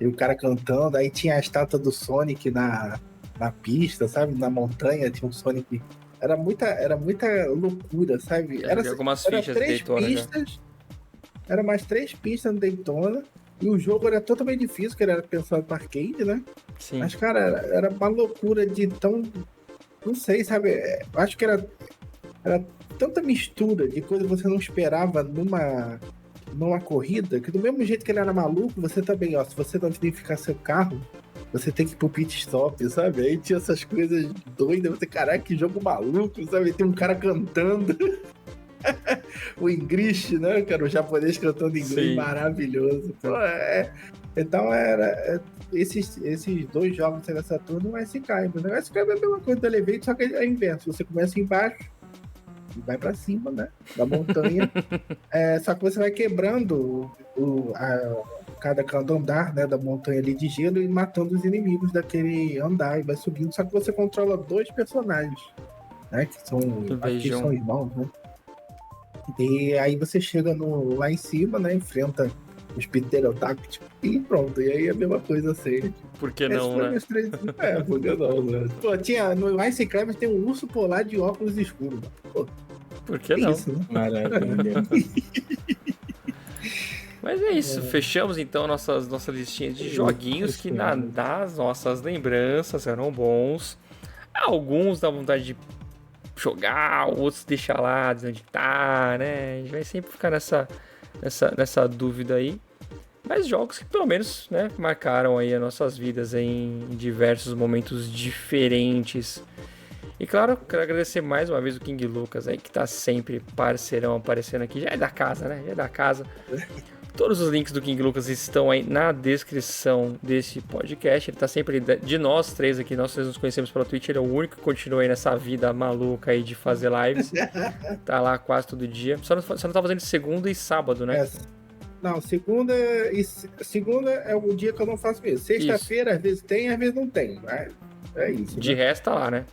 e o cara cantando, aí tinha a estátua do Sonic na pista, sabe, na montanha, tinha um Sonic, era muita loucura, sabe? Era algumas fichas de Daytona pistas, era mais 3 pistas no Daytona, e o jogo era totalmente difícil, porque ele era pensado para arcade, né? Sim. Mas, cara, era uma loucura de tão... Não sei, sabe? Acho que era tanta mistura de coisa que você não esperava numa corrida, que do mesmo jeito que ele era maluco, você também, ó, se você não identificar seu carro, você tem que ir pro pit stop, sabe? Aí tinha essas coisas doidas, você, caraca, que jogo maluco, sabe? Tem um cara cantando. O English, né, cara? O japonês cantando inglês, maravilhoso. Pô, então esses 2 jogos do Sega Saturno, o Ice Climbers. O Ice Climbers é a mesma coisa do Elevate, só que é inverso. Você começa embaixo e vai pra cima, né? Da montanha. Só que você vai quebrando cada andar, né, da montanha ali de gelo e matando os inimigos daquele andar e vai subindo. Só que você controla 2 personagens, né? Que são irmãos, né? E aí você chega lá em cima, né? Enfrenta os pterodáctilos e pronto. E aí é a mesma coisa assim. Por que não, né? Por que não, né? Pô, no Ice Climbers tem um urso polar de óculos escuros. Pô, por que não? Isso, né? Maravilha. Mas é isso, fechamos então nossa listinha de joguinhos que nas nossas lembranças eram bons. Alguns dá vontade de jogar, outros deixar lá de onde tá, né? A gente vai sempre ficar nessa dúvida aí. Mas jogos que pelo menos, né, marcaram aí as nossas vidas em diversos momentos diferentes. E claro, quero agradecer mais uma vez o King Lucas aí, que tá sempre parceirão aparecendo aqui. Já é da casa, né? Já é da casa. Todos os links do King Lucas estão aí na descrição desse podcast. Ele tá sempre, de nós 3 aqui, nós 3 nos conhecemos pela Twitch, ele é o único que continua aí nessa vida maluca aí de fazer lives. Tá lá quase todo dia. Só não tá fazendo segunda e sábado, né? Não, segunda é o dia que eu não faço mesmo. Sexta-feira, às vezes tem, às vezes não tem. É isso. De resto tá lá, né?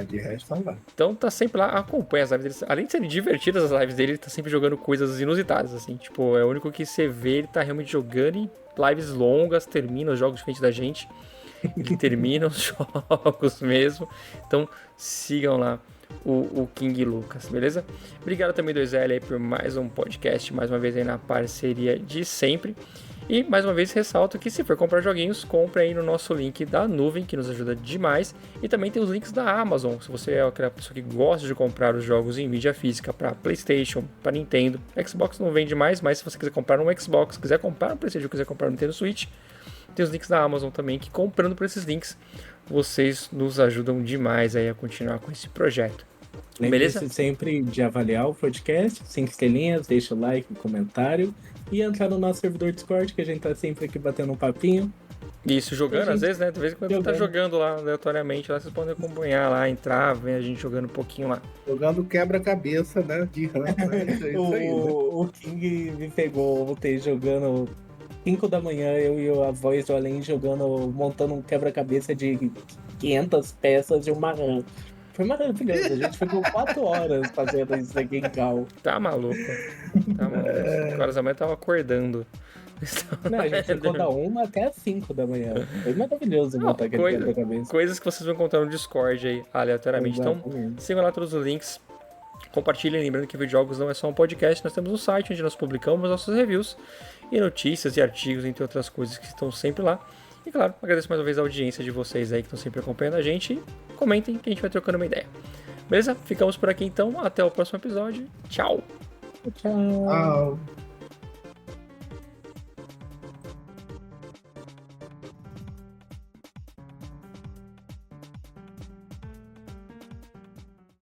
De resto tá lá. Então tá sempre lá, acompanha as lives dele. Além de serem divertidas as lives dele, ele tá sempre jogando coisas inusitadas, assim. Tipo, é o único que você vê, ele tá realmente jogando em lives longas, termina os jogos diferentes da gente. Ele termina os jogos mesmo. Então sigam lá o King Lucas, beleza? Obrigado também, 2L, aí, por mais um podcast, mais uma vez aí na parceria de sempre. E mais uma vez ressalto que se for comprar joguinhos, compre aí no nosso link da nuvem, que nos ajuda demais. E também tem os links da Amazon, se você é aquela pessoa que gosta de comprar os jogos em mídia física para PlayStation, para Nintendo. Xbox não vende mais, mas se você quiser comprar um Xbox, quiser comprar um PlayStation, quiser comprar um Nintendo Switch, tem os links da Amazon também, que comprando por esses links, vocês nos ajudam demais aí a continuar com esse projeto. Beleza? Lembre-se sempre de avaliar o podcast, 5 estrelinhas, deixa o like, comentário e entrar no nosso servidor Discord, que a gente tá sempre aqui batendo um papinho. Isso, jogando às vezes, né? De vez em quando tá jogando lá aleatoriamente, lá vocês podem acompanhar lá, entrar, ver a gente jogando um pouquinho lá. Jogando quebra-cabeça, né? De RAM, né? O King me pegou, voltei jogando 5 da manhã, eu e a voz do Além jogando, montando um quebra-cabeça de 500 peças e uma RAM. Foi maravilhoso. A gente ficou 4 horas fazendo isso aqui em Cal. Tá maluco. Tá maluco. 5 horas da manhã eu tava acordando. Não, a gente ficou da 1 até as 5 da manhã. Foi maravilhoso montar aquele quebra-cabeça. Coisas que vocês vão encontrar no Discord aí, aleatoriamente. Exatamente. Então, sigam lá todos os links. Compartilhem, lembrando que Videojogos não é só um podcast, nós temos um site onde nós publicamos nossos reviews e notícias e artigos, entre outras coisas que estão sempre lá. E claro, agradeço mais uma vez a audiência de vocês aí que estão sempre acompanhando a gente e comentem que a gente vai trocando uma ideia. Beleza? Ficamos por aqui então, até o próximo episódio. Tchau! Tchau!